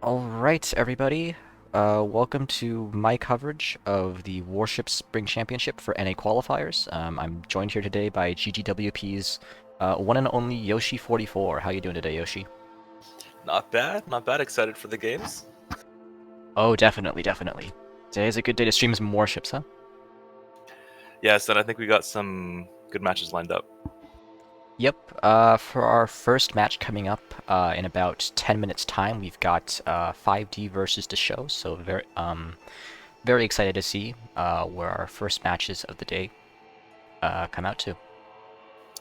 Alright, everybody. Welcome to my coverage of the Warships Spring Championship for NA Qualifiers. I'm joined here today by GGWP's one and only Yoshi44. How you doing today, Yoshi? Not bad, not bad. Excited for the games. Oh, definitely, definitely. Today's a good day to stream some Warships, huh? Yes, and I think we got some good matches lined up. Yep, for our first match coming up in about 10 minutes time, we've got 5D versus the show, so very excited to see where our first matches of the day come out to.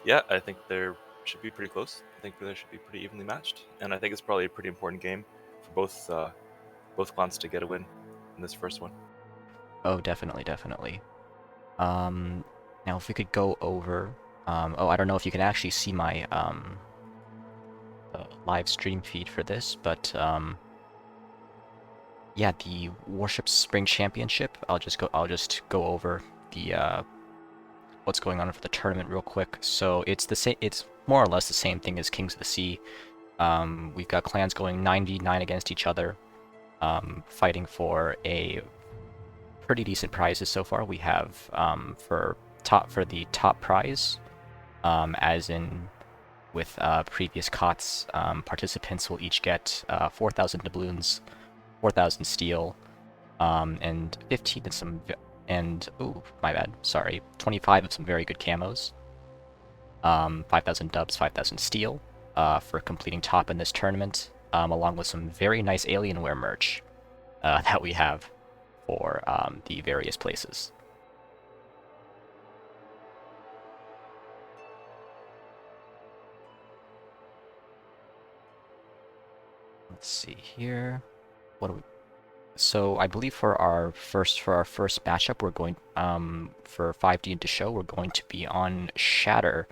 Yeah, I think they should be pretty close. I think they should be pretty evenly matched, and I think it's probably a pretty important game for both clans to get a win in this first one. Oh, definitely, definitely. Now if we could go over, oh, I don't know if you can actually see my live stream feed for this, but yeah, the Warships Spring Championship. I'll just go over the what's going on for the tournament real quick. So it's the same. It's more or less the same thing as Kings of the Sea. We've got clans going 9v9 against each other, fighting for a pretty decent prizes so far. We have for the top prize, as in with previous COTS, participants will each get 4,000 doubloons, 4,000 steel, and 15 and some and oh my bad, sorry, 25 of some very good camos. 5,000 dubs, 5,000 steel for completing top in this tournament, along with some very nice Alienware merch that we have for the various places. Let's see here. What do we? So I believe for our first matchup, we're going for 5D into show, we're going to be on Shatter.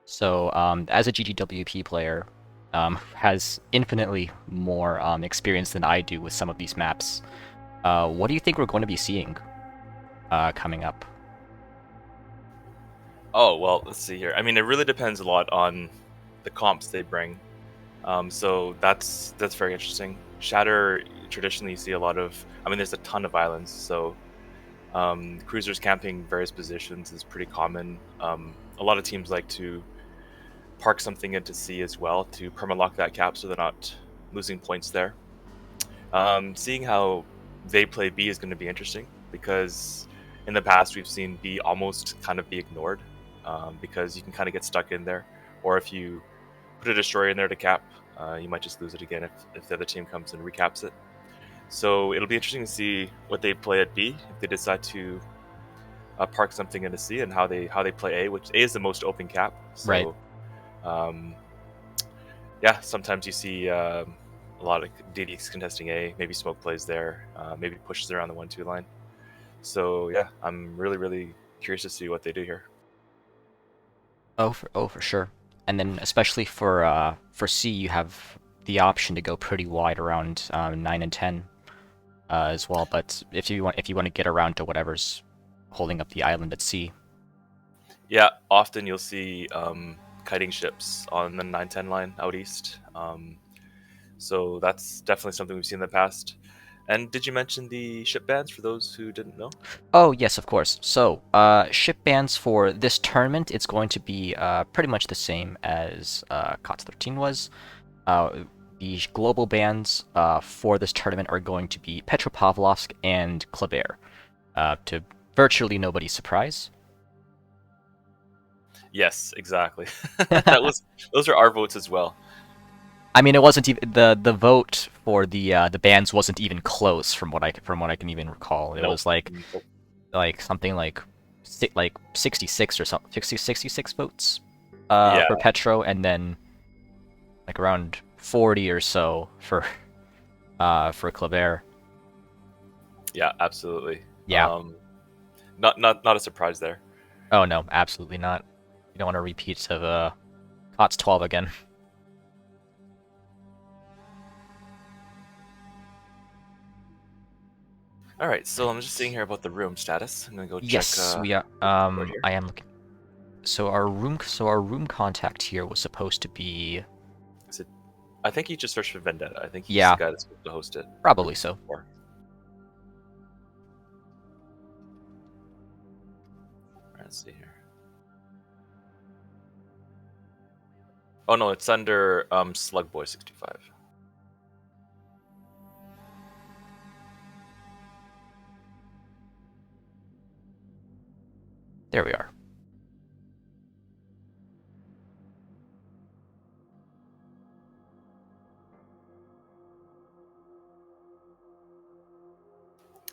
So as a GGWP player, has infinitely more experience than I do with some of these maps. What do you think we're going to be seeing coming up? Oh well, let's see here. I mean, it really depends a lot on the comps they bring. So that's very interesting. Shatter traditionally you see a lot of. I mean, there's a ton of islands, so cruisers camping various positions is pretty common. A lot of teams like to park something into sea as well to permalock that cap so they're not losing points there. Seeing how they play B is going to be interesting because in the past we've seen B almost kind of be ignored because you can kind of get stuck in there, or if you put a destroyer in there to cap, you might just lose it again if the other team comes and recaps it. So it'll be interesting to see what they play at B if they decide to park something into C, and how they play A, which A is the most open cap. Right. So um, yeah, sometimes you see a lot of DDX contesting A. Maybe Smoke plays there. Maybe pushes around the 1-2 line. So yeah, I'm really curious to see what they do here. Oh, for sure. And then especially for C, you have the option to go pretty wide around 9 and 10 as well. But if you want to get around to whatever's holding up the island at sea. Yeah, often you'll see kiting ships on the 9-10 line out east. So that's definitely something we've seen in the past. And did you mention the ship bans for those who didn't know? Oh, yes, of course. So, ship bans for this tournament, it's going to be pretty much the same as COTS 13 was. The global bans for this tournament are going to be Petropavlovsk and Kleber, to virtually nobody's surprise. Yes, exactly. That was those are our votes as well. I mean, it wasn't even the vote for the bans wasn't even close from what I can even recall. It Nope. was like Nope. something like 66 or something, 66 votes Yeah, for Petro, and then like around 40 or so for Kleber. yeah, absolutely. Yeah. Um, not a surprise there. Oh no, absolutely not. You don't want to repeat of COTS 12 again. All right, so I'm just seeing here about the room status. I'm gonna go check Yes, we are. board here. I am looking. So our room contact here was supposed to be Is it I think he just searched for Vendetta. I think he's Yeah, the guy that's supposed to host it. probably so. Or- Let's see here. Oh no, it's under Slugboy65. There we are.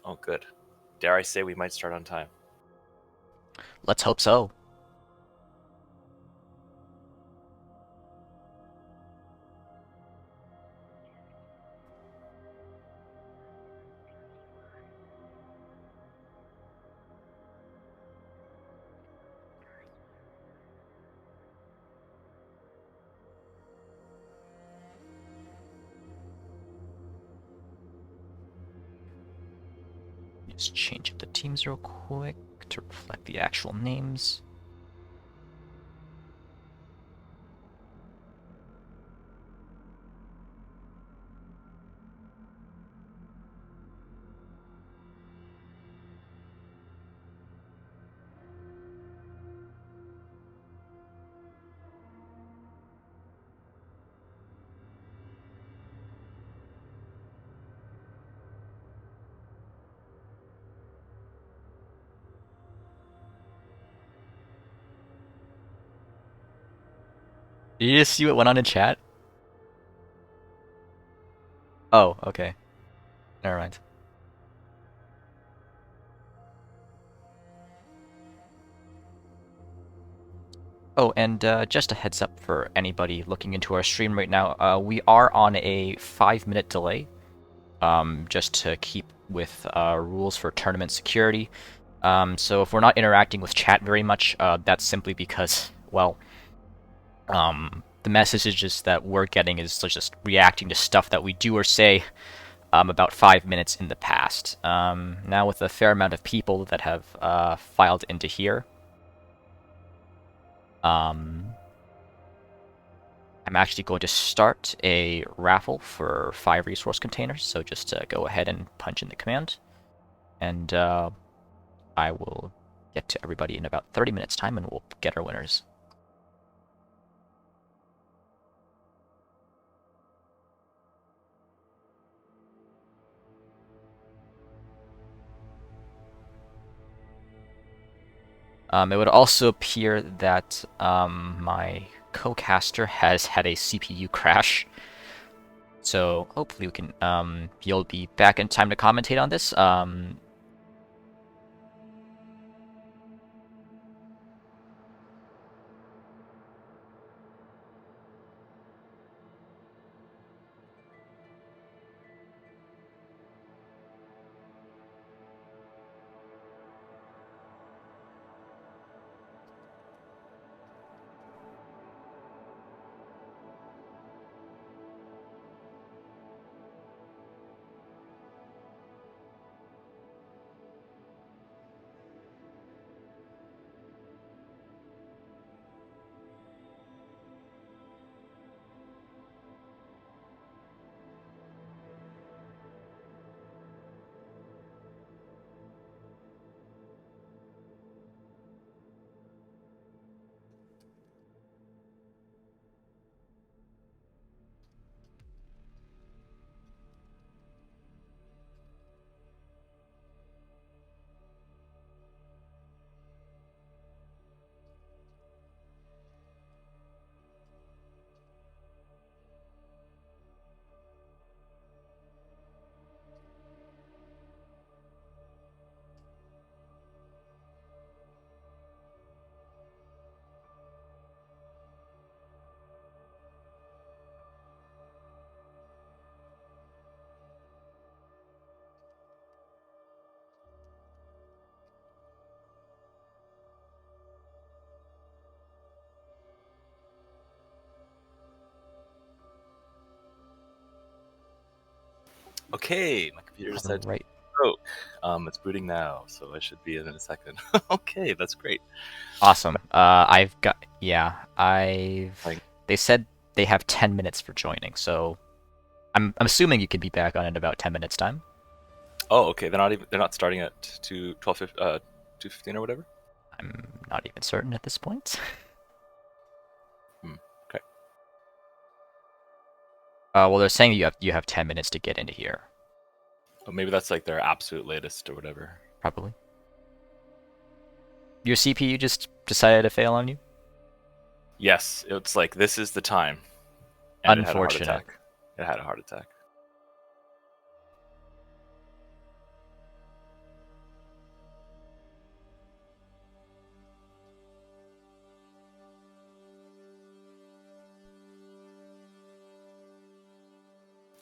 Oh, good. Dare I say we might start on time? Let's hope so. Just change up the teams real quick to reflect the actual names. Did you just see what went on in chat? Oh, okay. Never mind. Oh, and just a heads up for anybody looking into our stream right now, we are on a 5-minute delay, just to keep with rules for tournament security. So if we're not interacting with chat very much, that's simply because, well, the messages that we're getting is just reacting to stuff that we do or say about 5 minutes in the past. Now with a fair amount of people that have filed into here, I'm actually going to start a raffle for 5 resource containers, so just go ahead and punch in the command, and I will get to everybody in about 30 minutes time and we'll get our winners. It would also appear that my co-caster has had a CPU crash, so hopefully we can. He'll be back in time to commentate on this. Okay, my computer All decided to right. broke. It's booting now, so I should be in a second. Okay, that's great. Awesome. I've got, yeah, I've, Like, they said they have 10 minutes for joining. So I'm assuming you could be back on in about 10 minutes time. Oh, okay. They're not starting at 2:15 or whatever. I'm not even certain at this point. Okay. Well, they're saying you have 10 minutes to get into here, Oh, maybe that's like their absolute latest or whatever. probably. Your CPU just decided to fail on you? Yes, it's like this is the time, and it had a heart Unfortunate. attack. It had a heart attack.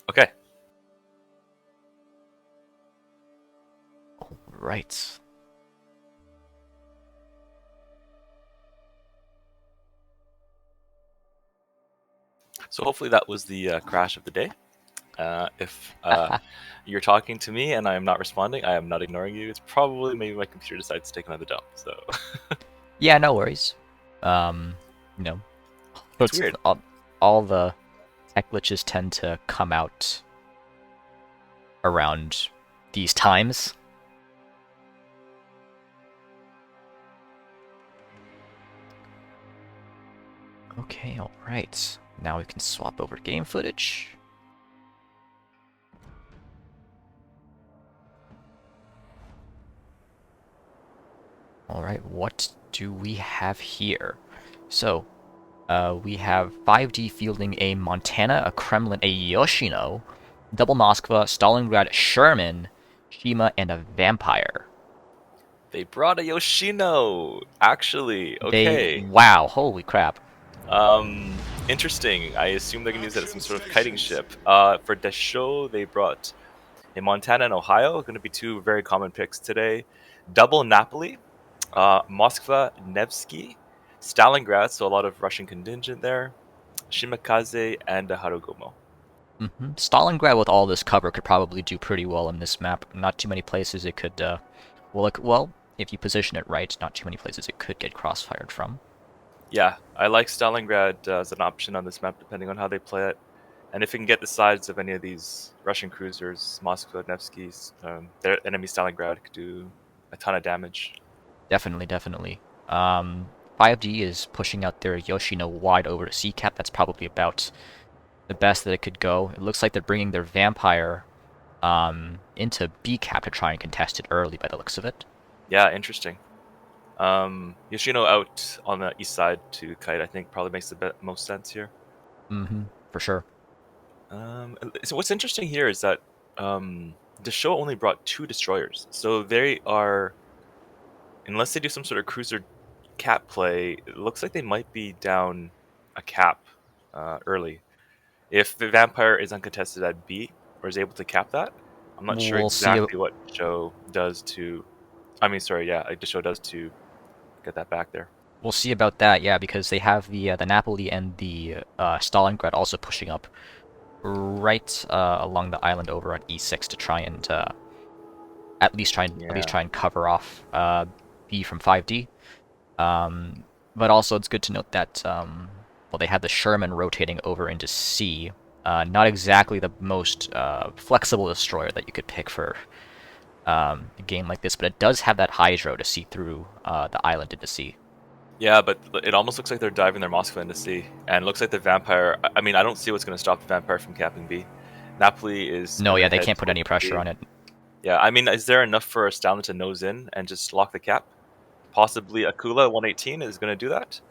Okay. Right. So hopefully that was the crash of the day. If you're talking to me and I am not responding, I am not ignoring you. It's probably maybe my computer decides to take another dump. So Yeah, no worries. You know, it's it's weird. all the tech glitches tend to come out around these times. Okay, alright. Now we can swap over game footage. Alright, what do we have here? So, we have 5D fielding a Montana, a Kremlin, a Yoshino, double Moskva, Stalingrad, Sherman, Shima, and a Vampire. They brought a Yoshino. Actually, okay. Wow, holy crap. Interesting. I assume they're gonna use it as some sort of kiting ship. For Desho, they brought in Montana and Ohio. Going to be two very common picks today. Double Napoli, Moskva, Nevsky, Stalingrad. So a lot of Russian contingent there. Shimakaze and Harugumo. Stalingrad with all this cover could probably do pretty well in this map. Not too many places it could, well, if you position it right, not too many places it could get crossfired from. Yeah, I like Stalingrad as an option on this map, depending on how they play it. And if we can get the sides of any of these Russian cruisers, Moskva, Nevsky's, their enemy Stalingrad could do a ton of damage. Definitely, definitely. 5D is pushing out their Yoshino wide over to C-cap. That's probably about the best that it could go. It looks like they're bringing their Vampire into B-cap to try and contest it early by the looks of it. Yeah, interesting. Yoshino out on the east side to kite, I think probably makes the most sense here. For sure. So what's interesting here is that the show only brought 2 destroyers, so they are, unless they do some sort of cruiser cap play, it looks like they might be down a cap early. If the vampire is uncontested at B or is able to cap that, I'm not sure We'll see. exactly what show does to. I mean, sorry, yeah, like the show does to get that back there. We'll see about that, yeah, because they have the Napoli and the Stalingrad also pushing up right along the island over on E6 to try and Yeah. try and cover off B from 5D. But also, it's good to note that well, they have the Sherman rotating over into C. Not exactly the most flexible destroyer that you could pick for a game like this, but it does have that Hydro to see through the island into C. Yeah, but it almost looks like they're diving their Moskva into sea, and it looks like the vampire. I mean, I don't see what's going to stop the vampire from capping B. Napoli is No, going yeah, to they head can't put towards any pressure B. on it. Yeah, I mean, is there enough for Stalin to nose in and just lock the cap? Possibly Akula 118 is going to do that.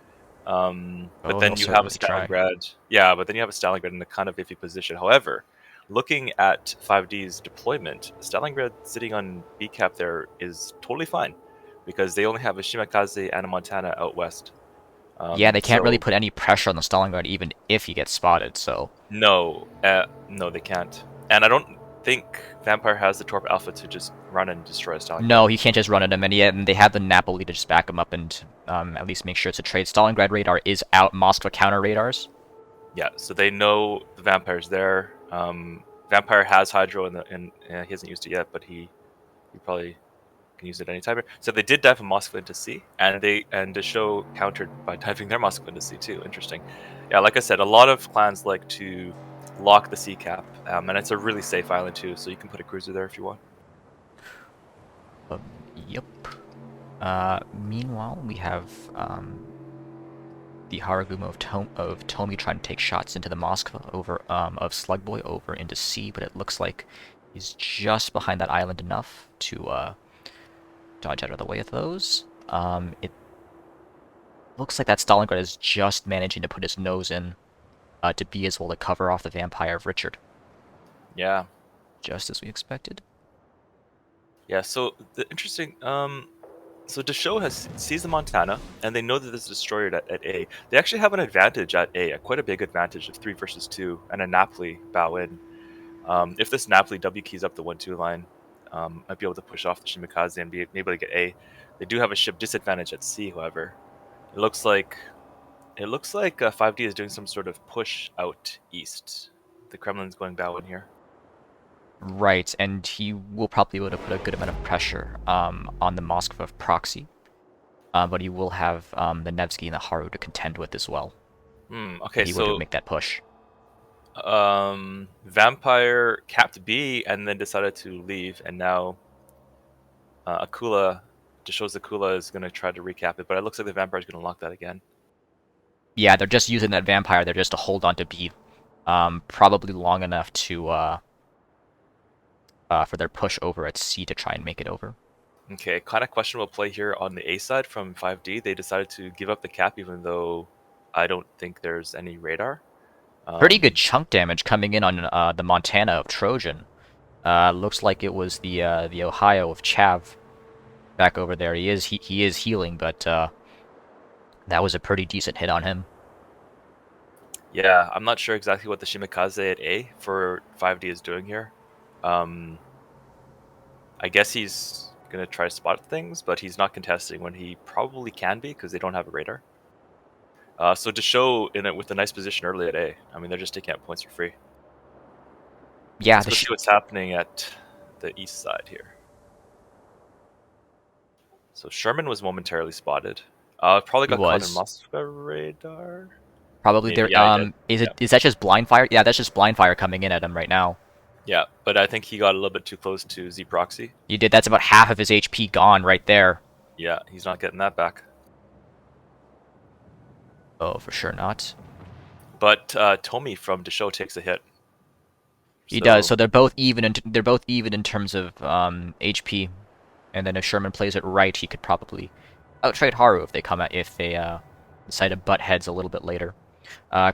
But Oh, he'll then you have a certainly try. Stalingrad. Yeah, but then you have a Stalingrad in a kind of iffy position. However, looking at 5D's deployment, Stalingrad sitting on B cap there is totally fine because they only have a Shimakaze and a Montana out west. Yeah, they can't really So put any pressure on the Stalingrad even if he gets spotted, so... no, they can't. And I don't think Vampire has the Torp Alpha to just run and destroy a No, Stalingrad. he can't just run at him, and yet and they have the Napoli to just back him up and at least make sure it's a trade. Stalingrad radar is out, Moskva counter radars. Yeah, so they know the Vampire's there. Vampire has Hydro, he hasn't used it yet, but he probably can use it anytime. So they did dive a Moskva into C, and the show countered by diving their Moskva into C too. Interesting. Yeah, like I said, a lot of clans like to lock the C cap, and it's a really safe island too, so you can put a cruiser there if you want. Yep. Meanwhile, we have the Haragumo of Tomi trying to take shots into the Moskva over of Slugboy over into C, but it looks like he's just behind that island enough to dodge out of the way of those. It looks like that Stalingrad is just managing to put his nose in to be as well to cover off the Vampire of Richard. Yeah. Just as we expected. Yeah, so the interesting so Desho sees the Montana, and they know that there's a destroyer at A. They actually have an advantage at A, quite a big advantage of 3 versus 2, and a Napoli bow in. If this Napoli W keys up the 1-2 line, might be able to push off the Shimikaze and be able to get A. They do have a ship disadvantage at C, however. It looks like 5D is doing some sort of push out east. The Kremlin's going bow in here. Right, and he will probably be able to put a good amount of pressure on the Moskva proxy. But he will have the Nevsky and the Haru to contend with as well. Okay, he so would make that push. Vampire capped B and then decided to leave, and now Akula just shows Akula is going to try to recap it, but it looks like the Vampire is going to lock that again. Yeah, they're just using that Vampire there just to hold on to B, probably long enough to for their push over at C to try and make it over. Okay, kind of questionable play here on the A side from 5D. They decided to give up the cap even though I don't think there's any radar. Pretty good chunk damage coming in on the Montana of Trojan. Looks like it was the Ohio of Chav back over there. He is healing, but that was a pretty decent hit on him. Yeah, I'm not sure exactly what the Shimikaze at A for 5D is doing here. I guess he's going to try to spot things, but he's not contesting when he probably can be because they don't have a radar. So to show in it with a nice position early at A, I mean, they're just taking out points for free. Yeah, let's see what's happening at the east side here. So Sherman was momentarily spotted. Probably got caught in Moskva radar. Probably there. Is that just blind fire? Yeah, that's just blind fire coming in at him right now. Yeah, but I think he got a little bit too close to Z proxy. He did. That's about half of his HP gone right there. Yeah, he's not getting that back. Oh, for sure not. But Tomi from Desho takes a hit. He does. So they're both even. In terms of HP, and then if Sherman plays it right, he could probably outtrade Haru if they decide to butt heads a little bit later.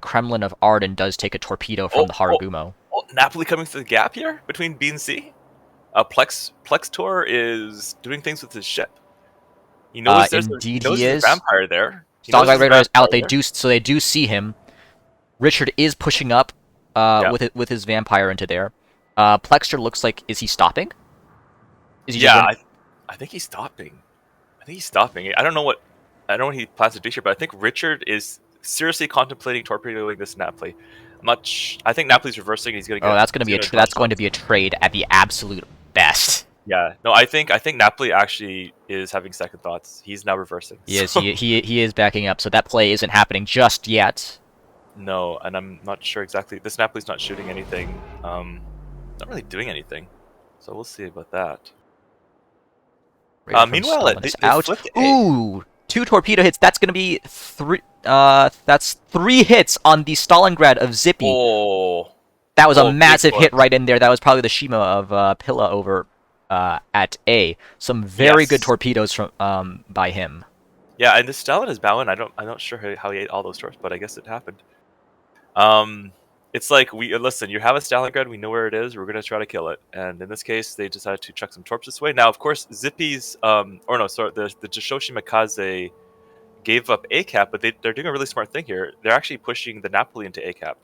Kremlin of Arden does take a torpedo from the Haragumo. Napoli coming through the gap here between B and C. Plextor is doing things with his ship. He knows there's a vampire there. Stalingrad radar is out. They do see him. Richard is pushing up with his vampire into there. Plextor looks like, is he stopping? I think he's stopping. I don't know what he plans to do here, but I think Richard is seriously contemplating torpedoing this Napoli. I think Napoli's reversing. He's going to get. Oh, that's going to be a trade at the absolute best. Yeah, no, I think Napoli actually is having second thoughts. He's now reversing. Yes, he is backing up. So that play isn't happening just yet. No, and I'm not sure exactly. This Napoli's not shooting anything. Not really doing anything. So we'll see about that. Meanwhile, they out. Ooh, 2 torpedo hits. That's going to be 3. That's 3 hits on the Stalingrad of Zippy. Oh, that was a massive hit right in there. That was probably the Shima of Pilla over at A. Some very good torpedoes from by him. Yeah, and the Stalin is bowing. I'm not sure how he ate all those torps, but I guess it happened. It's like listen. You have a Stalingrad. We know where it is. We're gonna try to kill it. And in this case, they decided to chuck some torps this way. Now, of course, Zippy's the Joshoshi Mikaze gave up A cap, but they're doing a really smart thing here. They're actually pushing the Napoli into A cap.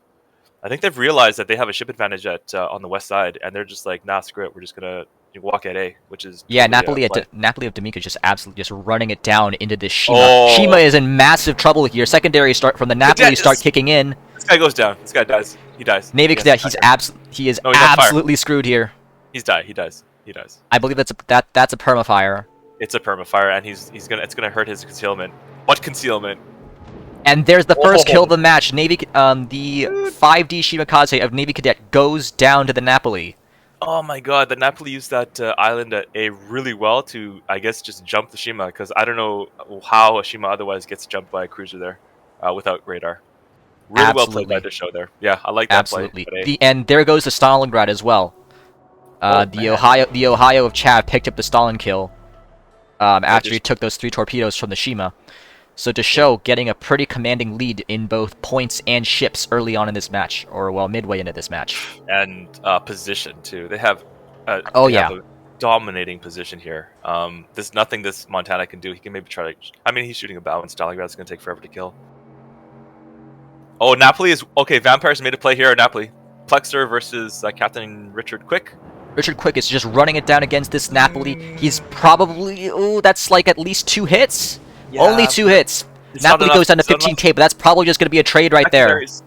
I think they've realized that they have a ship advantage on the west side, and they're just like, nah, screw it. We're just gonna walk at A, which is Napoli of D'Amico just absolutely just running it down into this Shima. Oh. Shima is in massive trouble here. Secondary start from the Napoli start kicking in. This guy goes down. This guy dies. He dies. Navy Cadet, he is absolutely screwed here. He dies. He dies. I believe that's a permafire. It's a permafire, and it's gonna hurt his concealment. What concealment? And there's the first kill of Oh, the match. The 5D Shimakaze of Navy Cadet goes down to the Napoli. oh my god, the Napoli used that island at A really well to, I guess, just jump the Shima, because I don't know how a Shima otherwise gets jumped by a cruiser there without radar. Really well played by Absolutely. the show there. Yeah, I like that play. Absolutely. At A. And there goes the Stalingrad as well. Oh The man, Ohio of Chav picked up the Stalin kill yeah, after he took those 3 torpedoes from the Shima. So Desho getting a pretty commanding lead in both points and ships early on in this match, or well, midway into this match. and position too. They have Oh they yeah, have a dominating position here. There's nothing this Montana can do. He can maybe try to. I mean, he's shooting a bow, and Stalingrad's going to take forever to kill. Oh, Napoli is okay. Vampires made a play here. Napoli, Plexer versus Captain Richard Quick. Richard Quick is just running it down against this Napoli. He's probably that's like at least 2 hits. Yeah, Only 2 hits. it's not Napoli enough. goes down to It's not enough. 15k, but that's probably just going to be a trade right there. Secondaries.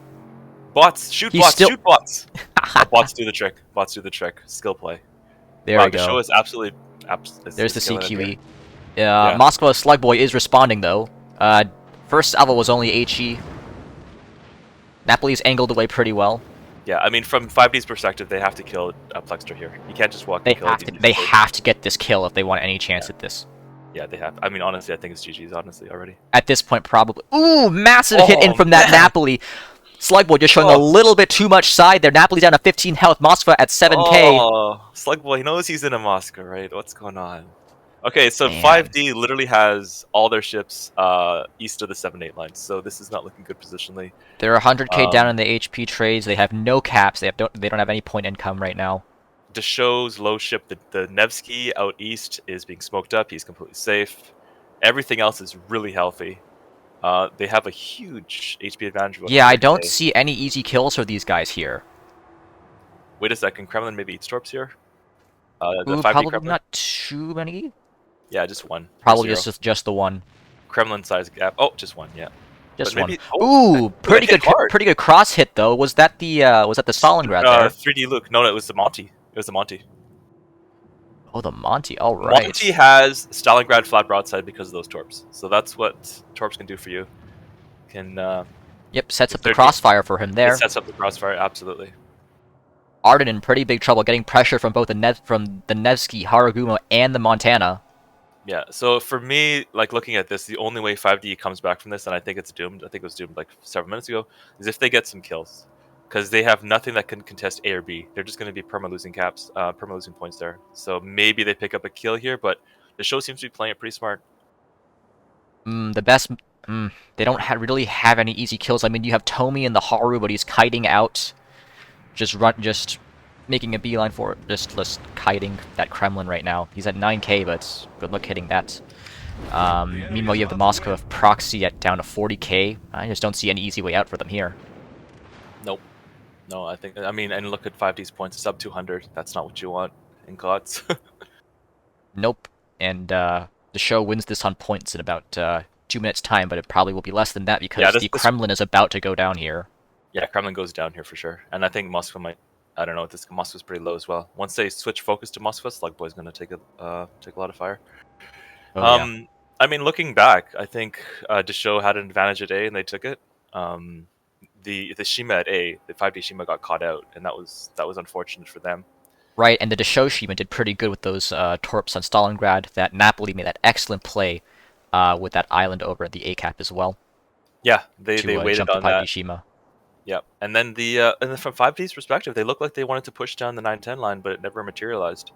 Bots, shoot He's bots, still- shoot bots. Bots do the trick. Bots do the trick. Skill play. There Wow, we the go. show is absolutely. There's the killing it here. CQE. Yeah. Moskva Slugboy is responding though. First salvo was only HE. Napoli's angled away pretty well. Yeah, I mean, from 5D's perspective, they have to kill Plexter here. You can't just walk They and kill have it. to. They have to get this kill if they want any chance at this. Yeah, they have. I mean, honestly, I think it's GG's, honestly, already. At this point, probably. Ooh, massive hit in Oh, from that man. Napoli. Slugboy just showing a Oh. little bit too much side there. Napoli's down to 15 health. Moskva at 7k. Oh, Slugboy, he knows he's in a Moscow, right? What's going on? Okay, so Man. 5D literally has all their ships east of the 7-8 line, so this is not looking good positionally. They're 100k down in the HP trades. They have no caps. They don't have any point income right now. Desho's low ship, the Nevsky out east, is being smoked up. He's completely safe. Everything else is really healthy. They have a huge HP advantage. of Yeah, I don't 100K. see any easy kills for these guys here. Wait a second, Kremlin maybe eats torps here? The Ooh, 5D probably Kremlin? not too many. Yeah, just one. Probably Zero. just the one. Kremlin size gap. Oh, just one, yeah. Just But one. maybe- oh, Ooh, pretty hit good, hard. pretty good cross hit though. Was that the Stalingrad there? 3D Luke. No, it was the Monty. It was the Monty. Oh, the Monty. All right. Monty has Stalingrad flat broadside because of those torps. So that's what torps can do for you. Can Yep, sets up the 30. crossfire for him there. It sets up the crossfire, absolutely. Arden in pretty big trouble, getting pressure from both the Nevsky, Haragumo, and the Montana. Yeah, so for me, like looking at this, the only way 5D comes back from this, and I think it's doomed, I think it was doomed like several minutes ago, is if they get some kills. Because they have nothing that can contest A or B. They're just going to be perma-losing caps, perma-losing points there. So maybe they pick up a kill here, but the show seems to be playing it pretty smart. The best... they don't really have any easy kills. I mean, you have Tomi in the Haru, but he's kiting out. Just making a beeline for it. Just kiting that Kremlin right now. He's at 9k, but good luck hitting that. Meanwhile, you have the Moscow proxy at down to 40k. I just don't see any easy way out for them here. Nope. No, I mean, and look at 5D's points, sub 200. That's not what you want in CODs. Nope. And the show wins this on points in about 2 minutes time, but it probably will be less than that because the Kremlin is about to go down here. Yeah, Kremlin goes down here for sure. And I think Moskva might, I don't know, Moskva's pretty low as well. Once they switch focus to Moskva, Slugboy's going to take a lot of fire. Oh, yeah. I mean, looking back, I think Desho had an advantage at A and they took it. The Shima at A, the 5D Shima got caught out, and that was unfortunate for them. Right, and the Desho Shima did pretty good with those torps on Stalingrad. That Napoli made that excellent play with that island over at the A cap as well. Yeah, they waited jump on the 5D that. Shima. Yeah, and then from 5D's perspective, they looked like they wanted to push down the 9-10 line, but it never materialized.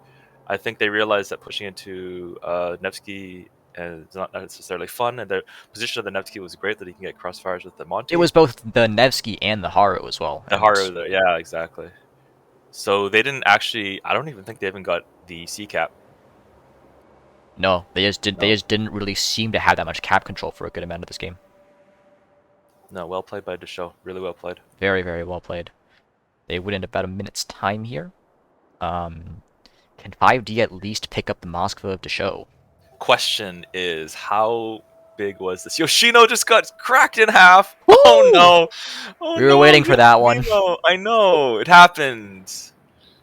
I think they realized that pushing into Nevsky is not necessarily fun, and the position of the Nevsky was great that he can get crossfires with the Monty. It was both the Nevsky and the Haru as well. The Haru there, yeah, exactly. So they didn't actually. I don't even think they even got the C cap. No, they just didn't really seem to have that much cap control for a good amount of this game. No, well played by Desho. Really well played. Very, very well played. They win in about a minute's time here. Can 5D at least pick up the Moskva of Desho? Question is, how big was this? Yoshino just got cracked in half. Oh no! Oh, We were waiting for that one. I know it happened.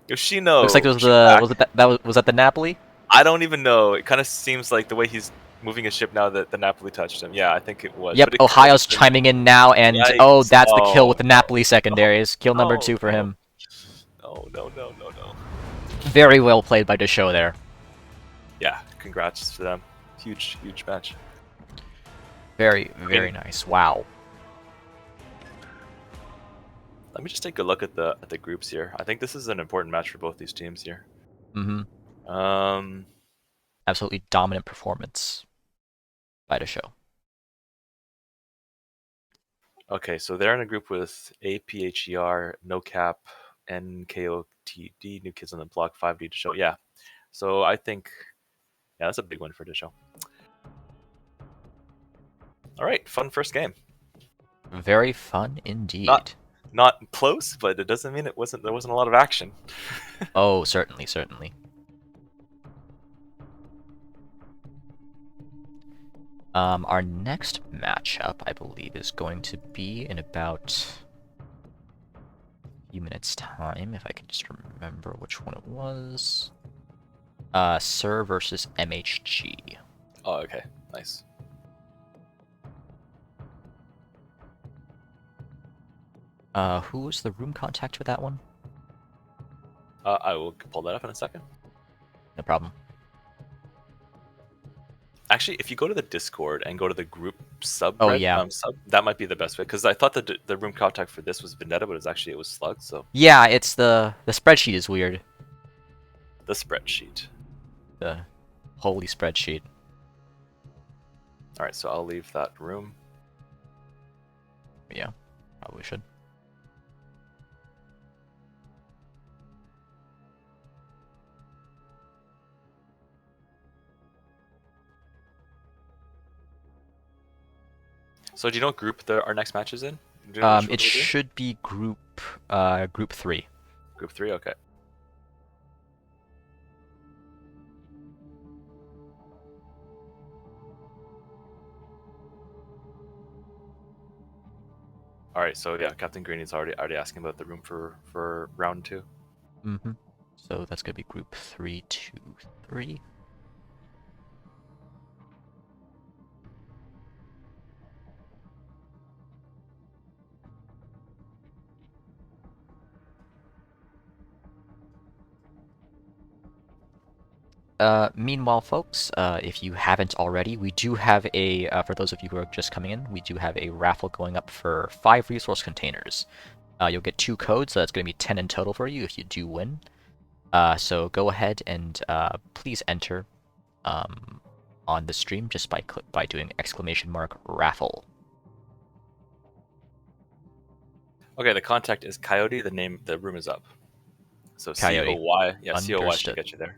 Yoshino. Looks like it was was that the Napoli? I don't even know. It kind of seems like the way he's moving his ship now that the Napoli touched him. Yeah, I think it was. Yep, But it could Ohio's have been. chiming in now, and oh, Yikes! that's the kill Oh with the no! Napoli secondaries. Kill number No! 2 for No! him. No! No! No! No! No! Very well played by Deshaw there. Yeah, congrats to them. Huge, huge match. Very, I very mean, nice. Wow. let me just take a look at the groups here. I think this is an important match for both these teams here. Mm-hmm. Um. Absolutely dominant performance by Deshaw. Okay, so they're in a group with APHER, No Cap, NKOTD, New Kids on the Block, 5D to show. Yeah. So I think, yeah, that's a big win for Disho. All right, fun first game. Very fun indeed. Not close, but it doesn't mean there wasn't a lot of action. Oh, certainly, certainly. Our next matchup, I believe, is going to be in about a few minutes' time, if I can just remember which one it was. Sir versus MHG. Oh, okay, nice. Who was the room contact for that one? I will pull that up in a second. No problem. Actually, if you go to the Discord and go to the group sub, Oh, yeah. that might be the best way, because I thought the room contact for this was Vendetta, but it was Slug. So Yeah, it's the spreadsheet is weird. the spreadsheet. The holy spreadsheet. All right, so I'll leave that room. Yeah, probably should. So do you know what group our next match is in? Do you know which one It we'll do? should be group 3. Group 3, okay. All right, so yeah, Captain Greeny's already asking about the room for round 2. Mm-hmm. So that's gonna be group 323. Meanwhile, folks, if you haven't already, we do have a, for those of you who are just coming in, we do have a raffle going up for 5 resource containers. You'll get 2 codes, so that's going to be 10 in total for you if you do win. So go ahead and please enter on the stream just by doing !raffle. Okay, the contact is Coyote. The room is up. So Coyote. COY, yeah, COY should Understood. get you there.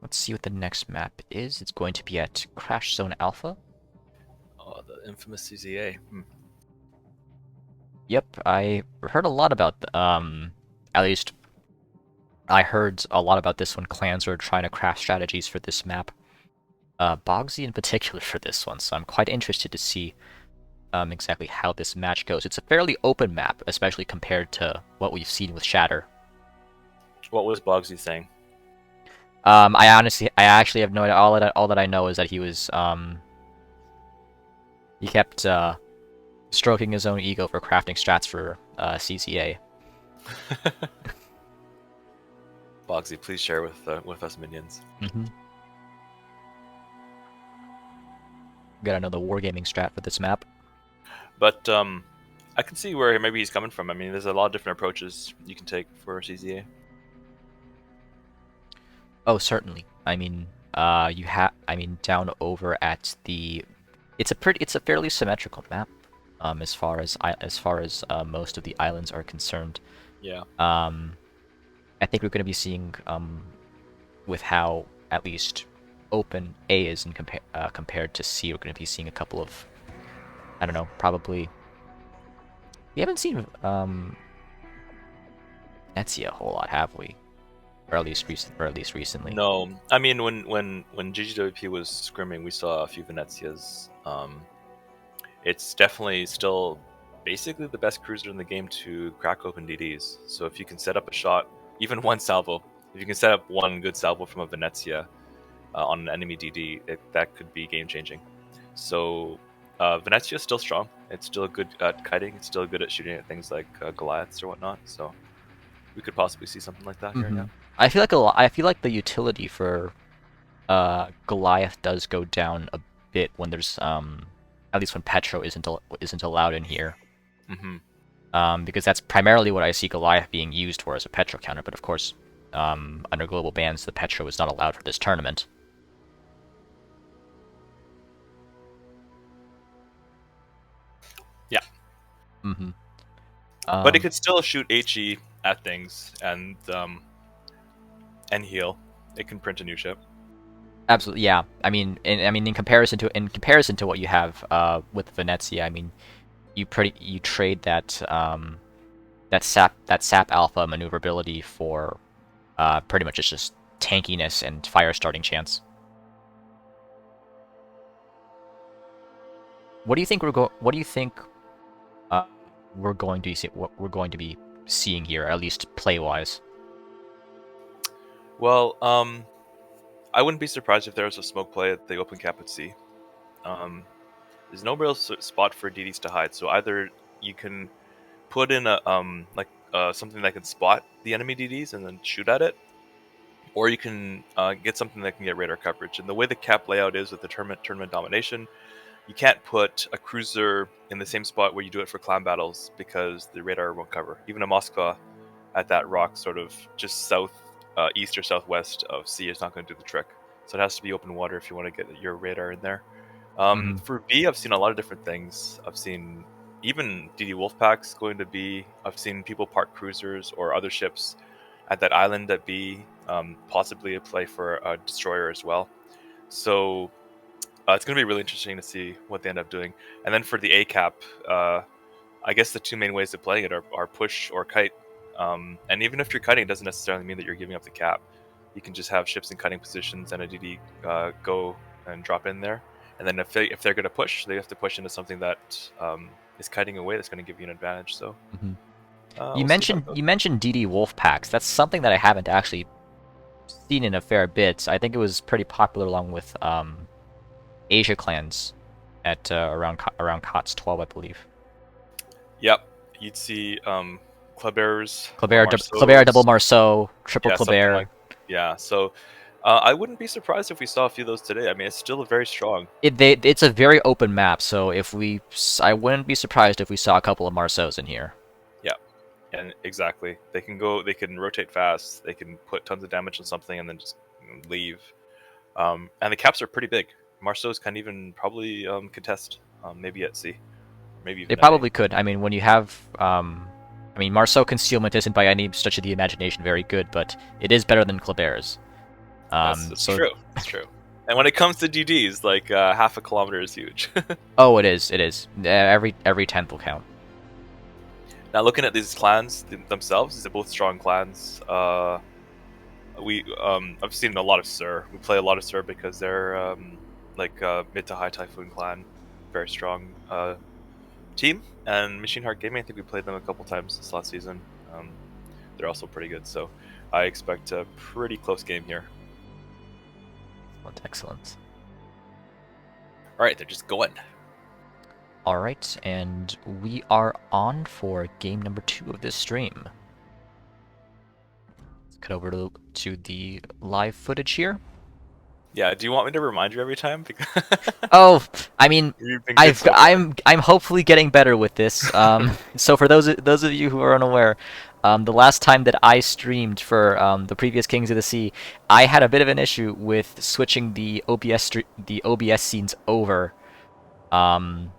Let's see what the next map is. It's going to be at Crash Zone Alpha. Oh, the infamous CZA. Yep, I heard a lot about, at least I heard a lot about this when clans were trying to craft strategies for this map. Bogsy in particular for this one, so I'm quite interested to see exactly how this match goes. It's a fairly open map, especially compared to what we've seen with Shatter. What was Bogsy saying? I actually have no idea. All that I know is that he was, he kept, stroking his own ego for crafting strats for, CCA. Bogsy, please share with us minions. Mm-hmm. Gotta know the wargaming strat for this map. But I can see where maybe he's coming from. I mean, there's a lot of different approaches you can take for CZA. Oh, certainly. I mean, down over at the, it's a fairly symmetrical map, as far as most of the islands are concerned. Yeah. I think we're going to be seeing, with how at least open A is compared to C, we're going to be seeing a couple of, I don't know, probably. We haven't seen Etsy a whole lot, have we? Or at least recently. No, I mean when GGWP was scrimming, we saw a few Venezias. It's definitely still basically the best cruiser in the game to crack open DDs. So if you can set up a shot, even one salvo, if you can set up one good salvo from a Venezia on an enemy DD, that could be game changing. So Venezia is still strong. It's still good at kiting. It's still good at shooting at things like Goliaths or whatnot. So we could possibly see something like that here. Yeah. I feel like the utility for Goliath does go down a bit when there's at least when Petro isn't allowed in here. Because that's primarily what I see Goliath being used for as a Petro counter. But of course, under global bans, the Petro is not allowed for this tournament. Yeah. But it could still shoot HE at things and heal. It can print a new ship. Absolutely, yeah. I mean, in comparison to what you have with Venezia, I mean, you trade that that sap alpha maneuverability for pretty much just tankiness and fire starting chance. What do you think we're going to see? What we're going to be seeing here, at least play wise? Well, I wouldn't be surprised if there was a smoke play at the open cap at sea. There's no real spot for DDs to hide, so either you can put in a something that can spot the enemy DDs and then shoot at it, or you can get something that can get radar coverage. And the way the cap layout is with the tournament domination, you can't put a cruiser in the same spot where you do it for clan battles because the radar won't cover. Even a Moskva at that rock sort of just south, east or southwest of sea is not going to do the trick. So it has to be open water if you want to get your radar in there. For B, I've seen a lot of different things. I've seen even DD Wolfpacks going to B. I've seen people park cruisers or other ships at that island at B, possibly a play for a destroyer as well. So it's going to be really interesting to see what they end up doing. And then for the A cap, I guess the two main ways of playing it are push or kite. And even if you're kiting, it doesn't necessarily mean that you're giving up the cap. You can just have ships in kiting positions and a DD go and drop in there. And then if they're going to push, they have to push into something that is kiting away that's going to give you an advantage. So you mentioned DD Wolfpacks. That's something that I haven't actually seen in a fair bit. I think it was pretty popular along with Asia clans at around COTS 12, I believe. Yep, you'd see Kleber's, Kleber double Marceau, triple Kleber. Yeah, so I wouldn't be surprised if we saw a few of those today. I mean, it's still very strong. It's a very open map, so I wouldn't be surprised if we saw a couple of Marceaus in here. Yeah, and exactly. They can rotate fast. They can put tons of damage on something and then just leave. And the caps are pretty big. Marceaus can even probably contest, maybe at sea. Maybe even they probably could. I mean, when you have, Marceau concealment isn't by any stretch of the imagination very good, but it is better than Kleber's. That's true. It's true. And when it comes to DDs, like half a kilometer is huge. Oh, it is. It is. Every tenth will count. Now, looking at these clans themselves, these are both strong clans. I've seen a lot of Sur. We play a lot of Sur because they're mid to high Typhoon clan, very strong team. And Machine Heart Gaming, I think we played them a couple times this last season. They're also pretty good, so I expect a pretty close game here. Excellent. All right, they're just going. All right, and we are on for game number 2 of this stream. Let's cut over to the live footage here. Yeah. Do you want me to remind you every time? Because Oh, I mean, you've been good so far. I'm hopefully getting better with this. So for those of you who are unaware, the last time that I streamed for the previous Kings of the Sea, I had a bit of an issue with switching the OBS scenes over. Um,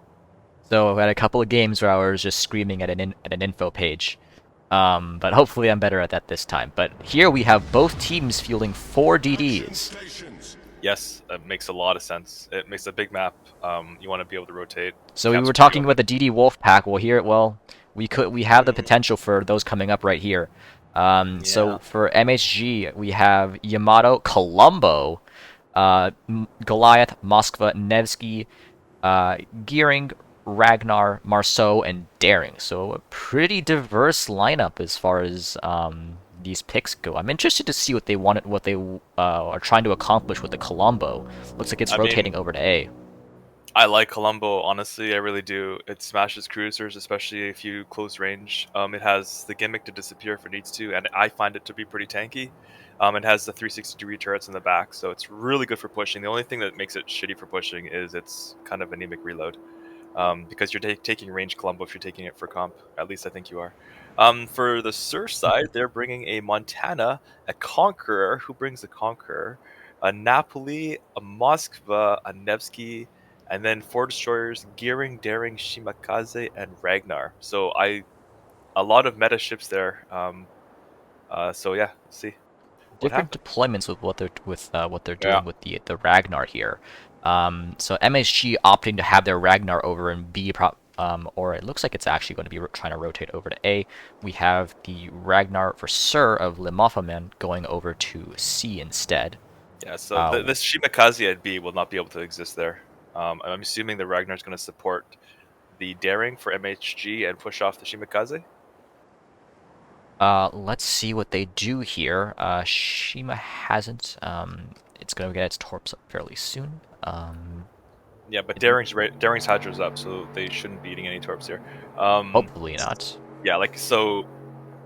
so I had a couple of games where I was just screaming at at an info page. But hopefully I'm better at that this time. But here we have both teams fielding 4 DDs. Yes, it makes a lot of sense. It makes a big map. You want to be able to rotate So we camps were pretty talking often. about the DD Wolf Pack. We have the potential for those coming up right here. So Yeah. for MHG, we have Yamato, Colombo, Goliath, Moskva, Nevsky, Gearing, Ragnar, Marceau, and Daring. So a pretty diverse lineup as far as these picks go. I'm interested to see what they are trying to accomplish with the Colombo. Looks like it's I mean, rotating over to A. I like Columbo, honestly, I really do. It smashes cruisers, especially if you close range. It has the gimmick to disappear if it needs to, and I find it to be pretty tanky. It has the 360-degree turrets in the back, so it's really good for pushing. The only thing that makes it shitty for pushing is it's kind of anemic reload. Because you're taking range Columbo if you're taking it for comp. At least I think you are. For the Sur side, they're bringing a Montana, a Conqueror. Who brings a Conqueror? A Napoli, a Moskva, a Nevsky, and then 4 destroyers: Gearing, Daring, Shimakaze, and Ragnar. So a lot of meta ships there. So yeah, let's see what Different happens. deployments with what they're Yeah. doing with the Ragnar here. So MSG opting to have their Ragnar over in B, or it looks like it's actually going to be trying to rotate over to A. We have the Ragnar for Sir of Limoffaman going over to C instead. Yeah, so Uh, this Shimakaze at B will not be able to exist there. I'm assuming the Ragnar's going to support the Daring for MHG and push off the Shimakaze. let's see what they do here. Shima hasn't. It's going to get its torps up fairly soon. Yeah, but Daring's Hydra's up, so they shouldn't be eating any torps here. Hopefully not. Yeah, like so.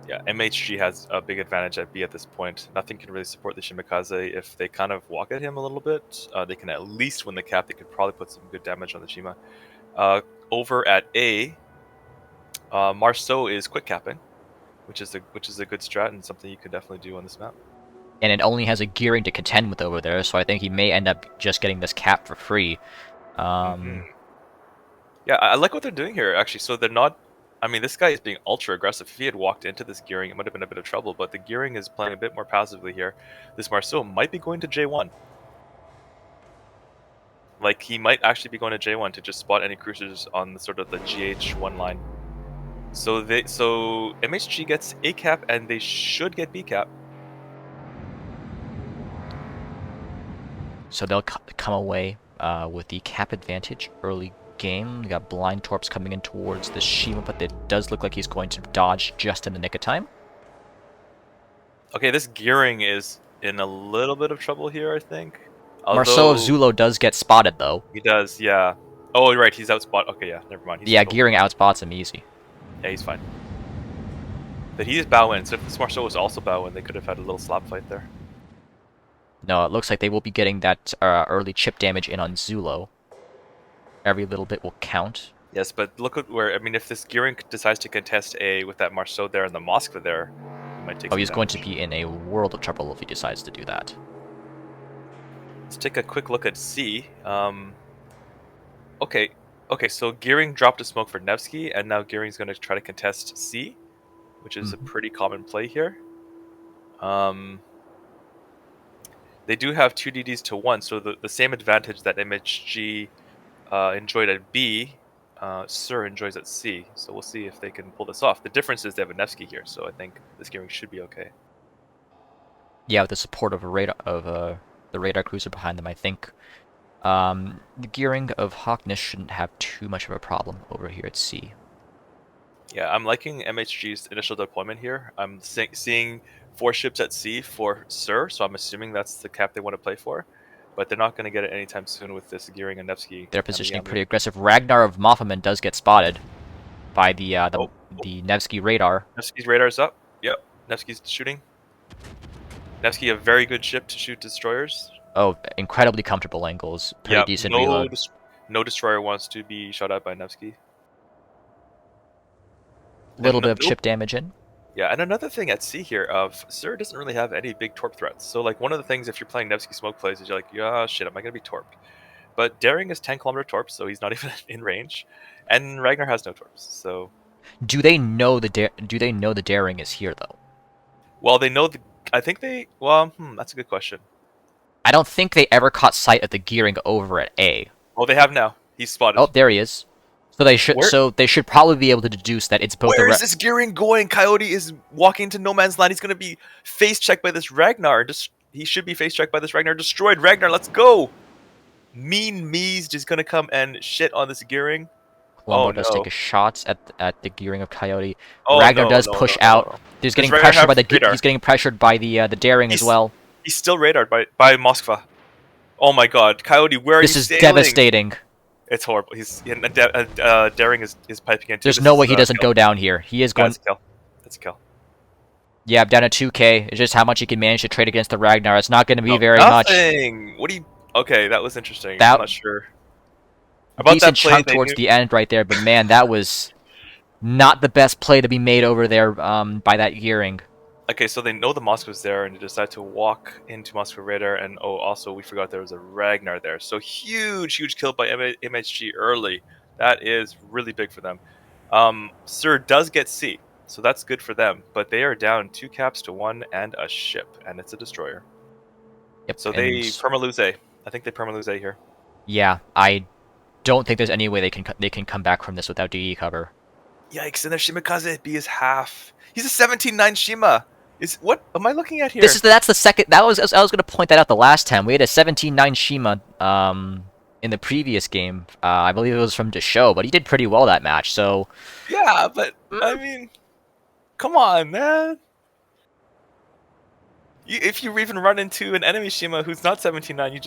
Yeah, MHG has a big advantage at B at this point. Nothing can really support the Shimakaze. If they kind of walk at him a little bit, they can at least win the cap. They could probably put some good damage on the Shima. Uh, Over at A, Marceau is quick capping, which is a good strat and something you could definitely do on this map. And it only has a gearing to contend with over there, so I think he may end up just getting this cap for free. Hmm. Um, Yeah, I like what they're doing here actually. So they're not. I mean, this guy is being ultra aggressive. If he had walked into this gearing, it might have been a bit of trouble. But the gearing is playing a bit more passively here. This Marceau might be going to J1. Like he might actually be going to J1 to just spot any cruisers on the sort of the GH1 line. So MHG gets A cap and they should get B cap. so they'll come away with the cap advantage early game. We got blind torps coming in towards the Shima, but it does look like he's going to dodge just in the nick of time. Okay, this gearing is in a little bit of trouble here, I think. Marceau of Although Zulo does get spotted though. he does, yeah. Oh, right, he's outspot. Okay, yeah, never mind. He's Yeah, total. gearing outspots him easy. Yeah, he's fine. But he is bow in, so if this Marceau was also bow in, they could have had a little slap fight there. No, it looks like they will be getting that early chip damage in on Zulo. Every little bit will count. Yes, but look at where, I mean, if this gearing decides to contest A with that Marceau there and the Moskva there, he might take Oh, some he's going to damage. be in a world of trouble if he decides to do that. Let's take a quick look at C. Okay, so Gearing dropped a smoke for Nevsky, and now Gearing's going to try to contest C, which is a Mhm. pretty common play here. They do have 2 DDs to 1, so the same advantage that MHG enjoyed at B, Sir enjoys at C. So we'll see if they can pull this off. The difference is they have a Nevsky here, so I think this Gearing should be okay. Yeah, with the support of a radar the radar cruiser behind them, I think the gearing of Hawkness shouldn't have too much of a problem over here at C. Yeah, I'm liking MHG's initial deployment here. I'm seeing 4 ships at C for Sir, so I'm assuming that's the cap they want to play for. But they're not going to get it anytime soon with this Gearing and Nevsky They're and the positioning Yamu. pretty aggressive. Ragnar of Moffaman does get spotted by Oh, oh, the Nevsky radar. Nevsky's radar's up. Yep, Nevsky's shooting. Nevsky, a very good ship to shoot destroyers. Oh, incredibly comfortable angles. Pretty Yeah, decent reload. no destroyer wants to be shot at by Nevsky. Little And bit of nope. chip damage in. Yeah, and another thing at sea here, Sir doesn't really have any big torp threats. So like one of the things if you're playing Nevsky smoke plays is you're like, yeah, shit, am I gonna be torped? But Daring is 10-kilometer torps, so he's not even in range, and Ragnar has no torps. So Do they know the daring is here though? well, they know the. I think they. Well, that's a good question. I don't think they ever caught sight of the gearing over at A. Oh, they have now. He's spotted. Oh, there he is. Where So they should probably be able to deduce that it's both where is this gearing going? Coyote is walking into no man's land. He's gonna be face checked by this Ragnar. He should be face checked by this Ragnar. Destroyed Ragnar. Let's go. Mean Me's just gonna come and shit on this gearing. Oh Colombo does take no. a shot at the gearing of Coyote. Oh Ragnar no, does no, no, push no, out. no. He's Does getting Ragnar pressured by have radar? he's getting pressured by the daring as He's well. he's still radared by Moskva. Oh my god, Coyote, where are This you is sailing? devastating. It's horrible. Daring is piping into. There's This no is way he a doesn't kill. go down here. He is going. That's a kill. That's a kill. Yeah, down to 2k. It's just how much he can manage to trade against the Ragnar. It's not going to be No, very much. nothing. What do you? Okay, that was interesting. That I'm not sure about decent that play. chunk They towards knew. the end right there, but man, that was not the best play to be made over there by that gearing. Okay, so they know the Mosque was there, and they decide to walk into Moscow radar. And oh, also we forgot there was a Ragnar there. So huge kill by MHG early. That is really big for them. Sir does get C, so that's good for them. But they are down 2 caps to 1 and a ship, and it's a destroyer. Yep. So they perma lose A. I think they perma lose A here. Yeah, I don't think there's any way they can come back from this without DE cover. Yikes! And their Shimakaze B is half. He's a 17-9 Shima. What am I looking at here? That's the second. I was going to point that out the last time. We had a 17-9 Shima in the previous game. I believe it was from Desho, but he did pretty well that match. So yeah, but I mean, come on, man. If you even run into an enemy Shima who's not 17-9, you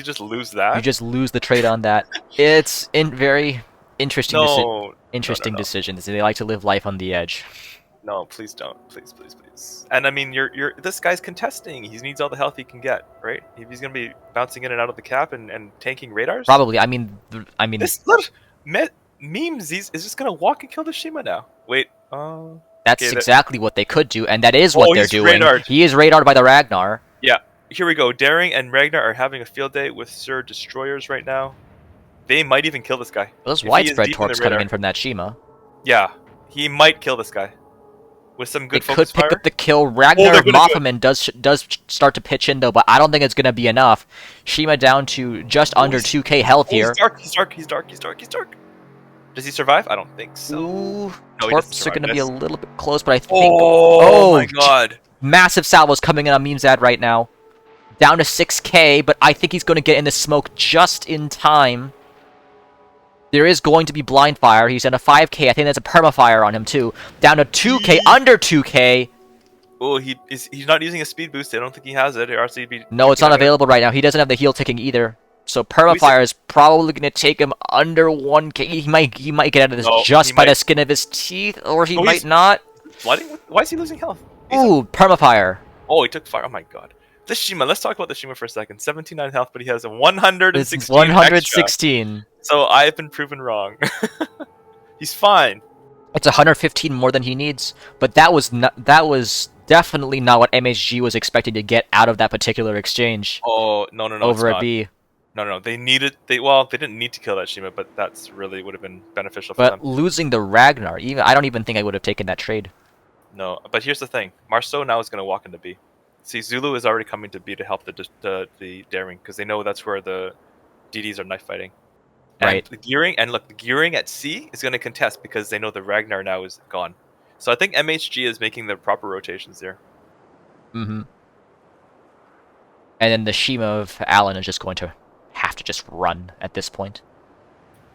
just lose that. You just lose the trade on that. It's very interesting. No, interesting decisions. They like to live life on the edge. No, please don't. Please. And I mean, this guy's contesting. He needs all the health he can get, right? If he's gonna be bouncing in and out of the cap and tanking radars. Probably. I mean. This look, memes. Is just gonna walk and kill the Shima now. Wait. That's exactly what they could do, and that is what they're doing. Radared. He is radared by the Ragnar. Yeah. Here we go. Daring and Ragnar are having a field day with Sir Destroyers right now. They might even kill this guy. Those widespread torps coming in from that Shima. Yeah, he might kill this guy. With some good focus fire. They could pick up the kill. Ragnar Mothman does start to pitch in though, but I don't think it's gonna be enough. Shima down to just under 2k health here. He's dark. Does he survive? I don't think so. Ooh, no, torps are gonna be a little bit close, but I think. Oh my god! Massive salvos coming in on Memesad right now. Down to 6k, but I think he's gonna get in the smoke just in time. There is going to be blind fire. He's at a 5k. I think that's a permafire on him too. Down to 2k, under 2k. Oh, he's not using a speed boost. I don't think he has it. Or else he'd be. No, it's not available right now. He doesn't have the heal ticking either. So permafire is probably going to take him under 1k. He might get out of this just by the skin of his teeth, or he might not. Flooding? Why is he losing health? Ooh, permafire. Oh, he took fire. Oh my god. This Shima, let's talk about the Shima for a second. 79 health, but he has a 116 It's 116. Extra. So I've been proven wrong. He's fine. It's 115 more than he needs, but that was definitely not what MHG was expecting to get out of that particular exchange. Oh, no. Over at B. No. They didn't need to kill that Shima, but that's really would have been beneficial for them. But losing the Ragnar, I don't even think I would have taken that trade. No, but here's the thing. Marceau now is going to walk into B. See, Zulu is already coming to B to help the daring, because they know that's where the DDs are knife fighting. Right. And the gearing at C is going to contest because they know the Ragnar now is gone. So I think MHG is making the proper rotations there. Mm-hmm. And then the Shima of Allen is just going to have to just run at this point.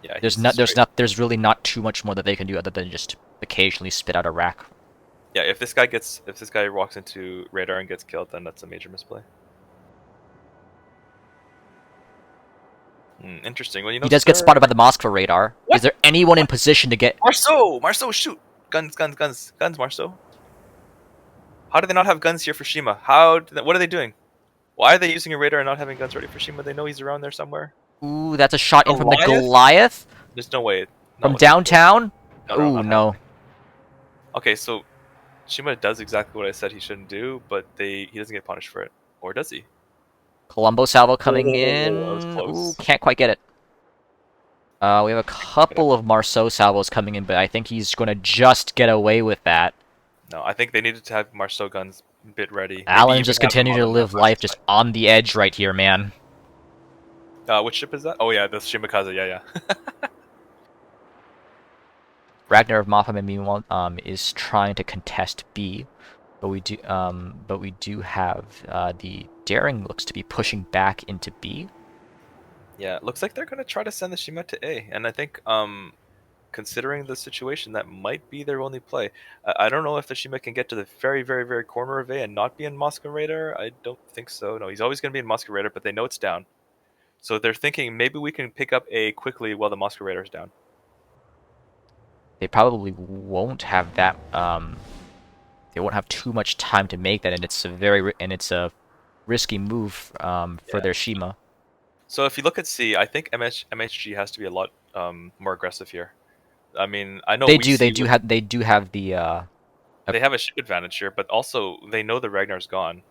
Yeah. There's really not too much more that they can do other than just occasionally spit out a rack. Yeah, if this guy walks into radar and gets killed, then that's a major misplay. Interesting. Well, he does get spotted by the Moskva radar. What? Is there anyone in position to get... Marceau, shoot! Guns, Marceau. How do they not have guns here for Shima? What are they doing? Why are they using a radar and not having guns ready for Shima? They know he's around there somewhere. Ooh, that's a shot in from the Goliath? Goliath There's no way. Not from with this build. downtown. No, Ooh, not no. happening. Okay, so Shima does exactly what I said he shouldn't do, but he doesn't get punished for it. Or does he? Colombo salvo coming Oh, that was in. Ooh, close. can't quite get it. We have a couple of Marceau salvos coming in, but I think he's going to just get away with that. No, I think they needed to have Marceau guns bit ready. Maybe Alan's even just have them continuing on to the live left life just on the edge right here, man. side. Which ship is that? Oh yeah, that's Shimakaze. Yeah, yeah. Ragnar of Mothman, meanwhile, is trying to contest B, but we do have the Daring looks to be pushing back into B. Yeah, it looks like they're gonna try to send the Shima to A, and I think considering the situation, that might be their only play. I don't know if the Shima can get to the very, very, very corner of A and not be in Moscow Radar. I don't think so. No, he's always gonna be in Moscow Radar, but they know it's down. So they're thinking maybe we can pick up A quickly while the Moscow Radar is down. They probably won't have that. They won't have too much time to make that, and it's a risky move for Yeah. their Shima. So if you look at C, I think MHG has to be a lot more aggressive here. I mean, I know They we do. see what They do have the. they have a ship advantage here, but also they know the Ragnar's gone.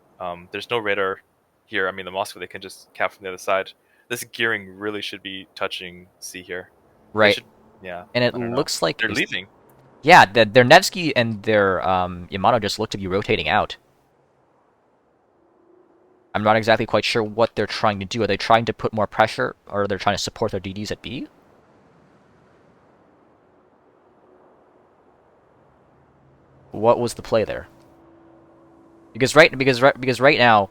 There's no radar here. I mean, the Moscow they can just cap from the other side. This gearing really should be touching C here. They Right, should, yeah. and it I don't know. looks like They're leaving. yeah, their Nevsky and their Yamato just look to be rotating out. I'm not exactly quite sure what they're trying to do. Are they trying to put more pressure, or they're trying to support their DDs at B? What was the play there? Because right now,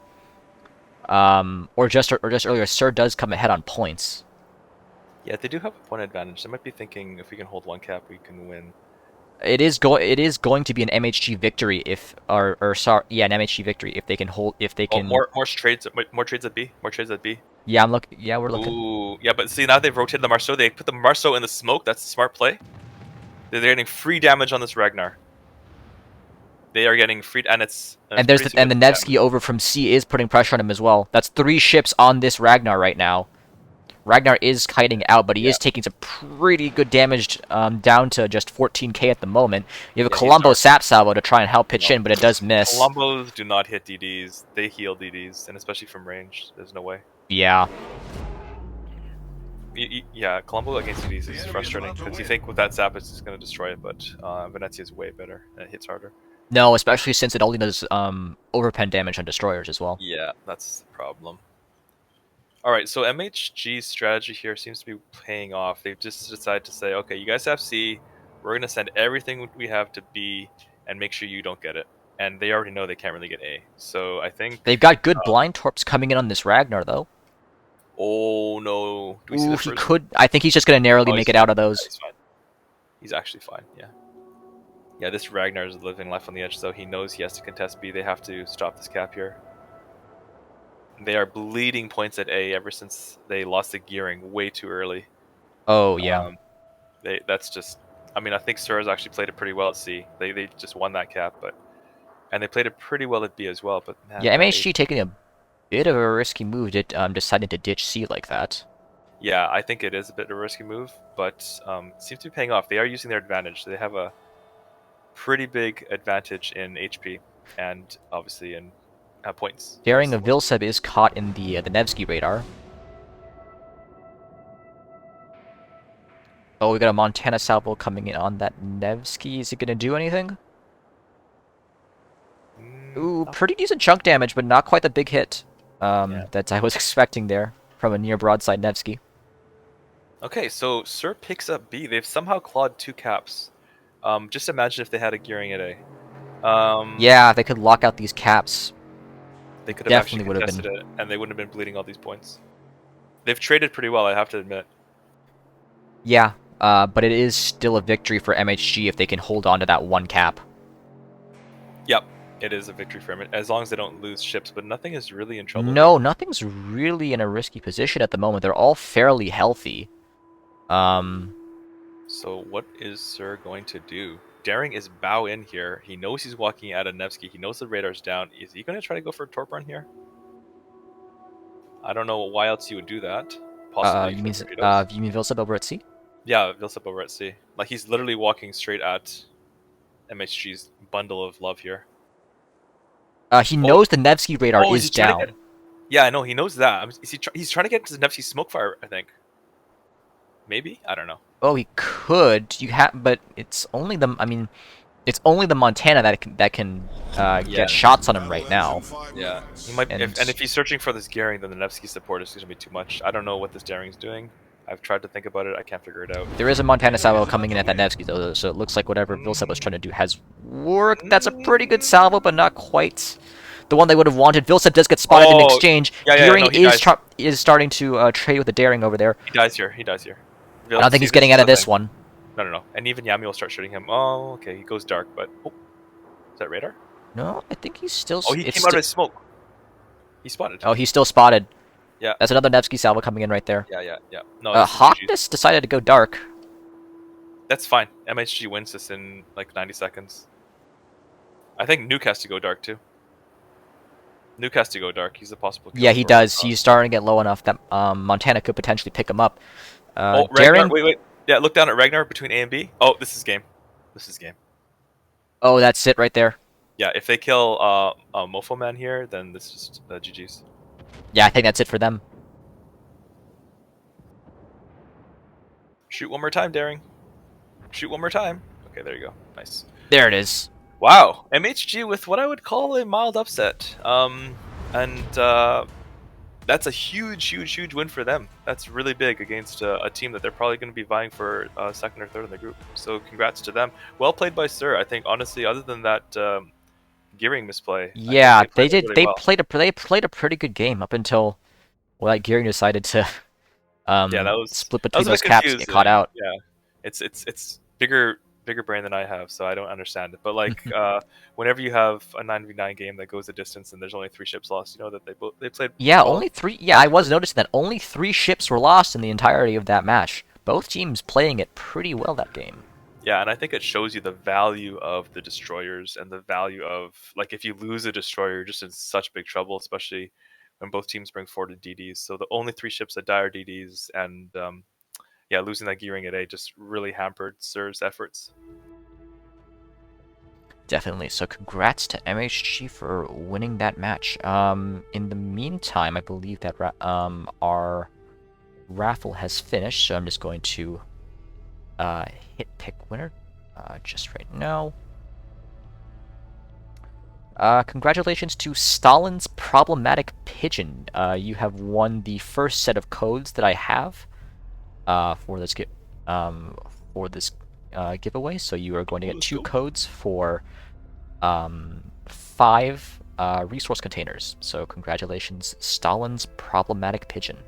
or just earlier, Sir does come ahead on points. Yeah, they do have a point advantage. They might be thinking if we can hold one cap, we can win. It is going to be an MHG victory if or sorry, yeah, an MHG victory if they can hold if they Oh, can. more trades at B. More trades at B. Yeah, I'm looking. Yeah, we're looking. Ooh, yeah, but see now they've rotated the Marceau. They put the Marceau in the smoke. That's a smart play. They're getting free damage on this Ragnar. They are getting free, and it's And pretty the significant Nevsky damage. over from C is putting pressure on him as well. That's 3 ships on this Ragnar right now. Ragnar is kiting out, but he Yeah, is taking some pretty good damage down to just 14k at the moment. You have a yeah, Colombo Sap Salvo to try and help pitch no. in, but it does miss. Columbos do not hit DDs. They heal DDs, and especially from range, there's no way. Yeah. Yeah, Colombo against DDs is frustrating because you think with that zap it's just going to destroy it, but Venezia is way better and it hits harder. No, especially since it only does overpen damage on destroyers as well. Yeah, that's the problem. All right, so MHG's strategy here seems to be paying off. They've just decided to say, okay, you guys have C, we're going to send everything we have to B and make sure you don't get it. And they already know they can't really get A. So I think... They've got good blind torps coming in on this Ragnar, though. Oh, no. Do we see Ooh, the he first? could. I think he's just going to narrowly make it Fine. out of those. Yeah, he's fine. He's actually fine, yeah. Yeah, this Ragnar is living life on the edge, so he knows he has to contest B. They have to stop this cap here. They are bleeding points at A ever since they lost the gearing way too early. Oh, yeah. That's just... I mean, I think Sura's actually played it pretty well at C. They just won that cap, and they played it pretty well at B as well. But man, Yeah, that A... MHG taking a bit of a risky move, deciding to ditch C like that. Yeah, I think it is a bit of a risky move, but it seems to be paying off. They are using their advantage. They have a pretty big advantage in HP and obviously in points. Daring of Vilseb is caught in the Nevsky radar. Oh, we got a Montana salvo coming in on that Nevsky. Is it going to do anything? Ooh, pretty decent chunk damage, but not quite the big hit Yeah. that I was expecting there from a near broadside Nevsky. Okay, so Sir picks up B. They've somehow clawed 2 caps. Just imagine if they had a gearing at A. Yeah, they could lock out these caps. They could have Definitely actually would have contested been. it, and they wouldn't have been bleeding all these points. They've traded pretty well, I have to admit. Yeah, but it is still a victory for MHG if they can hold on to that 1 cap. Yep, it is a victory for him, as long as they don't lose ships, but nothing is really in trouble No, here. nothing's really in a risky position at the moment. They're all fairly healthy. So what is Sir going to do? Daring is bow in here. He knows he's walking out of Nevsky. He knows the radar's down. Is he going to try to go for a torp run here? I don't know why else you would do that. Possibly You for mean torpedoes. you mean Vilsep over at sea? Yeah, Vilsep over at sea. Like he's literally walking straight at MHG's bundle of love here. He Oh, knows the Nevsky radar is is he trying to get? down. Yeah, I know he knows that. He's trying to get to the Nevsky Smokefire, I think. Maybe, I don't know. Oh, he could. But it's only the. I mean, it's only the Montana that can Yeah, get shots on him right now. yeah. He might. And If he's searching for this gearing, then the Nevsky support is going to be too much. I don't know what this daring is doing. I've tried to think about it. I can't figure it out. there is a Montana salvo coming in at that Nevsky though, so it looks like whatever Vilsep was trying to do has worked. That's a pretty good salvo, but not quite the one they would have wanted. Vilsep does get spotted in Oh, exchange. yeah, Gearing no, he dies. is starting to trade with the daring over there. He dies here. He dies here. I don't think he's getting out of this one. No. And even Yami will start shooting him. Oh, okay. He goes dark, but is that radar? No, I think he's still. Oh, he came out of his smoke. He spotted. Oh, he's still spotted. Yeah. That's another Nevsky salvo coming in right there. Yeah. No, Hawkness decided to go dark. that's fine. MHG wins this in like 90 seconds. I think Nuke has to go dark too. Nuke has to go dark. He's a possible kill. Yeah, he does. He's starting to get low enough that Montana could potentially pick him up. Ragnar, Daring? wait. Yeah, look down at Ragnar between A and B. Oh, this is game. Oh, that's it right there. Yeah, if they kill Mofo Man here, then this is just GG's. Yeah, I think that's it for them. Shoot one more time, Daring. Shoot one more time. Okay, there you go. Nice. There it is. Wow, MHG with what I would call a mild upset. That's a huge win for them. That's really big against a team that they're probably going to be vying for second or third in the group. So congrats to them. Well played by Sir. I think honestly, other than that gearing misplay, Yeah, they played did. Really they played a pretty good game up until that Gearing decided to split between those caps and get caught out. Yeah, it's bigger brain than I have, so I don't understand it. But like, whenever you have a 9v9 game that goes a distance and there's only 3 ships lost, you know that they played. Yeah, well. only 3. Yeah, I was noticing that only 3 ships were lost in the entirety of that match. Both teams playing it pretty well that game. Yeah, and I think it shows you the value of the destroyers and the value of like if you lose a destroyer, you're just in such big trouble, especially when both teams bring forward DDs. So the only 3 ships that die are DDs, and losing that gearing at A just really hampered Sir's efforts. Definitely. So congrats to MHG for winning that match. In the meantime, I believe that our raffle has finished, so I'm just going to hit pick winner just right now. Congratulations to Stalin's Problematic Pigeon. You have won the first set of codes that I have for this giveaway. So you are going to get 2 codes for 5 resource containers. So congratulations, Stalin's Problematic Pigeon.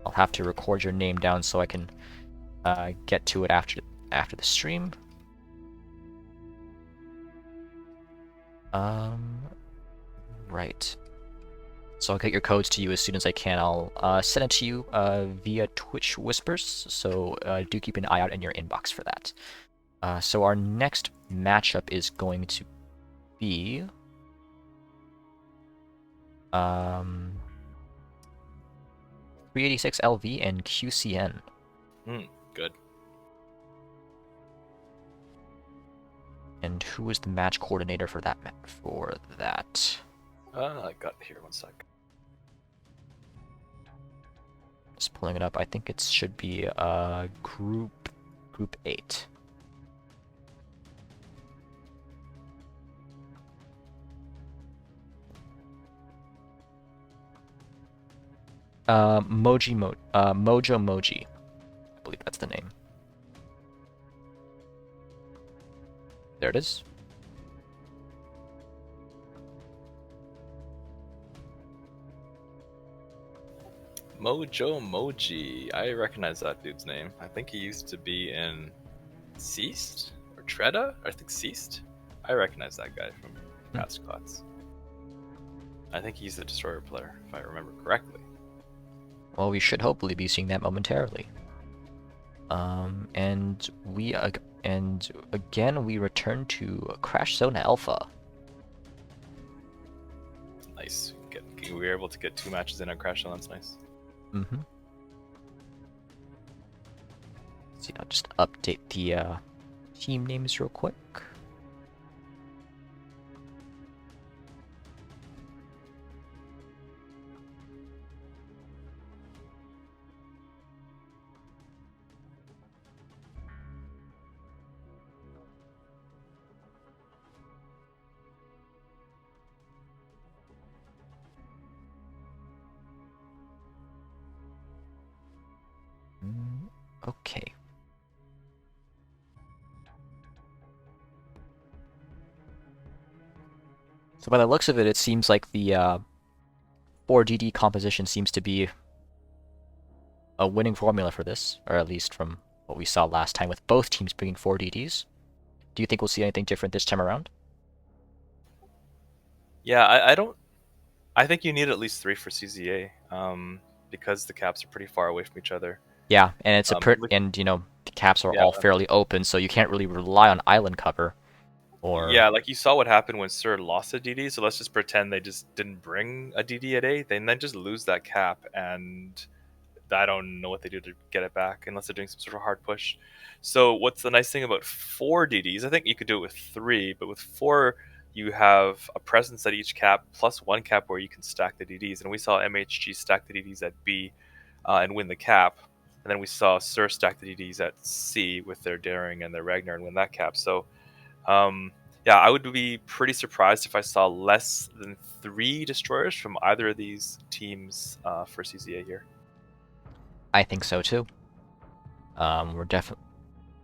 I'll have to record your name down so I can get to it after the stream. Right. So I'll get your codes to you as soon as I can. I'll send it to you via Twitch Whispers, so do keep an eye out in your inbox for that. So our next matchup is going to be 386 LV and QCN. Good. And who is the match coordinator for that? I got it here. 1 sec. Just pulling it up. I think it should be group 8. Mojo Moji. I believe that's the name. There it is. Mojo Moji. I recognize that dude's name. I think he used to be in Ceased or Treda. I think Ceased. I recognize that guy from past class. I think he's the destroyer player, if I remember correctly. Well, we should hopefully be seeing that momentarily. And again we return to Crash Zone Alpha. Nice. We were able to get 2 matches in on Crash Zone. That's nice. Mm-hmm. See, I'll just update the team names real quick. Okay. So by the looks of it, it seems like the 4DD composition seems to be a winning formula for this, or at least from what we saw last time with both teams bringing 4DDs. Do you think we'll see anything different this time around? Yeah, I don't. I think you need at least 3 for CZA, because the caps are pretty far away from each other. Yeah, and it's a Look, and the caps are yeah, all fairly open, so you can't really rely on island cover. Or yeah, like you saw what happened when Sir lost a DD. So let's just pretend they just didn't bring a DD at A. They then just lose that cap, and I don't know what they do to get it back unless they're doing some sort of hard push. So what's the nice thing about 4 DDs? I think you could do it with 3, but with 4, you have a presence at each cap plus 1 cap where you can stack the DDs. And we saw MHG stack the DDs at B and win the cap. And then we saw Sir stack the DDs at C with their Daring and their Ragnar and win that cap. So yeah, I would be pretty surprised if I saw less than 3 destroyers from either of these teams for CZA here. I think so too. We're definitely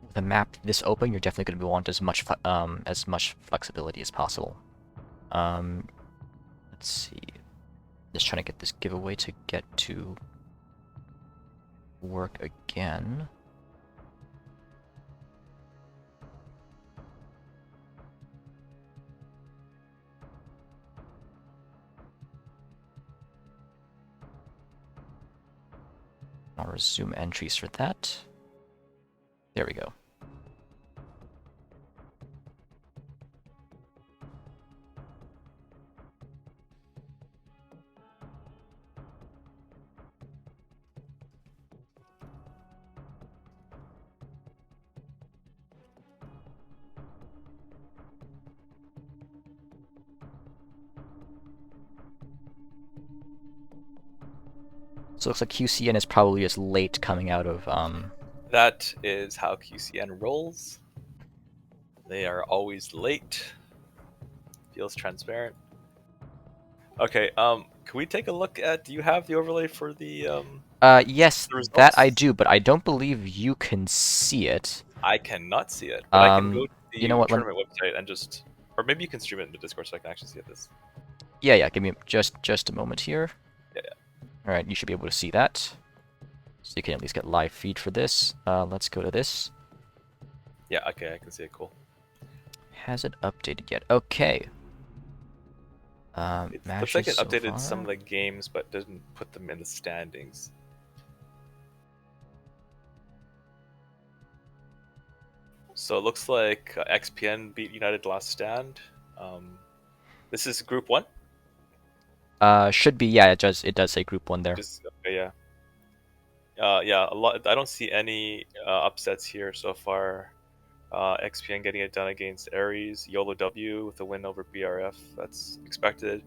with a map this open, you're definitely going to want as much flexibility as possible. Let's see. Just trying to get this giveaway to get to work again. I'll resume entries for that. There we go. So it looks like QCN is probably just late coming out of That is how QCN rolls. They are always late. Feels transparent. Okay, can we take a look at, do you have the overlay for the yes, that I results? do, but I don't believe you can see it. I cannot see it, but I can go to You know the what? tournament website and just, or maybe you can stream it in the Discord so I can actually see this. Yeah. Give me just a moment here. Yeah. All right, you should be able to see that. So you can at least get live feed for this. Let's go to this. Yeah, okay, I can see it, cool. Has it updated yet? Okay. It looks like Matches it so updated far. some of the games, but doesn't put them in the standings. So it looks like XPN beat United Last Stand. This is Group 1? Should be, yeah, it does say group 1 there. Just, okay, yeah. Yeah, a lot. I don't see any upsets here so far. XPN getting it done against Ares. YOLO W with a win over BRF. That's expected.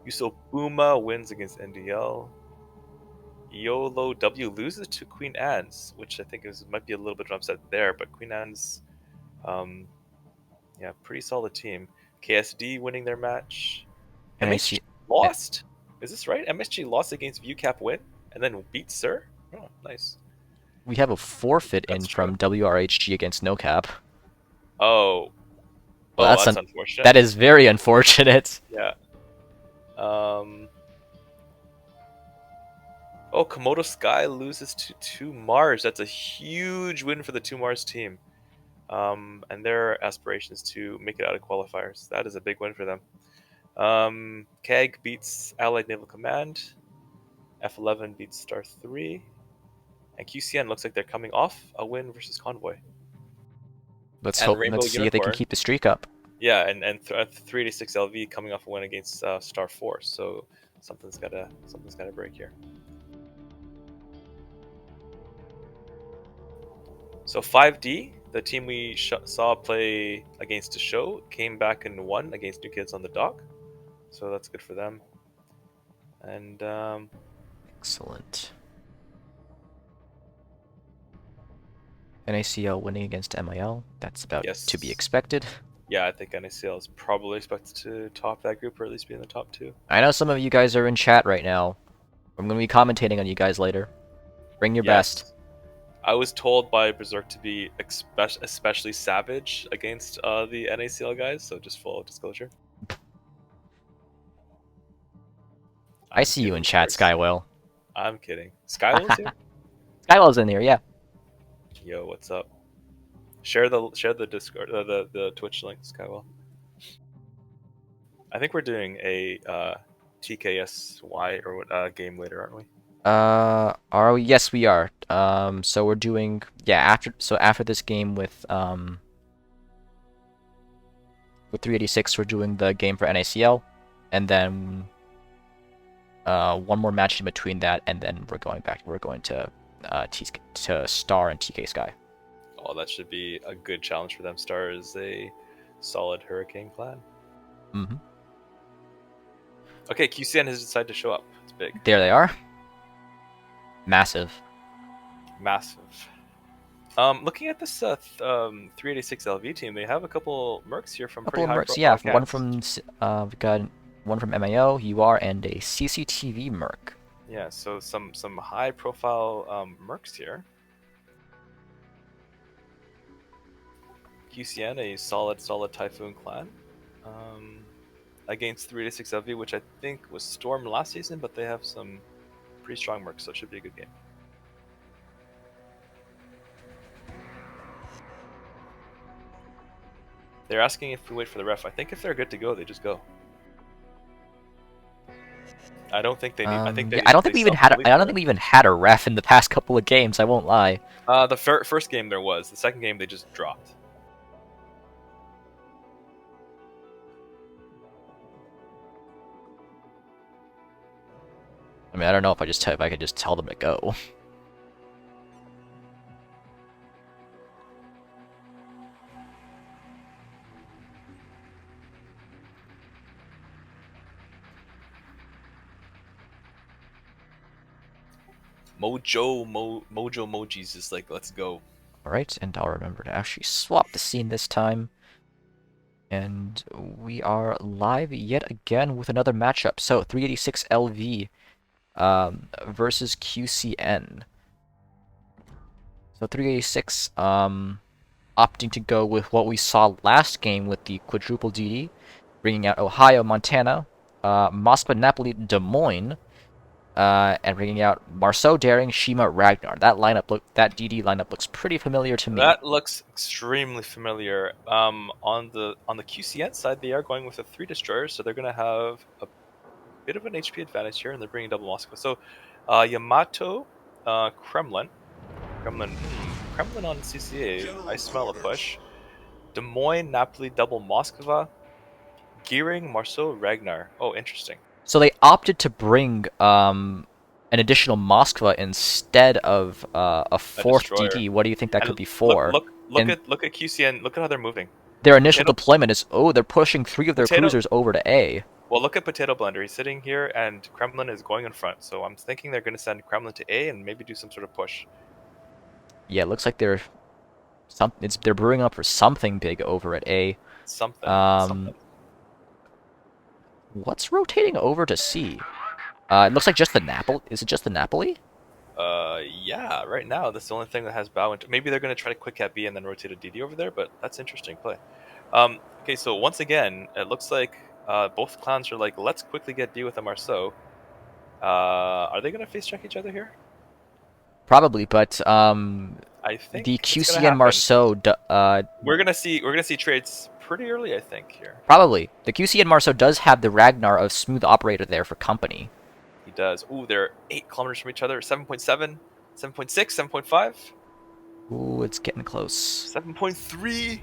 Yuso Buma wins against NDL. YOLO W loses to Queen Anne's, which I think might be a little bit of an upset there, but Queen Anne's, yeah, pretty solid team. KSD winning their match. And I MHG see lost. Is this right? MSG lost against ViewCap win and then beat Sir. Oh, nice. we have a forfeit in That's true. from WRHG against NoCap. Oh, Well, that's unfortunate. that is very unfortunate. Yeah. Oh, Komodo Sky loses to 2 Mars. That's a huge win for the 2 Mars team. And their aspirations to make it out of qualifiers. That is a big win for them. KEG beats Allied Naval Command. F11 beats Star 3. And QCN looks like they're coming off a win versus Convoy. Let's And hope. Rainbow Let's see if they can Unicorn. keep the streak up. Yeah, and 386 LV coming off a win against Star 4. So something's gotta break here. So 5D, the team we saw play against the show, came back and won against New Kids on the Dock. So that's good for them. And Excellent. NACL winning against MIL. That's about to be yes, expected. yeah, I think NACL is probably expected to top that group or at least be in the top 2. I know some of you guys are in chat right now. I'm going to be commentating on you guys later. Bring your best. Yes. I was told by Berserk to be especially savage against the NACL guys, so just full disclosure. I I'm see you kidding, in of chat, course. Skywell. I'm kidding. Skywell's here? Skywell's in here, yeah. Yo, what's up? Share the Discord the Twitch link, Skywell. I think we're doing a TKSY or what game later, aren't we? Are we? Yes, we are. So we're doing, yeah, after this game with 386, we're doing the game for NACL, and then one more match in between that, and then we're going to to Star and TK Sky. Oh, that should be a good challenge for them. Star is a solid Hurricane clan. Mm-hmm. Okay, QCN has decided to show up. It's big. There they are. Massive. Massive. Looking at this 386 LV team, they have a couple mercs here from Couple pretty of high mercs, yeah. profile One camps. from we got one from MAO, UR, and a CCTV merc. Yeah, so some high profile mercs here. QCN, a solid Typhoon clan. Against 386 LV, which I think was Storm last season, but they have some pretty strong mercs, so it should be a good game. They're asking if we wait for the ref. I think if they're good to go, they just go. I don't think they need. I think they. Yeah, I don't think we even had. I don't think we even had a ref in the past couple of games. I won't lie. The first game there was. The second game they just dropped. I mean, I don't know if I could just tell them to go. Mojo Mojis is like, let's go. Alright, and I'll remember to actually swap the scene this time. And we are live yet again with another matchup. So 386 LV versus QCN. So 386 opting to go with what we saw last game with the quadruple DD, bringing out Ohio, Montana, Moscow, Napoli, Des Moines, and bringing out Marceau, Daring, Shima, Ragnar. That DD lineup looks pretty familiar to me. That looks extremely familiar. On the QCN side, they are going with a 3 destroyers, so they're going to have a bit of an HP advantage here, and they're bringing double Moscow. So, Yamato, Kremlin on CCA. I smell a push. Des Moines, Napoli, double Moskva, Gearing, Marceau, Ragnar. Oh, interesting. So they opted to bring an additional Moskva instead of a fourth DD. What do you think that could be for? Look at QCN. Look at how they're moving. Their initial deployment is, they're pushing 3 of their cruisers over to A. Well, look at Potato Blender. He's sitting here, and Kremlin is going in front. So I'm thinking they're going to send Kremlin to A and maybe do some sort of push. Yeah, it looks like they're brewing up for something big over at A. Something. What's rotating over to C? It looks like just the Napoli. Is it just the Napoli? Yeah. Right now, that's the only thing that has bow. Maybe they're going to try to quick cap B and then rotate a DD over there. But that's interesting play. Okay, so once again, it looks like both clans are like, let's quickly get B with a Marceau. Are they going to face check each other here? Probably, but I think the QCN Marceau. We're gonna see trades pretty early, I think, here. Probably. The QCN Marceau does have the Ragnar of Smooth Operator there for company. He does. Ooh, they're 8 kilometers from each other. 7.7, 7.6, 7.5. Ooh, it's getting close. 7.3.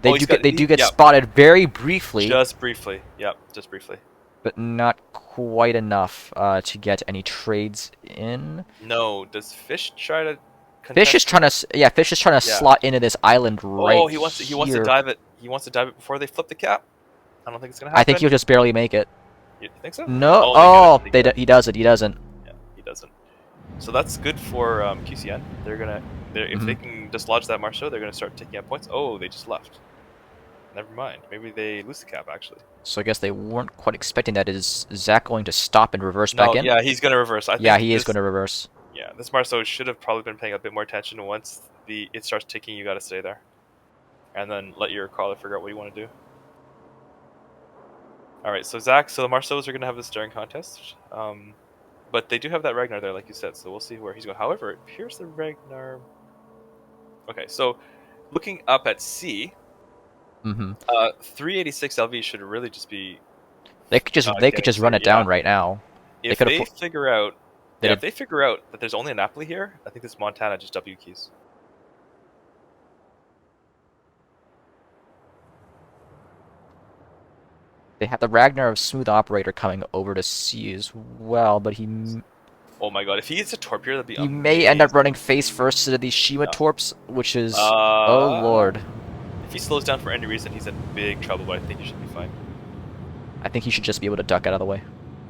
They do get spotted very briefly. Just briefly. Yep, just briefly. But not quite enough to get any trades in. No, does Fish try to Fish is trying to, yeah, Fish is trying to Yeah. slot into this island right Oh, he wants to dive it. He wants to dive it before they flip the cap. I don't think it's gonna happen. I think he'll just barely make it. You think so? No, Oh, they get it. he doesn't. He doesn't. Yeah, he doesn't. So that's good for QCN. If they can dislodge that Marceau, they're gonna start taking out points. Oh, they just left. Never mind. Maybe they lose the cap actually. So I guess they weren't quite expecting that. Is Zach going to stop and reverse back in? Yeah, he's gonna reverse. I think yeah, he is going to reverse. Yeah, this Marceau should have probably been paying a bit more attention. Once it starts ticking, you got to stay there, and then let your caller figure out what you want to do. All right, so Zach, the Marceaus are gonna have the staring contest, but they do have that Ragnar there, like you said. So we'll see where he's going. However, it appears the Ragnar. Okay, so looking up at C. 386 LV should really just be. They could just run it down right now. If they figure out that there's only a Napoli here, I think this Montana just W keys. They have the Ragnar of Smooth Operator coming over to C as well, but he. Oh my god! If he gets a torpedo, that'd be. He may end up running face first into these Shima torps, which is oh lord. If he slows down for any reason, he's in big trouble, but I think he should be fine. I think he should just be able to duck out of the way.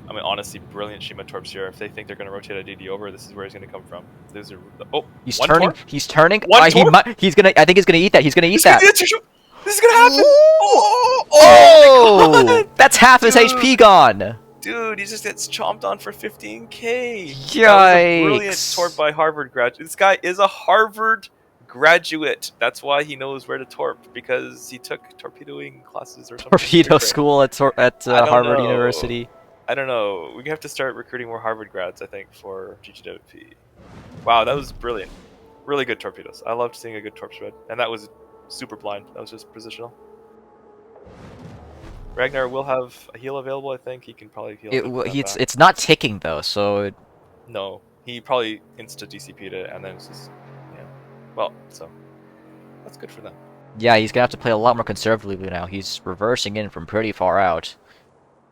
I mean, honestly, brilliant Shima torps here. If they think they're going to rotate a DD over, this is where he's going to come from. Those are he's turning. Torp? He's turning. He's gonna. I think he's gonna eat that. He's gonna eat that. This is going to happen. Oh, that's half his HP gone. Dude, he just gets chomped on for 15k. Yikes! That was a brilliant torp by Harvard graduate. This guy is a Harvard graduate. That's why he knows where to torp, because he took torpedoing classes or something. Torpedo school at Harvard University. I don't know. We have to start recruiting more Harvard grads, I think, for GGWP. Wow, that was brilliant. Really good torpedoes. I loved seeing a good torp shred, and that was super blind. That was just positional. Ragnar will have a heal available. I think he can probably heal. It's not ticking though, so. No, he probably insta DCP'd it, and then it's just well, so that's good for them. Yeah, he's gonna have to play a lot more conservatively now. He's reversing in from pretty far out.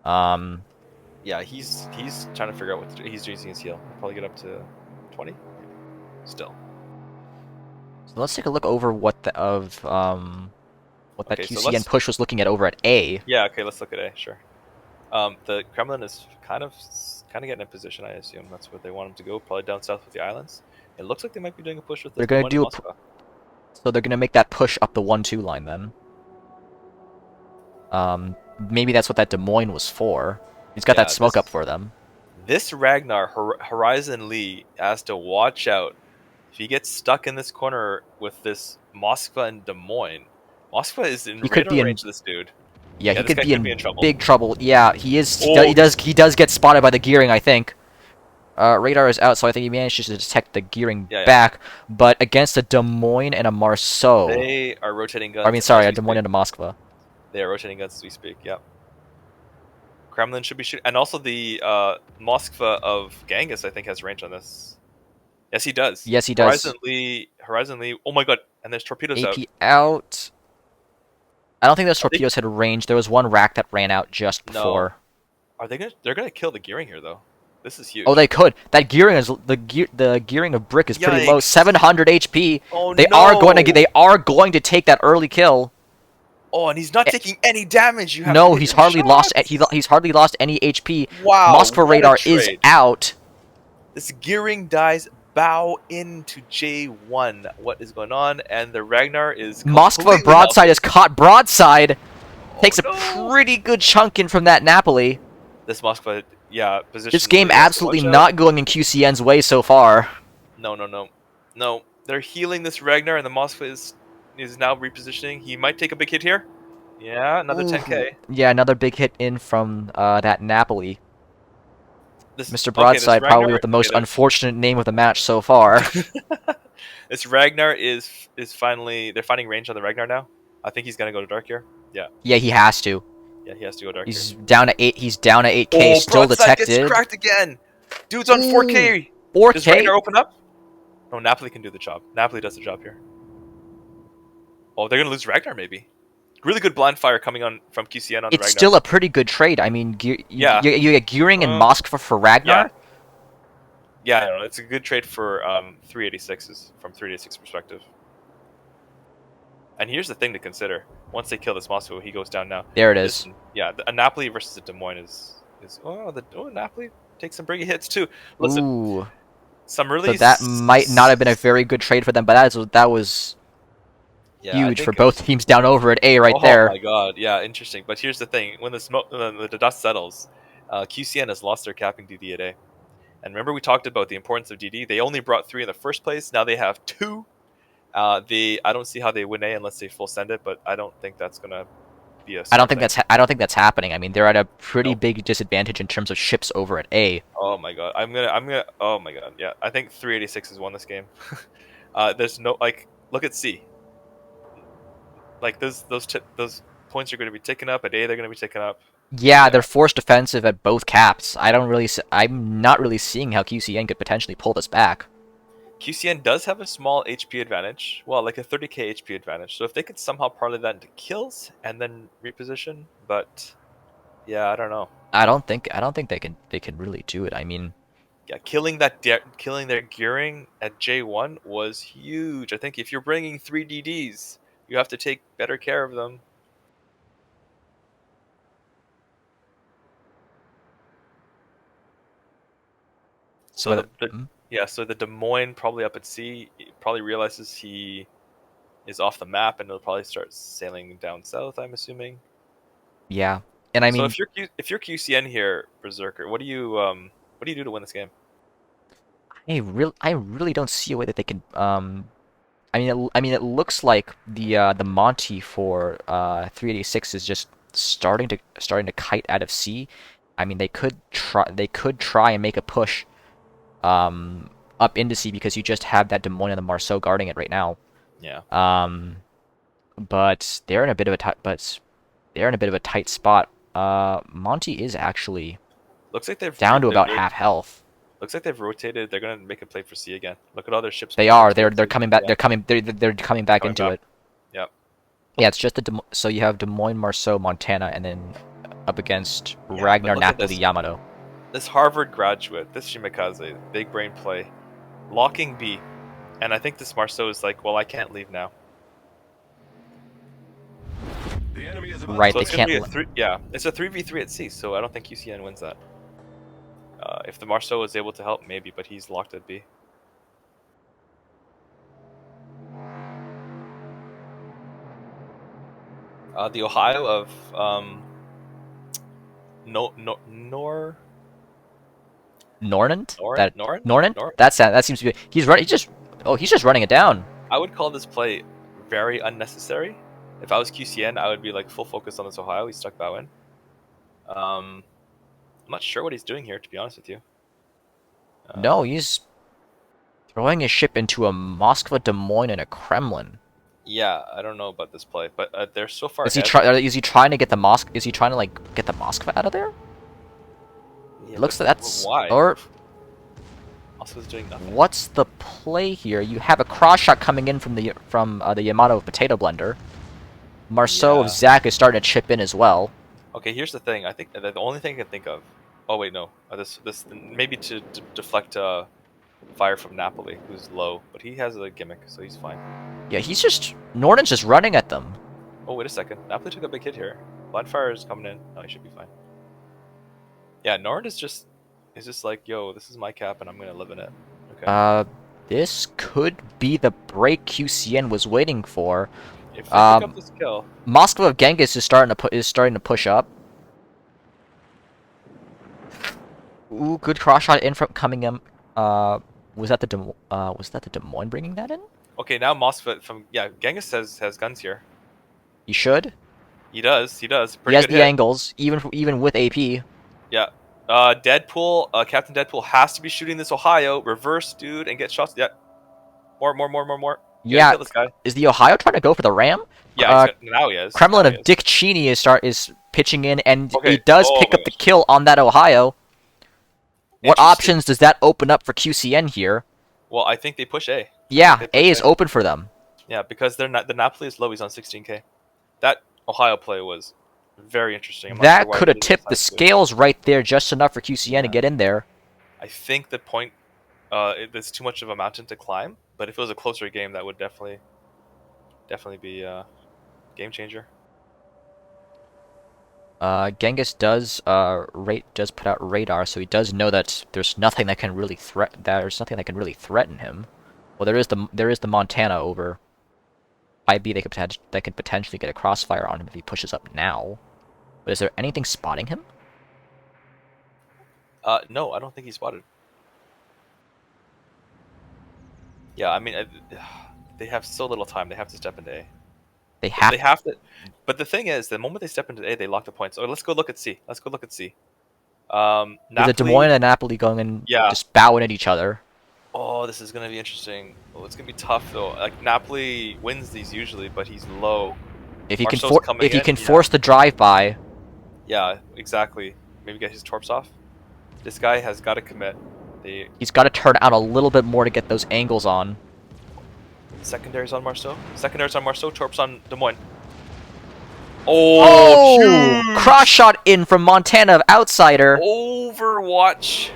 Yeah, he's trying to figure out what to do. He's using his heal. He'll probably get up to 20. Still. So let's take a look over what that QCN so push was looking at over at A. Yeah, okay, let's look at A. Sure. The Kremlin is kind of getting in position. I assume that's what they want him to go. Probably down south with the islands. It looks like they might be doing a push with. They're gonna do so they're gonna make that push up the 1-2 line then. Maybe that's what that Des Moines was for. He's got that smoke up for them. This Ragnar Horizon Lee has to watch out. If he gets stuck in this corner with this Moskva and Des Moines, Moskva is in radar range of this dude. Yeah, he could be in big trouble. Yeah, he is. He does get spotted by the gearing, I think. Radar is out, so I think he manages to detect the gearing back. But against a Des Moines and a Marceau, they are rotating guns. I mean, sorry, a Des Moines and a Moskva. They are rotating guns as we speak. Yep. Kremlin should be shooting, and also the Moskva of Genghis, I think, has range on this. Yes, he does. Yes, he does. Horizon Lee. Oh my god! And there's torpedoes AP out. I don't think those torpedoes had range. There was one rack that ran out just before. No. Are they gonna? They're gonna kill the gearing here, though. This is huge. Oh, they could. That gearing is the gearing of brick is pretty low. 700 HP. Oh, they are going to take that early kill. Oh, and he's not taking any damage. He's hardly lost. He's hardly lost any HP. Wow. Moskva radar is out. This gearing dies. Bow into J1. What is going on? And the Ragnar is. Moskva broadside is caught broadside. Takes a pretty good chunk in from that Napoli. This Moskva, position. This game absolutely not going in QCN's way so far. No. They're healing this Ragnar, and the Moskva is now repositioning. He might take a big hit here. Yeah, another 10k. Yeah, another big hit in from that Napoli. Mr. Broadside, probably with the most unfortunate name of the match so far. This Ragnar is finally. They're finding range on the Ragnar now. I think he's gonna go to dark here. Yeah. Yeah, he has to. Yeah, he has to go dark. He's down to 8. He's down to 8k. Still detected. Gets cracked again. Dude's on 4k. 4k. Does Ragnar open up? No, Napoli can do the job. Napoli does the job here. Oh, they're gonna lose Ragnar maybe. Really good blind fire coming on from QCN on the Ragnar. It's still a pretty good trade. I mean, you get Gearing and Moskva for Ragnar. Yeah, no, it's a good trade for 386s from 386 perspective. And here's the thing to consider: once they kill this Moscow, he goes down now. There it is. Listen, yeah, a Napoli versus a Des Moines is Napoli takes some big hits too. Listen, Ooh. some So really that might not have been a very good trade for them, but that was yeah, I huge for think both teams down over at A right oh there. my god, yeah, interesting. But here's the thing: when the smoke, the dust settles, QCN has lost their capping DD at A. And remember, we talked about the importance of DD. They only brought 3 in the first place. Now they have 2. I don't see how they win A unless they full send it, but I don't think that's gonna be a smart thing. I don't think that's happening. I mean, they're at a pretty Nope. big disadvantage in terms of ships over at A. Oh my god, Oh my god, yeah. I think 386 has won this game. There's no like. Look at C. Like those points are going to be ticking up at A. They're going to be ticking up. Yeah, Yeah. they're forced defensive at both caps. I'm not really seeing how QCN could potentially pull this back. QCN does have a small HP advantage. Well, like a 30k HP advantage. So if they could somehow parlay that into kills and then reposition, but yeah, I don't know. I don't think they can really do it. I mean, Yeah, killing their gearing at J1 was huge. I think if you're bringing 3 DDs, you have to take better care of them. so So that, so the Des Moines probably up at sea probably realizes he is off the map and he'll probably start sailing down south, I'm assuming. yeah, and I So mean, if you're QCN here, Berserker, what do you do to win this game? I really don't see a way that they can. I mean, it looks like the Monty for 386 is just starting to kite out of C. I mean, they could try and make a push up into C because you just have that Des Moines and the Marceau guarding it right now. Yeah. Um, but they're in a bit of a tight spot. Monty is actually Looks like down to about half health. looks like they've rotated. They're gonna make a play for C again. Look at all their ships They moving are. towards They're C. coming back. Yeah, They're coming back coming into back. it. Yep. Yeah, it's just so you have Des Moines, Marceau, Montana, and then up against Yeah, but Ragnar, look at Napoli, Yamato. this Harvard graduate, this Shimakaze, big brain play, locking B, and I think this Marceau is like, well, I can't leave now. Right, So they it's gonna can't. be it's a 3v3 at C. So I don't think UCN wins that. If the Marceau is able to help, maybe, but he's locked at B. The Ohio of Nor Nornant? Norin That Norin Nornant? Nor. That seems to be. He's running. He's just running it down. I would call this play very unnecessary. If I was QCN, I would be like full focus on this Ohio. He stuck Bowen. I'm not sure what he's doing here, to be honest with you. No, he's throwing his ship into a Moskva, Des Moines, and a Kremlin. Yeah, I don't know about this play, but they're so far Is he ahead. Is he trying to get the Mosk? Is he trying to like get the Moskva out of there? Yeah, It looks but like that's why? or Also, is doing nothing. what's the play here? You have a cross shot coming in from the Yamato potato blender. Marceau of Yeah. Zach is starting to chip in as well. Okay, here's the thing. I think the only thing I can think of. Oh wait, no. This maybe to deflect fire from Napoli, who's low, but he has a gimmick, so he's fine. Yeah, he's just Norton's just running at them. Oh wait a second. Napoli took a big hit here. Blindfire is coming in. No, he should be fine. Yeah, Nord is just like, yo, this is my cap and I'm gonna live in it. Okay. This could be the break QCN was waiting for. If they pick up this kill, Moskva of Genghis is starting to push up. Ooh, good cross shot in from coming in. Was that the Des Moines bringing that in? okay, now Moskva from Genghis has guns here. He should. He does. He Pretty has good the hit. angles, even with AP. Yeah. Deadpool, Captain Deadpool has to be shooting this Ohio. Reverse, dude, and get shots. Yeah. More. You gotta Yeah. kill this guy. Is the Ohio trying to go for the ram? Yeah, now he is. Kremlin Now he of Dick Cheney is pitching in, and Okay. he does Oh pick my up the kill on that Ohio. What Interesting. options does that open up for QCN here? Well, I think they push A. Yeah, A is open for them. Yeah, because they're not, the Napoli is low. He's on 16k. That Ohio play was very interesting. I'm not sure That why could they have tipped the decided to. scales right there just enough for QCN to Yeah. get in there. I think the point It's too much of a mountain to climb. But if it was a closer game, that would definitely be a game changer. Genghis does does put out radar, so he does know that there's nothing that can really threaten him. Well, there is the Montana over IB that could potentially get a crossfire on him if he pushes up now. But is there anything spotting him? No, I don't think he spotted. Yeah, I mean, they have so little time. They have to step into A. They have They have to. But the thing is, the moment they step into A, they lock the points. Oh, let's go look at C. Let's go look at C. There's a Des Moines Napoli. and Napoli going and Yeah. just bowing at each other. Oh, this is gonna be interesting. Oh, it's gonna be tough though. Like Napoli wins these usually, but he's low. Marceau's coming If he in. can Yeah. force the drive by, Yeah, exactly. Maybe get his torps off. This guy has got to commit. The he's got to turn out a little bit more to get those angles on. secondaries on Marceau. Secondaries on Marceau. Torps on Des Moines. Oh, Huge! cross shot in from Montana outsider. Overwatch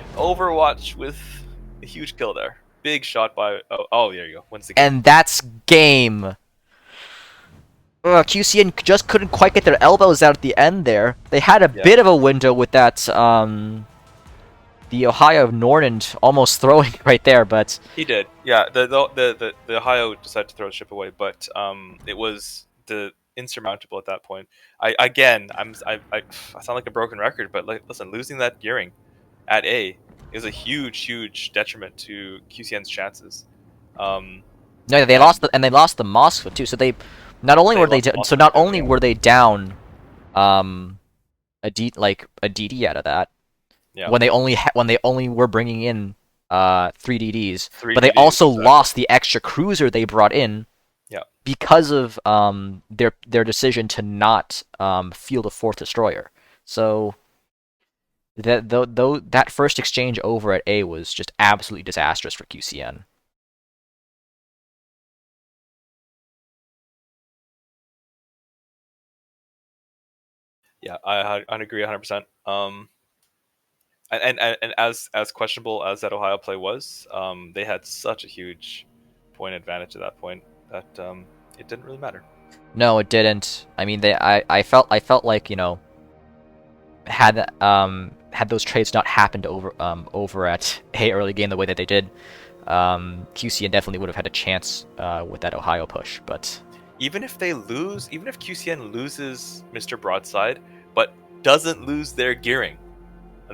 with a huge kill there. Big shot by. Oh, there you go. Wins the game. And that's game. QCN just couldn't quite get their elbows out at the end there. They had a bit of a window with that, the Ohio Nordend almost throwing right there, but... He did. Yeah, the Ohio decided to throw the ship away, but it was the insurmountable at that point. I sound like a broken record, but listen, losing that gearing at A is a huge detriment to QCN's chances. No, they lost the Moscow too. So they not only were they down a DD out of that, yeah, when they only were bringing in 3 DDs, Three but they DDs, also exactly. lost the extra cruiser they brought in. Yeah. Because of their decision to not field a fourth destroyer. So that first exchange over at A was just absolutely disastrous for QCN. Yeah, I agree 100%. And as questionable as that Ohio play was, they had such a huge point advantage at that point that it didn't really matter. No, it didn't. I mean, I felt like, had those trades not happened over at A early game the way that they did, QCN definitely would have had a chance with that Ohio push. But even if QCN loses Mr. Broadside, but doesn't lose their gearing,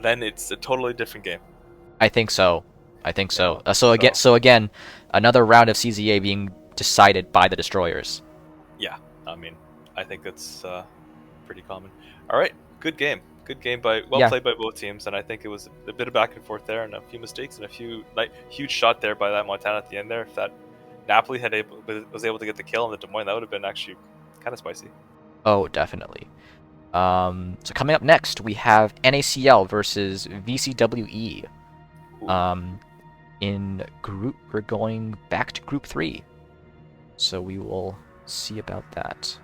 then it's a totally different game. I think so. So again, another round of CZA being decided by the destroyers. Yeah, I mean, I think that's pretty common. All right, good game. Good game played by both teams, and I think it was a bit of back and forth there, and a few mistakes, and a few huge shot there by that Montana at the end there. If that Napoli was able to get the kill on the Des Moines, that would have been actually kind of spicy. Oh, definitely. So coming up next, we have NACL versus VCWE. In group, we're going back to Group 3. So we will see about that.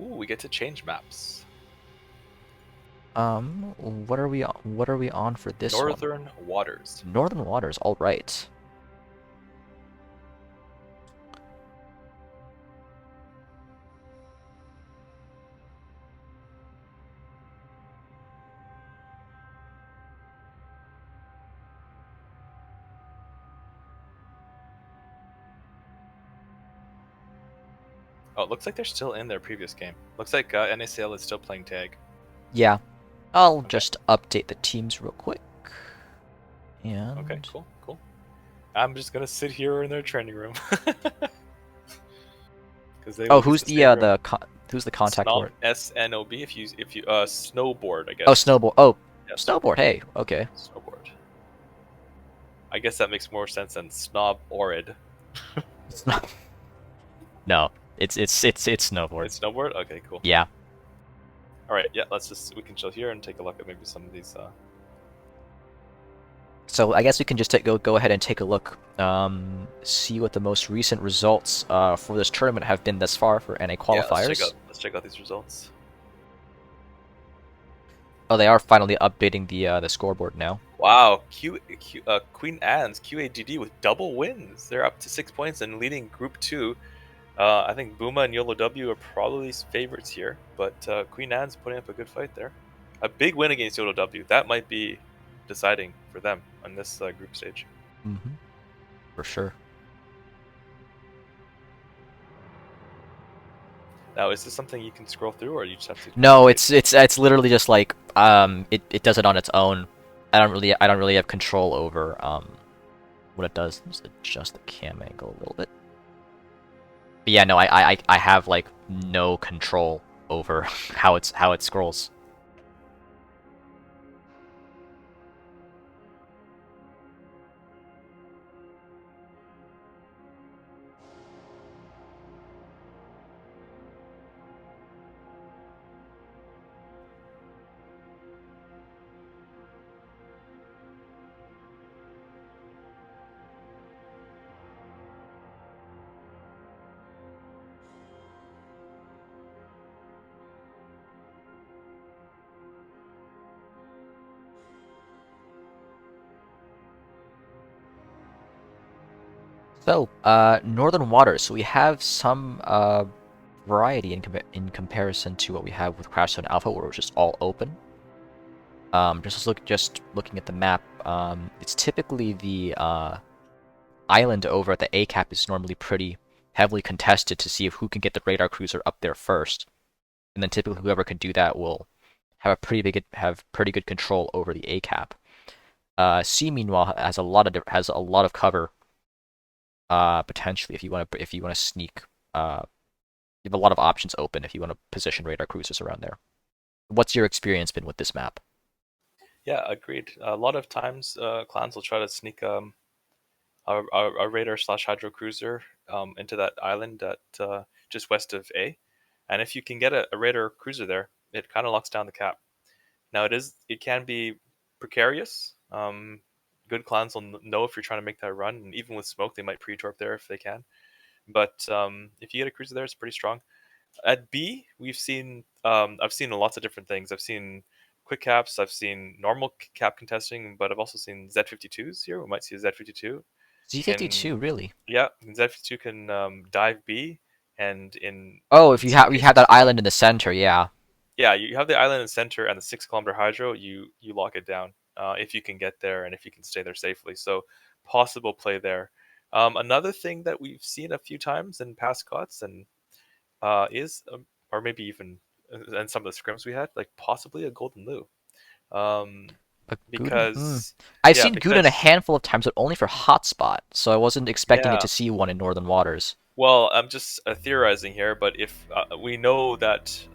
Ooh, we get to change maps. What are we on for this one? Northern Waters. Northern Waters, all right. Oh, it looks like they're still in their previous game. Looks like NACL is still playing tag. Yeah. I'll just update the teams real quick. And okay, cool. I'm just gonna sit here in their training room. Who's the contact for it? SNOB if you snowboard, I guess. Oh, snowboard. Oh, yeah, snowboard. Hey, okay. Snowboard. I guess that makes more sense than snob orid. No, it's snowboard. It's snowboard. Okay, cool. Yeah. All right, yeah. We can chill here and take a look at maybe some of these. So I guess we can just go ahead and take a look, see what the most recent results for this tournament have been thus far for NA Yeah, qualifiers. let's check out these results. Oh, they are finally updating the scoreboard now. Wow, Queen Anne's QAGD with double wins. They're up to 6 points and leading Group 2. I think Buma and YOLO W are probably favorites here, but Queen Anne's putting up a good fight there. A big win against YOLO W. That might be deciding for them on this group stage. Mm-hmm. For sure. Now, is this something you can scroll through, or you just have to? No, it's literally just like it does it on its own. I don't really have control over what it does. Just adjust the cam angle a little bit. But yeah, no, I have like no control over how it scrolls. So, Northern Waters. So we have some variety in comparison to what we have with Crash Zone Alpha, where it's just all open. Just looking at the map, it's typically the island over at the A cap is normally pretty heavily contested to see if who can get the radar cruiser up there first, and then typically whoever can do that will have pretty good control over the A cap. C meanwhile has a lot of cover. Potentially, if you want to sneak, you have a lot of options open if you want to position radar cruisers around there. What's your experience been with this map? Yeah, agreed. A lot of times, clans will try to sneak a radar slash hydro cruiser into that island at just west of A, and if you can get a radar cruiser there, it kind of locks down the cap. Now it can be precarious. Good clans will know if you're trying to make that run, and even with smoke, they might pre-torp there if they can. But if you get a cruiser there, it's pretty strong. At B, I've seen lots of different things. I've seen quick caps, I've seen normal cap contesting, but I've also seen Z52s here. We might see a Z52 can, Z52, really? yeah, Z52 can dive B, and Oh, in if some you have cases, that island in the center, yeah. yeah, you have the island in the center and the 6 kilometer hydro. You lock it down if you can get there and if you can stay there safely. So possible play there. Another thing that we've seen a few times in past cuts and is or maybe even and some of the scrims we had, like possibly a golden loo. Um, A Guden? because I've yeah, seen Guden a because handful of times, but only for hotspot, so I wasn't expecting it yeah. to see one in Northern Waters. Well, I'm just theorizing here, but if we know that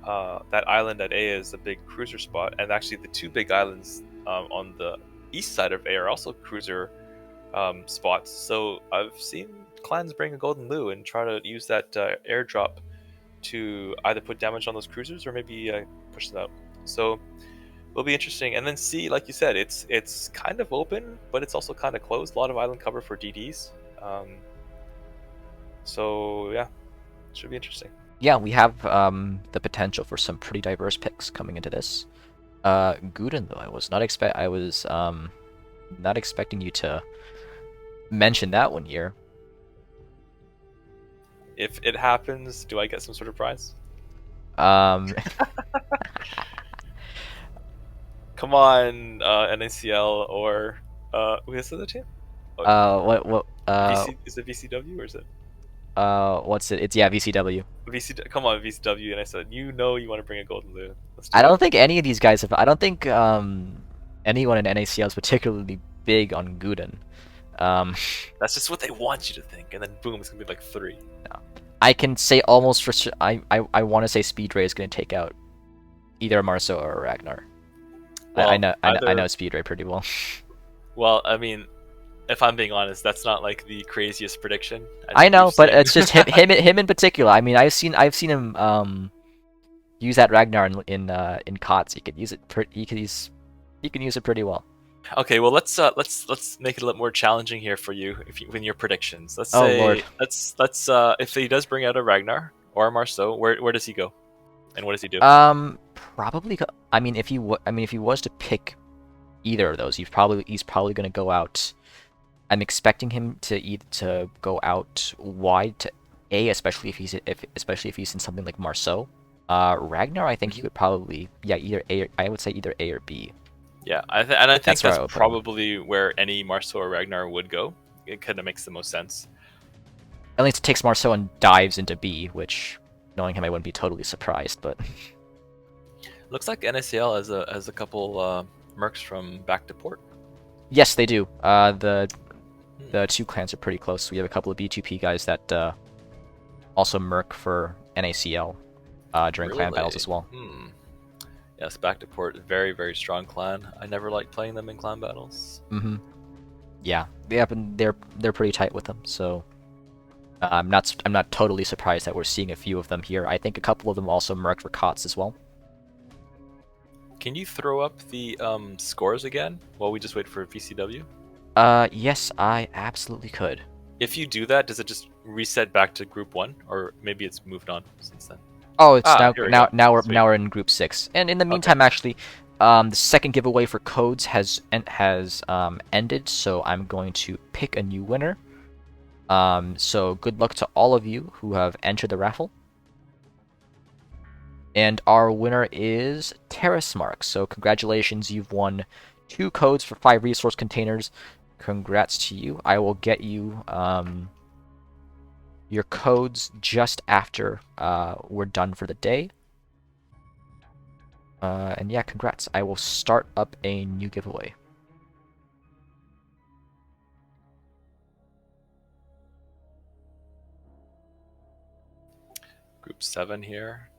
that island at A is a big cruiser spot, and actually the two big islands on the east side of A are also cruiser spots. So I've seen clans bring a golden loo and try to use that airdrop to either put damage on those cruisers or maybe push them out. So it'll be interesting. And then C, like you said, it's kind of open, but it's also kind of closed. A lot of island cover for DDs. So yeah, should be interesting. Yeah, we have the potential for some pretty diverse picks coming into this. Guden though, I was not expecting you to mention that one here. If it happens, do I get some sort of prize? Um, Come on, NACL or who is the other team? what VC, is it VCW or is it what's it? It's yeah, VCW. Come on, VCW. And I said, you know, you want to bring a golden loo. Let's do I it. don't think any of these guys have. I don't think anyone in NACL is particularly big on Guden. Um, That's just what they want you to think, and then boom, it's gonna be like 3. no. I can say almost for sure. I want to say Speedray is going to take out either Marceau or Ragnar. Well, I know Speedray pretty well. Well, I mean, if I'm being honest, that's not like the craziest prediction. I I think we've know, but seen. it's just him in particular. I mean, I've seen him use that Ragnar in COTS. He could use it. He can use it pretty well. Okay, well let's make it a little more challenging here for you if you, in your predictions. Let's Oh Lord. say let's if he does bring out a Ragnar or a Marceau, where does he go, and what does he do? Probably. I mean, if he was to pick either of those, he's probably going to go out. I'm expecting him to go out wide to A, especially if he's in something like Marceau. Ragnar, I think he Mhm. would probably, either A. I would say either A or B. Yeah, and I think That's where I that's would put him. probably where any Marceau or Ragnar would go. It kind of makes the most sense. At least it takes Marceau and dives into B, which, knowing him, I wouldn't be totally surprised. But Looks like NACL has a couple mercs from back to port. yes, they do. Hmm. The two clans are pretty close. We have a couple of B2P guys that also merc for NACL during clan battles Really? as well. Hmm. Yes, back to port, very very strong clan. I never liked playing them in clan battles. Mm-hmm. Yeah, they're pretty tight with them. So I'm not totally surprised that we're seeing a few of them here. I think a couple of them also merc for COTS as well. Can you throw up the scores again while we just wait for VCW? Yes, I absolutely could. If you do that, does it just reset back to Group 1? Or maybe it's moved on since then? Oh, it's Ah, now here we now go. now we're Sweet. in Group 6, and in the Okay. meantime, actually, the second giveaway for codes has ended, so I'm going to pick a new winner. So good luck to all of you who have entered the raffle. And our winner is Terracemark. So congratulations, you've won 2 codes for 5 resource containers. Congrats to you. I will get you your codes just after we're done for the day. And yeah, congrats. I will start up a new giveaway. Group 7 here.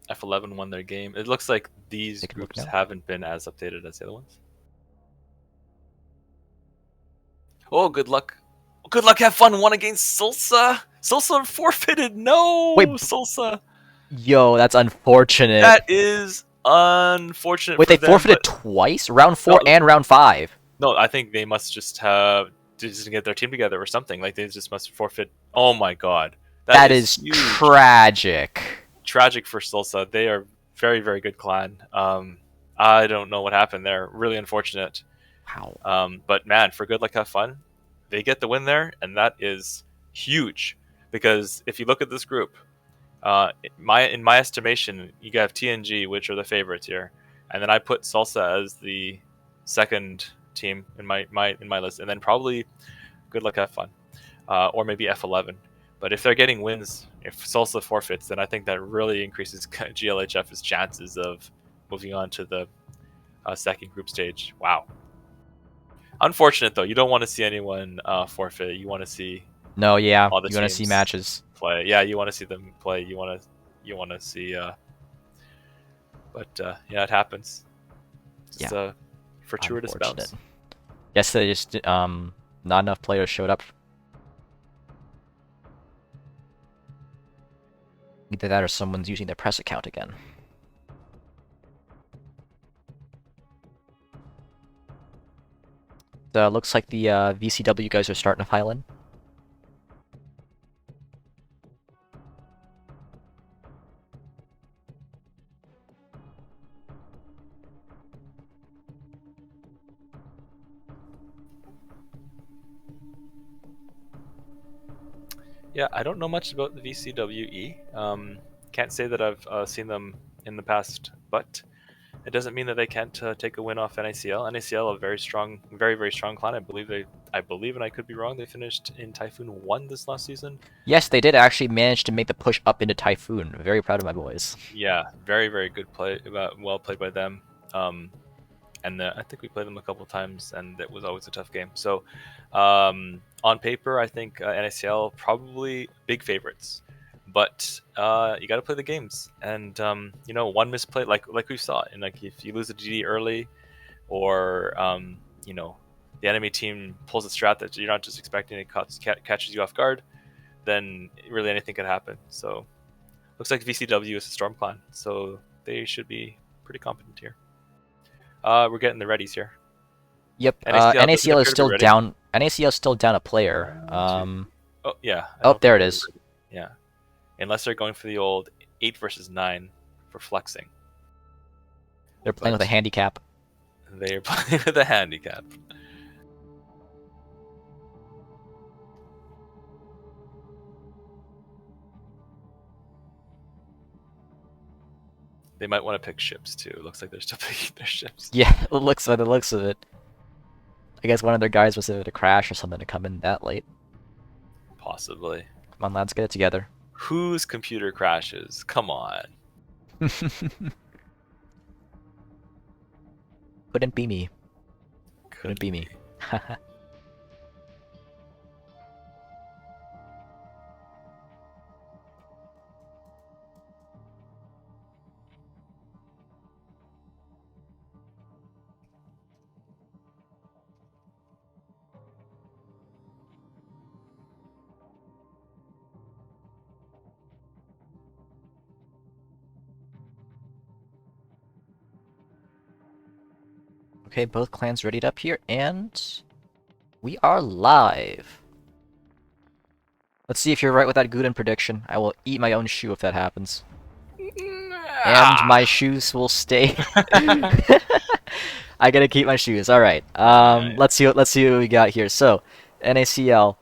F11 won their game. It looks like these Take a look groups now. haven't been as updated as the other ones. Oh, good luck. Good luck, have fun. Won against Sulsa. Sulsa forfeited. Wait, No, Sulsa. yo, that's unfortunate. That is unfortunate Wait, for they them, forfeited but twice? Round no, 4 and round 5. no, I think they must just have just get their team together or something. Like they just must forfeit. Oh my god, that That is is huge. tragic. Tragic for Sulsa. They are very very good clan. I don't know what happened there. Really unfortunate. Wow. But man, for good luck, have fun. They get the win there, and that is huge because if you look at this group, in my estimation, you have TNG, which are the favorites here, and then I put Salsa as the second team in my list, and then probably good luck, have fun, or maybe F11. But if they're getting wins, if Salsa forfeits, then I think that really increases GLHF's chances of moving on to the second group stage. Wow. Unfortunate though, you don't want to see anyone forfeit. You want to see No, yeah, all the you want to see teams matches. play. Yeah, you want to see them play. You want to see. But yeah, it happens. Just Yeah, a fortuitous unfortunate. bounce. Guess they just not enough players showed up. Either that or someone's using their press account again. Looks like the VCW guys are starting to file in. Yeah, I don't know much about the VCWE. Can't say that I've seen them in the past, but it doesn't mean that they can't take a win off NACL. NACL, a very strong, very very strong clan. I believe, and I could be wrong. They finished in Typhoon 1 this last season. Yes, they did actually manage to make the push up into Typhoon. Very proud of my boys. Yeah, very very good play. Well played by them. Um, and I think we played them a couple times, and it was always a tough game. So, on paper, I think NACL probably big favorites, but you got to play the games, and one misplay like we saw, and like if you lose a GD early, or you know the enemy team pulls a strat that you're not just expecting, it catches you off guard, then really anything can happen. So looks like VCW is a Storm Clan, so they should be pretty competent here. We're getting the readies here. Yep. NACL doesn't NACL is appear to be still ready. down. NACL is still down a player. Oh yeah. I Oh, don't there think it they're is. ready. Yeah, unless they're going for the old 8 versus 9 for flexing. They're playing with a handicap. They're playing with a handicap. They might want to pick ships too. Looks like they're still picking their ships. Yeah, it looks by the looks of it. I guess one of their guys was to crash or something to come in that late. Possibly. Come on, lads, get it together. Whose computer crashes? Come on. Couldn't be me. Couldn't be me. Okay, both clans readied up here, and we are live. Let's see if you're right with that Guden prediction. I will eat my own shoe if that happens. And my shoes will stay. I gotta keep my shoes. All right. Let's see what we got here. So, NACL.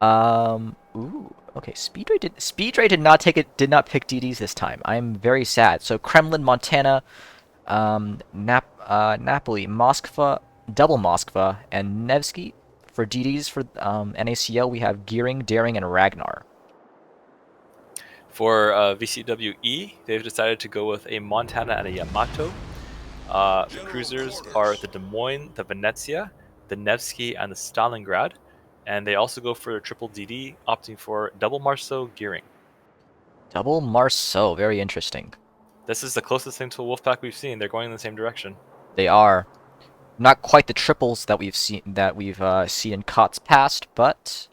Ooh. Okay. Speedray did not pick DDs this time. I'm very sad. So Kremlin, Montana, Napoli, Moskva, double Moskva, and Nevsky. For DDs for NACL, we have Gearing, Daring, and Ragnar. For VCWE, they've decided to go with a Montana and a Yamato. The cruisers are the Des Moines, the Venezia, the Nevsky, and the Stalingrad. And they also go for a triple DD, opting for double Marceau Gearing. Double Marceau, very interesting. This is the closest thing to a Wolfpack we've seen. They're going in the same direction. They are. Not quite the triples that we've seen in COTS past, but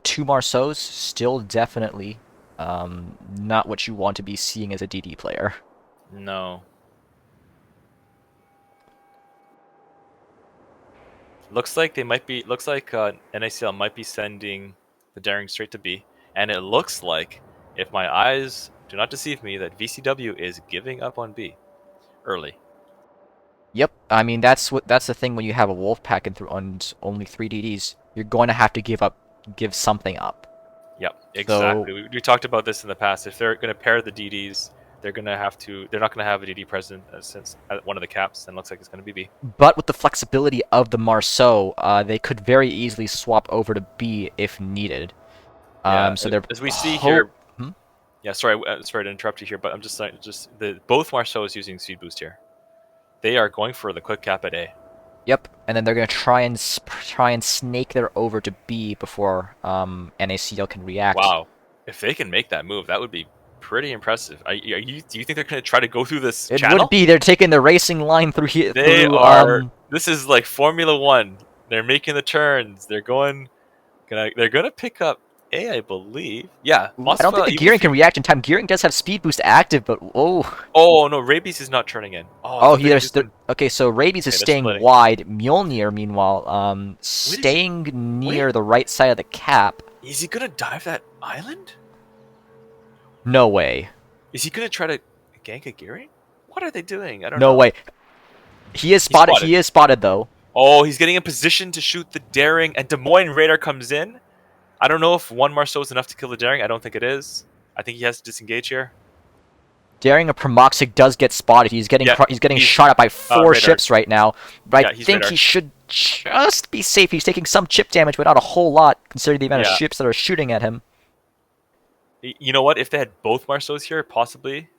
two Marceaus still definitely not what you want to be seeing as a DD player. No. Looks like NACL might be sending the Daring straight to B, and it looks like, if my eyes do not deceive me, that VCW is giving up on B early. Yep, I mean that's the thing when you have a wolf pack and only 3 DDs, you're going to have to give something up. Yep, exactly. We talked about this in the past. If they're going to pair the DDs, they're not going to have a DD present since at one of the caps, and looks like it's going to be B. But with the flexibility of the Marceau, they could very easily swap over to B if needed. Yeah, so they're as we see here. Yeah, sorry to interrupt you here, but I'm just saying, both Marceau is using speed boost here. They are going for the quick cap at A. Yep, and then they're gonna try and snake their over to B before NACL can react. Wow, if they can make that move, that would be pretty impressive. Do you think they're gonna try to go through this channel? It would be. They're taking the racing line through here. They are. This is like Formula One. They're making the turns. They're gonna pick up A, I believe. Yeah. I don't think the Gearing can react in time. Gearing does have speed boost active, but Oh no, Rabies is not turning in. Okay, so Rabies is staying wide. Mjolnir, meanwhile, staying near the right side of the cap. Is he gonna dive that island? No way. Is he gonna try to gank a Gearing? What are they doing? I don't know. No way. He is spotted. He is spotted though. Oh, he's getting in position to shoot the Daring, and Des Moines Radar comes in. I don't know if one Marceau is enough to kill the Daring. I don't think it is. I think he has to disengage here. Daring a Promoxic does get spotted. He's getting shot at by 4 ships right now. But I think he should just be safe. He's taking some chip damage, but not a whole lot, considering the amount of ships that are shooting at him. You know what? If they had both Marceaus here, possibly.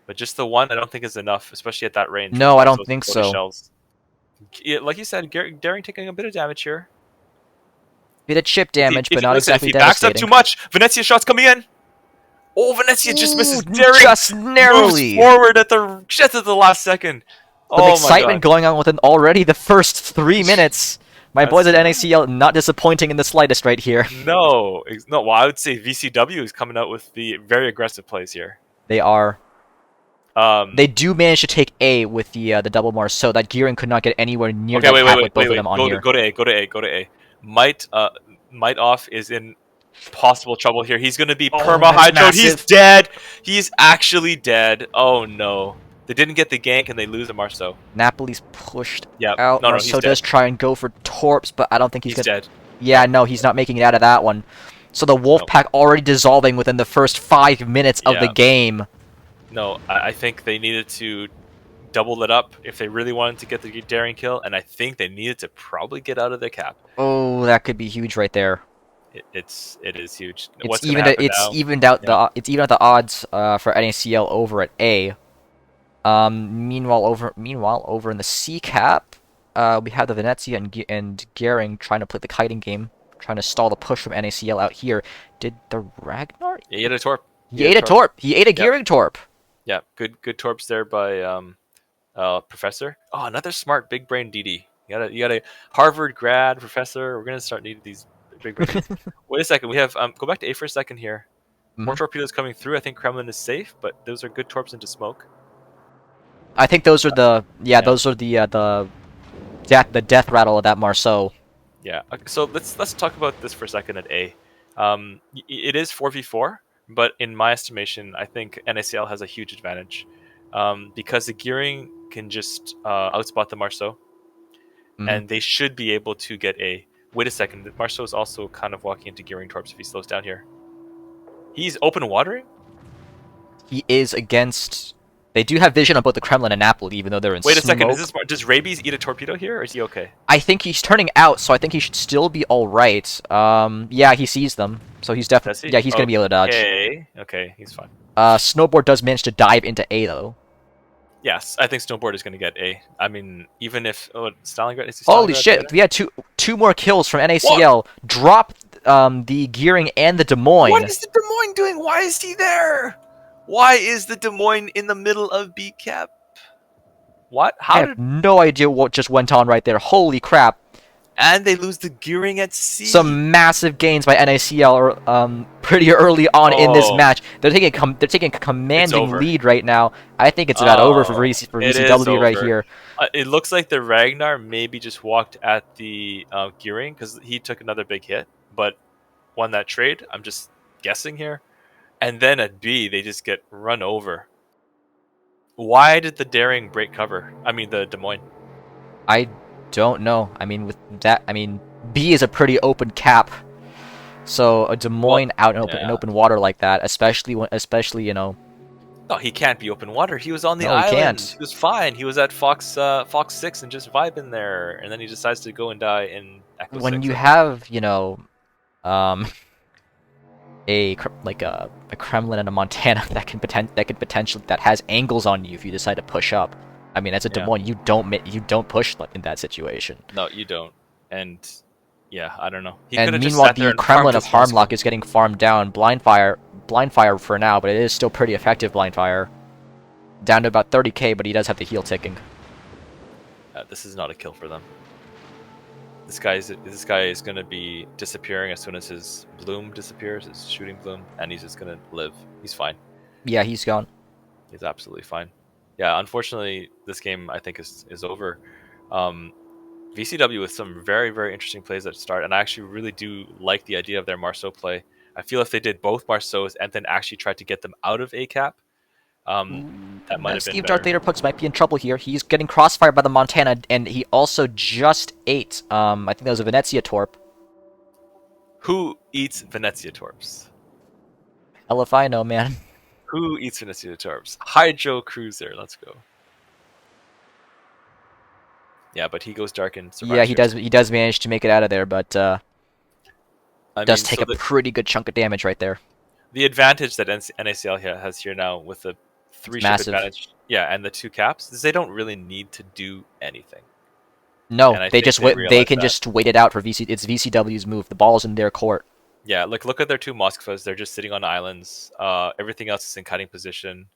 But just the one, I don't think is enough, especially at that range. No, I don't think so. Like you said, Daring taking a bit of damage here. Bit of chip damage, but not exactly devastating. If he backs up too much, Venezia shots coming in. Oh, Venezia just misses Daring. Just narrowly. Moves forward at the last second. Some Oh my excitement god. going on within already the first 3 minutes. My boys That's at NACL not disappointing in the slightest right here. no. Well, I would say VCW is coming out with the very aggressive plays here. They are. Um, They do manage to take A with the double Mars, so that Gearing could not get anywhere near okay, that cap with both of them wait. on here. Go to A. Go to A. Go to A. Might off is in possible trouble here. He's gonna be Oh, that's perma-hydroed. He's massive. dead. He's actually dead. Oh no. They didn't get the gank and they lose the Marceau. Napoli's pushed Yeah. out. No, he's Marceau does dead. try and go for Torps, but I don't think he's He's gonna. dead. Yeah, no, he's not making it out of that one. So the No. Wolfpack already dissolving within the first 5 minutes of the Yeah. game. No, I think they needed to double it up if they really wanted to get the daring kill, and I think they needed to probably get out of the cap. Oh, that could be huge right there. It is huge. It's What's even gonna happen it's now? evened out Yeah. the odds for NACL over at A. Meanwhile over in the C cap, we have the Venezia and Gehring trying to play the kiting game, trying to stall the push from NACL out here. Did the Ragnar? Yeah, he ate a torp. He ate a torp. He ate a Yep. Gehring torp. Yeah, good torps there by Professor. Oh, another smart big brain DD. You got a Harvard grad professor. We're gonna start needing these big brain DDs. Wait a second. We have go back to A for a second here. More Mhm. torpedoes coming through. I think Kremlin is safe, but those are good torps into smoke. I think those are Yeah. those are the death rattle of that Marceau. Yeah. Okay, so let's talk about this for a second at A. It is 4v4, but in my estimation, I think NACL has a huge advantage because the gearing can just outspot the Marceau, Mhm. and they should be able to get A. Wait a second. Marceau is also kind of walking into gearing torps if he slows down here. He's open watering? He is against. They do have vision on both the Kremlin and Napoli, even though they're in Wait a smoke. second. Does Rabies eat a torpedo here, or is he okay? I think he's turning out, so I think he should still be all right. Yeah, he sees them, so he's Does definitely he? yeah he's gonna be able to dodge. Okay, he's fine. Snowboard does manage to dive into A though. Yes, I think Snowboard is going to get A. I mean, even if Stalingrad is he Holy Stalingrad shit! there? We had two more kills from NACL. Drop the Gearing and the Des Moines. What is the Des Moines doing? Why is he there? Why is the Des Moines in the middle of B cap? What? I How have did? no idea what just went on right there. Holy crap! And they lose the gearing at C. Some massive gains by NACL pretty early on in this Oh. match. They're taking a commanding over. lead right now. I think it's about over for It is VCW right over. here. It looks like the Ragnar maybe just walked at the gearing because he took another big hit, but won that trade. I'm just guessing here. And then at B, they just get run over. Why did the daring break cover? I mean, the Des Moines. I don't know. I mean, with that, I mean, B is a pretty open cap. So a Des Moines out in open water like that, especially you know. No, he can't be open water. He was on the No, he island. can't. He was fine. He was at Fox 6 and just vibing there, and then he decides to go and die in Echo When 6. you have um, a Kremlin and a Montana that can potentially that has angles on you if you decide to push up. I mean, as a Des Moines, you don't push in that situation. No, you don't. And yeah, I don't know. He And coulda just meanwhile, sat there the and Kremlin farmed of his Moscow. Harmlock is getting farmed down. Blind fire for now, but it is still pretty effective. Blind fire down to about 30k, but he does have the heal ticking. This is not a kill for them. This guy is going to be disappearing as soon as his bloom disappears, his shooting bloom, and he's just going to live. He's fine. Yeah, he's gone. He's absolutely fine. Yeah, unfortunately, this game I think is over. VCW with some very, very interesting plays at the start, and I actually really do like the idea of their Marceau play. I feel if they did both Marceaus and then actually tried to get them out of ACAP, that might have been Steve better. Darth Vader Pugs might be in trouble here. He's getting crossfired by the Montana, and he also just ate. I think that was a Venezia Torp. Who eats Venezia Torps? Hell if I know, man. Who eats Venezia Torps? Hydro Cruiser. Let's go. Yeah, but he goes dark and survives. Yeah, he does. He does manage to make it out of there, but I does mean, take so a pretty good chunk of damage right there. the advantage that NACL has here now with the 3-ship massive. advantage, yeah, and the 2 caps, is they don't really need to do anything. No, And I they think just they wait. They realize can that. just wait it out for VC. It's VCW's move. The ball's in their court. Yeah, look at their 2 Moskvas. They're just sitting on islands. Everything else is in cutting position.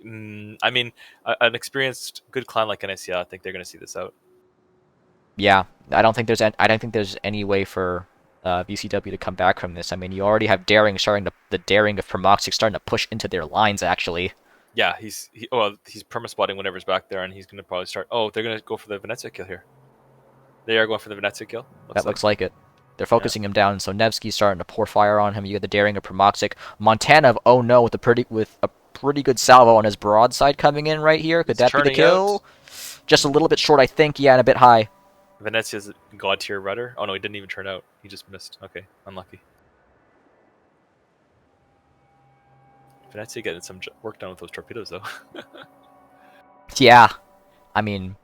I mean, an experienced, good clan like NICL, I think they're going to see this out. Yeah, I don't think there's any way for VCW to come back from this. I mean, you already have the daring of Promoxic starting to push into their lines. Actually, Yeah, he's perma spotting whatever's back there, and he's going to probably start. Oh, they're going to go for the Venezia kill here. They are going for the Venezia kill. that Looks like. looks like it. They're Yeah. focusing him down, so Nevsky's starting to pour fire on him. You get the daring of Promoxic. Montana, oh no, with a pretty good salvo on his broadside coming in right here. Could It's that be the turning out. kill? Just a little bit short, I think. Yeah, and a bit high. Venezia's god tier rudder. Oh no, he didn't even turn out. He just missed. Okay, unlucky. Venezia getting some work done with those torpedoes though. Yeah, I mean,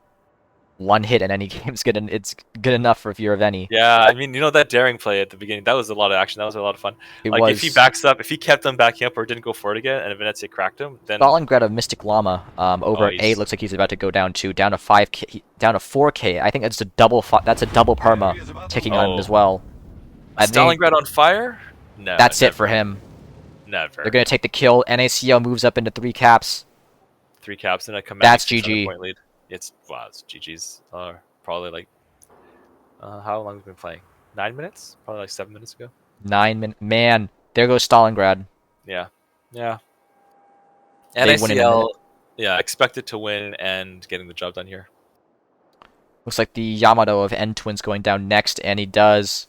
one hit in any game's good. It's good enough for fear of any. Yeah, I mean, that daring play at the beginning, that was a lot of action. That was a lot of fun. It Like if he was backs up, if he kept them backing up or didn't go for it again, and Venezia cracked him, then Stalingrad of Mystic Llama over oh, at A he's looks like he's about to go down to 5K, down to 4K. I think that's a that's a double perma ticking on him as well. I think Stalingrad on fire. No, that's it never, for him. never. They're gonna take the kill. NACL moves up into 3 caps. 3 caps and a command. That's GG. Point lead. It's GG's. Probably like how long have we been playing? 9 minutes? Probably like 7 minutes ago. 9 minutes. Man, there goes Stalingrad. Yeah, yeah. They win in a minute. NACL, yeah, expected to win and getting the job done here. Looks like the Yamato of N Twins going down next, and he does.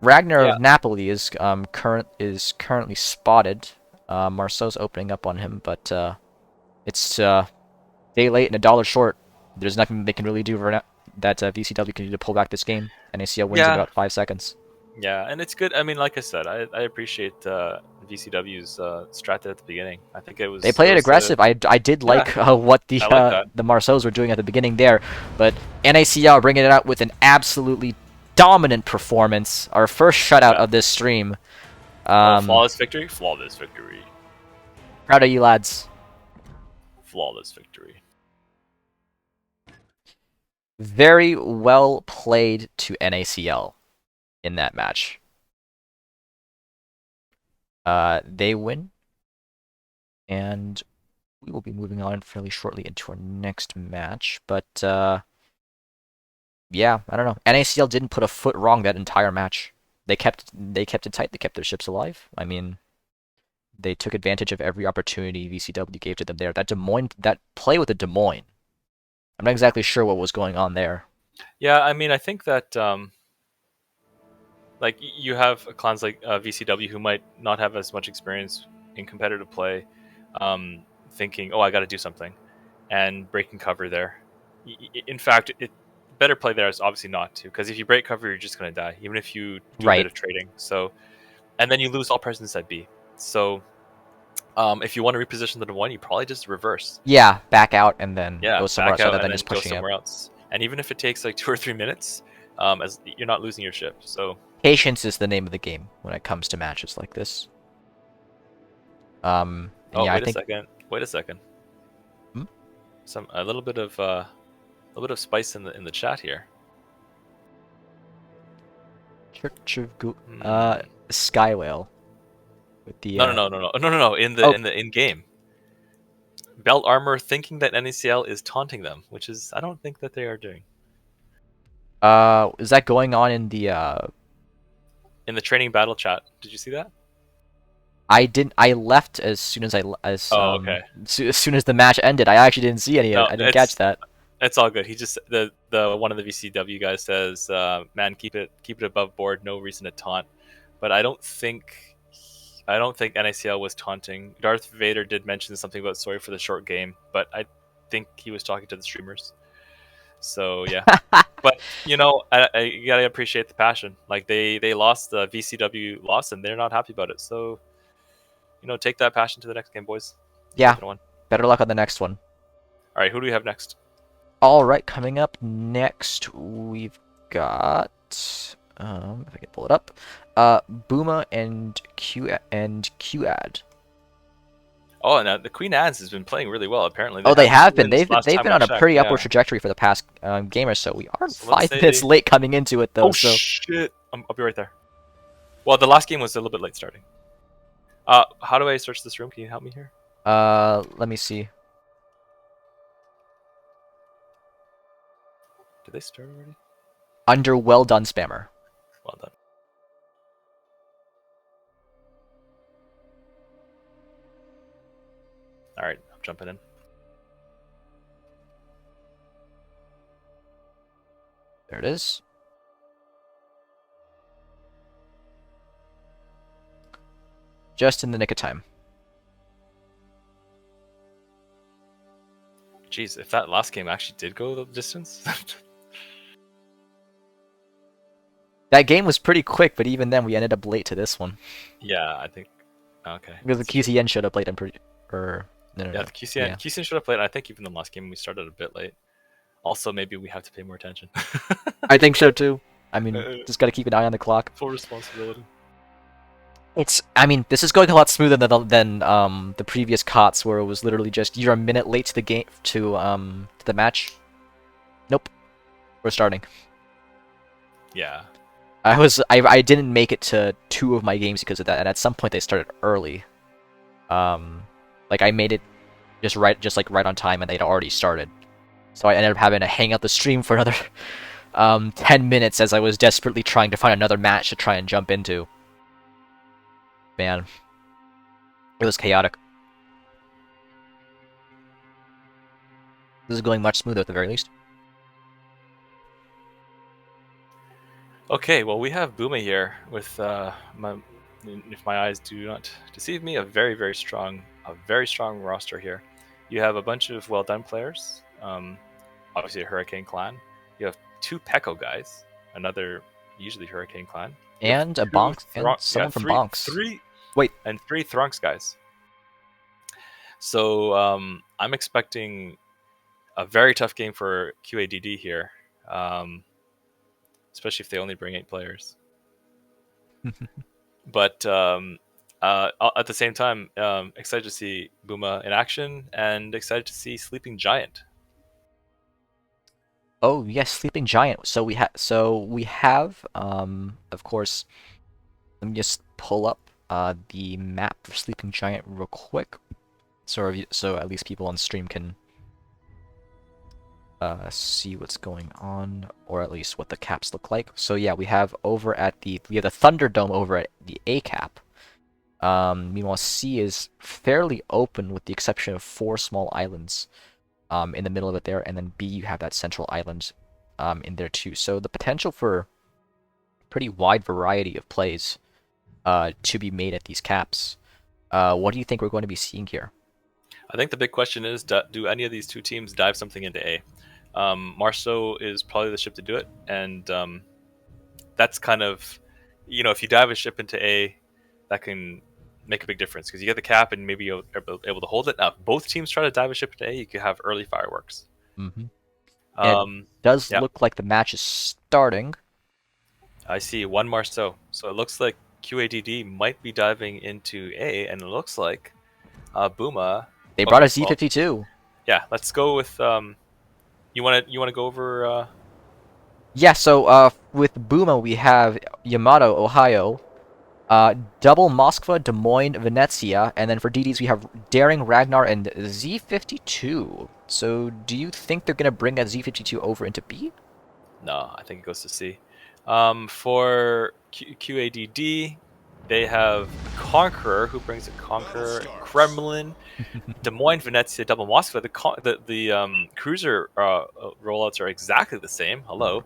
Ragnar Yeah. of Napoli is currently spotted. Marceau's opening up on him, but it's day late and a dollar short. There's nothing they can really do for that VCW can do to pull back this game. NACL wins in Yeah. about 5 seconds. Yeah, and it's good. I mean, like I said, I appreciate VCW's strat at the beginning. I think it was They played it aggressive. I did like what I like that. the Marceaus were doing at the beginning there, but NACL bringing it out with an absolutely dominant performance. Our first shutout of this stream. Flawless victory. Flawless victory. Proud of you lads. Flawless victory. Very well played to NACL in that match. They win, and we will be moving on fairly shortly into our next match. But yeah, I don't know. NACL didn't put a foot wrong that entire match. They kept it tight. They kept their ships alive. I mean, they took advantage of every opportunity VCW gave to them there. That play with the Des Moines. I'm not exactly sure what was going on there. Yeah, I mean, I think that like you have clans like VCW who might not have as much experience in competitive play, thinking, "Oh, I got to do something," and breaking cover there. In fact, better play there is obviously not to, because if you break cover, you're just going to die, even if you do a bit of trading. So, and then you lose all presence at B. So, if you want to reposition the Des Moines, you probably just reverse. Yeah, back out and then Yeah, go somewhere else back out rather than and just then go pushing somewhere it. else. And even if it takes like 2 or 3 minutes, as you're not losing your ship. So Patience is the name of the game when it comes to matches like this. And oh, yeah, wait I think. a second. Wait a second. Hmm? A little bit of spice in the chat here. Church of Skywhale with the No. In game, belt armor thinking that NECL is taunting them, which is I don't think that they are doing. Is that going on in the In the training battle chat? Did you see that? I didn't. I left as soon as as soon as the match ended. I actually didn't see any. No, I didn't catch that. It's all good. He just the one of the VCW guys says, "Man, keep it above board. No reason to taunt." But I don't think NACL was taunting. Darth Vader did mention something about sorry for the short game, but I think he was talking to the streamers. So yeah, but you know, you gotta appreciate the passion. Like they lost, the VCW lost, and they're not happy about it. So you know, take that passion to the next game, boys. Yeah. Better luck on the next one. All right, who do we have next? All right, coming up next, we've got if I can pull it up, Booma and QAD. Oh, and the Queen Anne's has been playing really well. Apparently, Oh, they they had two have been. wins last They've time been I on a checked. pretty upward Yeah. trajectory for the past game or so. We are So let's 5 minutes say. late coming into it though. Oh So shit! I'll be right there. Well, the last game was a little bit late starting. How do I search this room? Can you help me here? let me see. Did they start already? Under well done, spammer. Well done. All right, I'm jumping in. There it is. Just in the nick of time. Jeez, if that last game actually did go the distance. That game was pretty quick, but even then we ended up late to this one. Yeah, I think. Okay. Because the QCN showed up late. I'm pretty. Or no, no, Yeah, no. the QCN should have played. I think even the last game we started a bit late. Also, maybe we have to pay more attention. I think so too. I mean, just gotta keep an eye on the clock. Full responsibility. I mean, this is going a lot smoother than the previous COTS where it was literally just you're a minute late to the game to the match. Nope, we're starting. Yeah. I didn't make it to 2 of my games because of that, and at some point they started early. Like I made it just right on time, and they'd already started. So I ended up having to hang out the stream for another 10 minutes as I was desperately trying to find another match to try and jump into. Man, it was chaotic. This is going much smoother at the very least. Okay, well we have Buma here with if my eyes do not deceive me, a very strong roster here. You have a bunch of well done players. Obviously a Hurricane clan. You have 2 Peko guys, another usually Hurricane clan. You have And a 2 Bonks, and someone from Bonks. three, Wait, and 3 Thrunks guys. So I'm expecting a very tough game for QADD here, especially if they only bring 8 players. But at the same time, excited to see Buma in action and excited to see Sleeping Giant. oh yes, Sleeping Giant. So we have of course. Let me just pull up the map for Sleeping Giant real quick, so at least people on stream can see what's going on, or at least what the caps look like. So yeah, we have the Thunderdome over at the A cap. Meanwhile, C is fairly open with the exception of 4 small islands in the middle of it there, and then B you have that central island in there too. So the potential for pretty wide variety of plays to be made at these caps. What do you think we're going to be seeing here? I think the big question is, do any of these 2 teams dive something into A? Marceau is probably the ship to do it, and that's kind of, if you dive a ship into A, that can make a big difference because you get the cap and maybe you're able to hold it. Now, if both teams try to dive a ship into A, you could have early fireworks. Mm-hmm. It does look like the match is starting. I see 1 Marceau, so it looks like QADD might be diving into A, and it looks like Buma. They brought a Z52. Yeah, let's go with. You want to go over? Yeah, so with Buma we have Yamato, Ohio, double Moskva, Des Moines, Venezia, and then for DDs we have Daring, Ragnar, and Z52. So do you think they're gonna bring that Z52 over into B? No, I think it goes to C. For QADD, they have Conqueror, who brings a Conqueror, Kremlin, Des Moines, Venezia, double Moskva. The cruiser rollouts are exactly the same. Hello.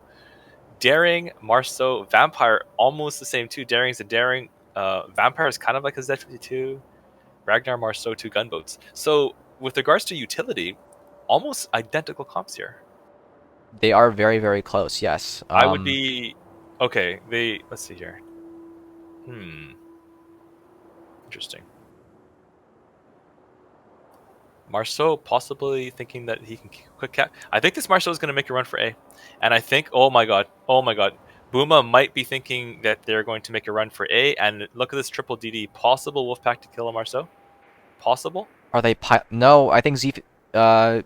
Daring, Marceau, Vampire, almost the same too. Daring's a Daring. Vampire is kind of like a Z52. Ragnar, Marceau, 2 gunboats. So with regards to utility, almost identical comps here. They are very close. Yes. I would be okay. Let's see here. Interesting. Marceau possibly thinking that he can quick cap. I think this Marceau is going to make a run for A, and I think oh my god, Buma might be thinking that they're going to make a run for A. And look at this triple DD. Possible Wolfpack to kill a Marceau. Possible. Are they No, I think uh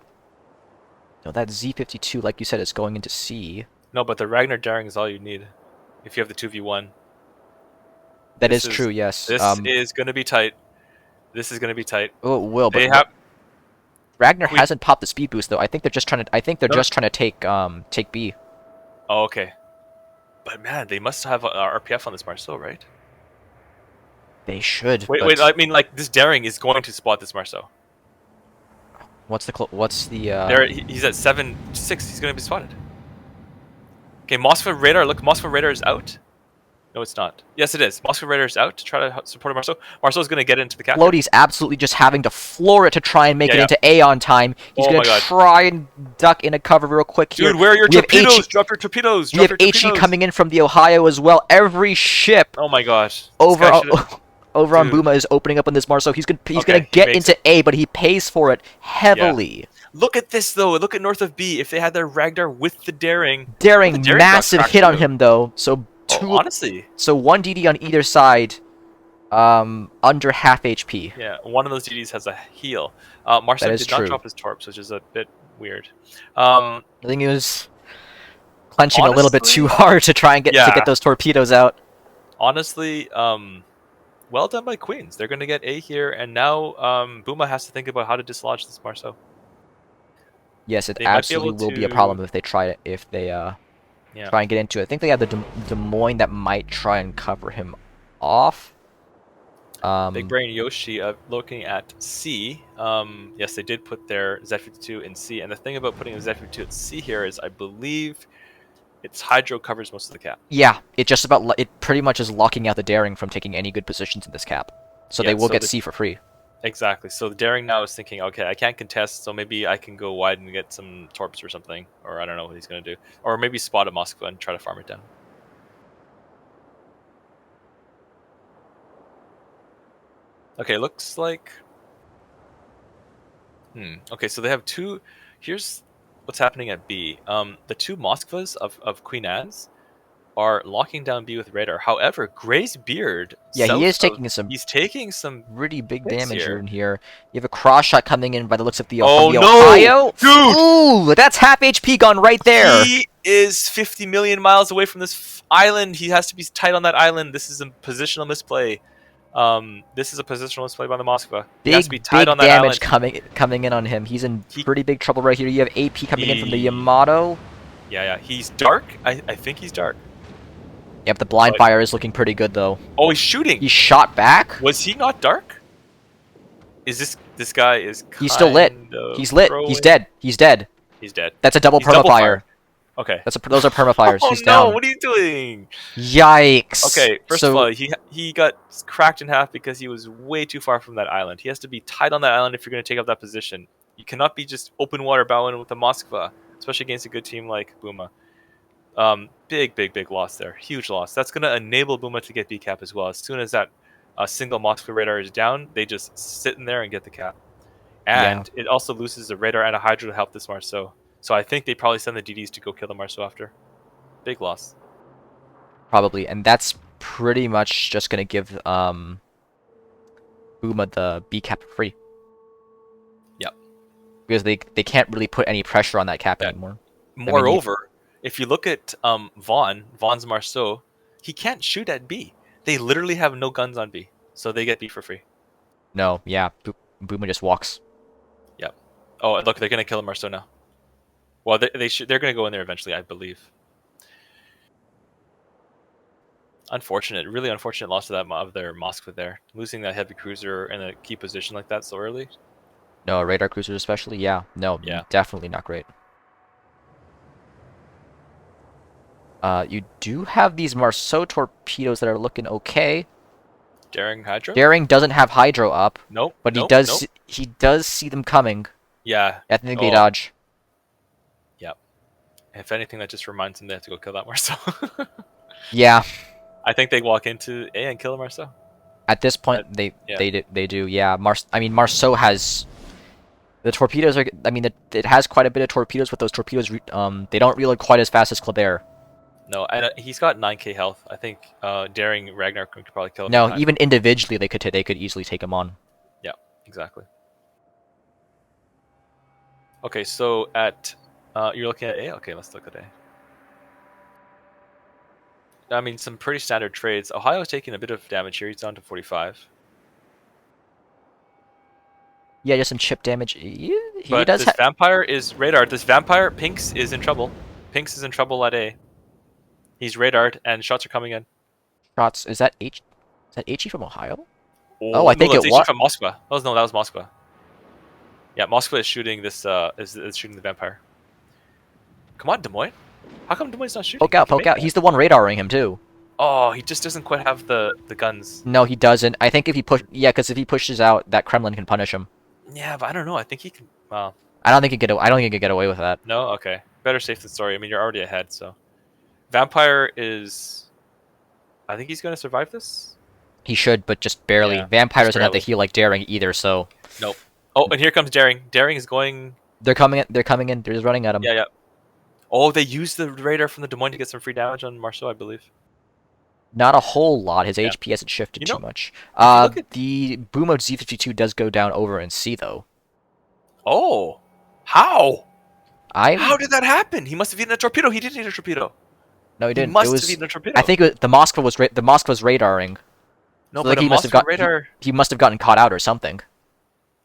no, that Z-52, like you said, is going into C. No, but the Ragnar Daring is all you need if you have the 2v1. That is true, yes. This is gonna be tight. This is gonna be tight. Oh, it will, but They have Ragnar Queen. hasn't popped the speed boost though. I think they're just trying to. I think they're No. just trying to take B. Oh, okay. But man, they must have RPF on this Marceau, right? They should. Wait, but wait. I mean, like this Daring is going to spot this Marceau. What's the There, he's at 7-6. He's gonna be spotted. Okay, Moskva radar. Look, Moskva radar is out. No, it's not. Yes, it is. Moskva radar is out to try to support Marceau. Marceau's gonna get into the cap. Floaty's absolutely just having to floor it to try and make it into A on time. He's Oh gonna my God. try and duck in a cover real quick here. Dude, where are your torpedoes? Drop your torpedoes. We have HE coming in from the Ohio as well. Every ship Oh my gosh. over on Buma is opening up on this Marceau. He's gonna get into A, but he pays for it heavily. Yeah. Look at this though. Look at north of B. If they had their Ragnar with the Daring. Daring massive hit on him though. So honestly. So 1 DD on either side, under half HP. Yeah, one of those DDs has a heal. Marceau did not drop his torps, which is a bit weird. I think he was clenching a little bit too hard to try and get those torpedoes out. Honestly, well done by Queens. They're going to get A here, and now Buma has to think about how to dislodge this Marceau. Yes, it absolutely will be a problem if they try and get into it. I think they have the Des Moines that might try and cover him off. Big Brain Yoshi looking at C. Yes, they did put their Z-52 in C, and the thing about putting a Z-52 at C here is I believe its hydro covers most of the cap. Yeah, it pretty much is locking out the Daring from taking any good positions in this cap. So they will get C for free. Exactly. So the Daring now is thinking, okay, I can't contest, so maybe I can go wide and get some torps or something, or I don't know what he's going to do. Or maybe spot a Moskva and try to farm it down. Okay, looks like... Okay, so they have two... Here's what's happening at B. The two Moskvas of Queen Anne's are locking down B with radar. However, Gray's Beard... Yeah, he is taking He's taking some really big damage in here. You have a cross shot coming in by the looks of the Ohio. Dude! Ooh, that's half HP gone right there. He is 50 million miles away from this island. He has to be tight on that island. This is a positional misplay. This is a positional misplay by the Moskva. He has to be tight on that damage island. coming in on him. He's in pretty big trouble right here. You have AP coming in from the Yamato. Yeah. He's dark. I think he's dark. Yep, the blind fire is looking pretty good though. Oh, he's shooting. He shot back. Was he not dark? Is this guy is? He's still lit. He's lit. He's dead. He's dead. He's dead. That's a double permafire. Okay. Those are permafires. Oh He's down. no! What are you doing? Yikes. Okay. First of all, he got cracked in half because he was way too far from that island. He has to be tight on that island if you're going to take up that position. You cannot be just open water bowing with the Moskva, especially against a good team like Buma. Big loss there. Huge loss. That's going to enable Buma to get B cap as well. As soon as that single Moskva radar is down, they just sit in there and get the cap. And it also loses a radar and a hydro to help this Marceau. So I think they probably send the DDs to go kill the Marceau after. Big loss. Probably. And that's pretty much just going to give Buma the B cap for free. Yep. Because they can't really put any pressure on that cap anymore. Moreover, if you look at Vaughn's Marceau, he can't shoot at B. They literally have no guns on B. So they get B for free. No, yeah. Buma just walks. Yep. Oh, look, they're going to kill Marceau now. Well, they're going to go in there eventually, I believe. Unfortunate, really unfortunate loss of their Moskva there. Losing that heavy cruiser in a key position like that so early. No, radar cruisers especially, yeah. No, definitely not great. You do have these Marceau torpedoes that are looking okay. Daring Hydro? Daring doesn't have Hydro up. Nope. But he does see them coming. Yeah. I think they dodge. Yep. If anything, that just reminds them they have to go kill that Marceau. Yeah. I think they walk into A and kill the Marceau. At this point, they do. Yeah. Marceau has the torpedoes. It has quite a bit of torpedoes, but those torpedoes they don't reload quite as fast as Kleber. No, and he's got 9k health. I think Daring Ragnar could probably kill him. No, even individually they could easily take him on. Yeah, exactly. Okay, so at you're looking at A. Okay, let's look at A. I mean, some pretty standard trades. Ohio's taking a bit of damage here. He's down to 45. Yeah, just some chip damage. He But does this have vampire is radar. This vampire, Pinks is in trouble. Pinks is in trouble at A. He's radared, and shots are coming in. shots. Is that HE from Ohio? Oh, Oh I no, think it that's actually was. from Moskva. Oh no, that was Moskva. Yeah, Moskva is shooting this. Is shooting the vampire. Come on, Des Moines. How come Des Moines not shooting? Poke out, He can poke make out. that. He's the one radaring him too. Oh, he just doesn't quite have the guns. No, he doesn't. I think if he yeah, because if he pushes out, that Kremlin can punish him. Yeah, but I don't know. I think he can. Well, I don't think I don't think he could get away with that. no. Okay, better safe than sorry. I mean, you're already ahead. So, vampire is. I think he's going to survive this. He should, but just barely. Yeah, Vampire just doesn't have the barely. heal like Daring either, so Nope. Oh, and here comes Daring. Daring is going. they're coming in. They're coming in. They're just running at him. Yeah, yeah. Oh, they used the radar from the Des Moines to get some free damage on Marceau, I believe. Not a whole lot. His Yeah. HP hasn't shifted You know, too much. if you look at The boom of Z52 does go down over in C though. oh, how? I How did that happen? He must have eaten a torpedo. He didn't eat a torpedo. no, he He didn't. It must have was. eaten a torpedo. I think the Moskva was the Moskva was radaring. No, So but like a he must have Moskva got radar. he must have gotten caught out or something.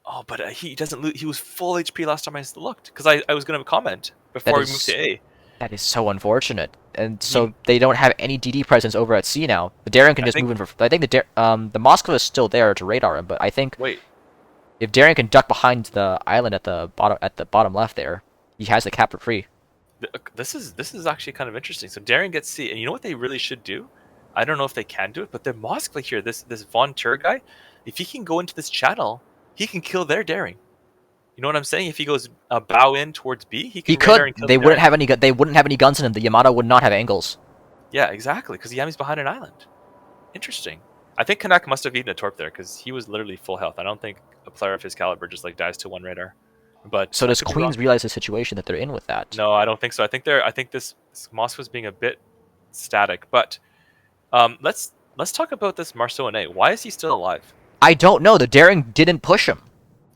Oh, but he doesn't lose. He was full HP last time I looked. Because I was going to comment before we moved to A. That is so unfortunate. And so they don't have any DD presence over at C now. The Daring can I just think- move in for. I think the Moskva is still there to radar him, but I think Wait. if Daring can duck behind the island at the bottom left there, he has the cap for free. This is actually kind of interesting. So Daring gets C, and you know what they really should do? I don't know if they can do it, but their Moskva here, this Von Tur guy, if he can go into this channel, he can kill their Daring. You know what I'm saying? If he goes bow in towards B, he can He radar could. and kill They the wouldn't Daring. have any. They wouldn't have any guns in him. The Yamato would not have angles. Yeah, exactly. Because Yami's behind an island. Interesting. I think Kanak must have eaten a torp there because he was literally full health. I don't think a player of his caliber just like dies to one radar. But So I does could be Queens wrong. realize the situation that they're in with that? No, I don't think so. I think this Moskva's being a bit static. But let's talk about this Marceau and A. Why is he still alive? I don't know. The Daring didn't push him.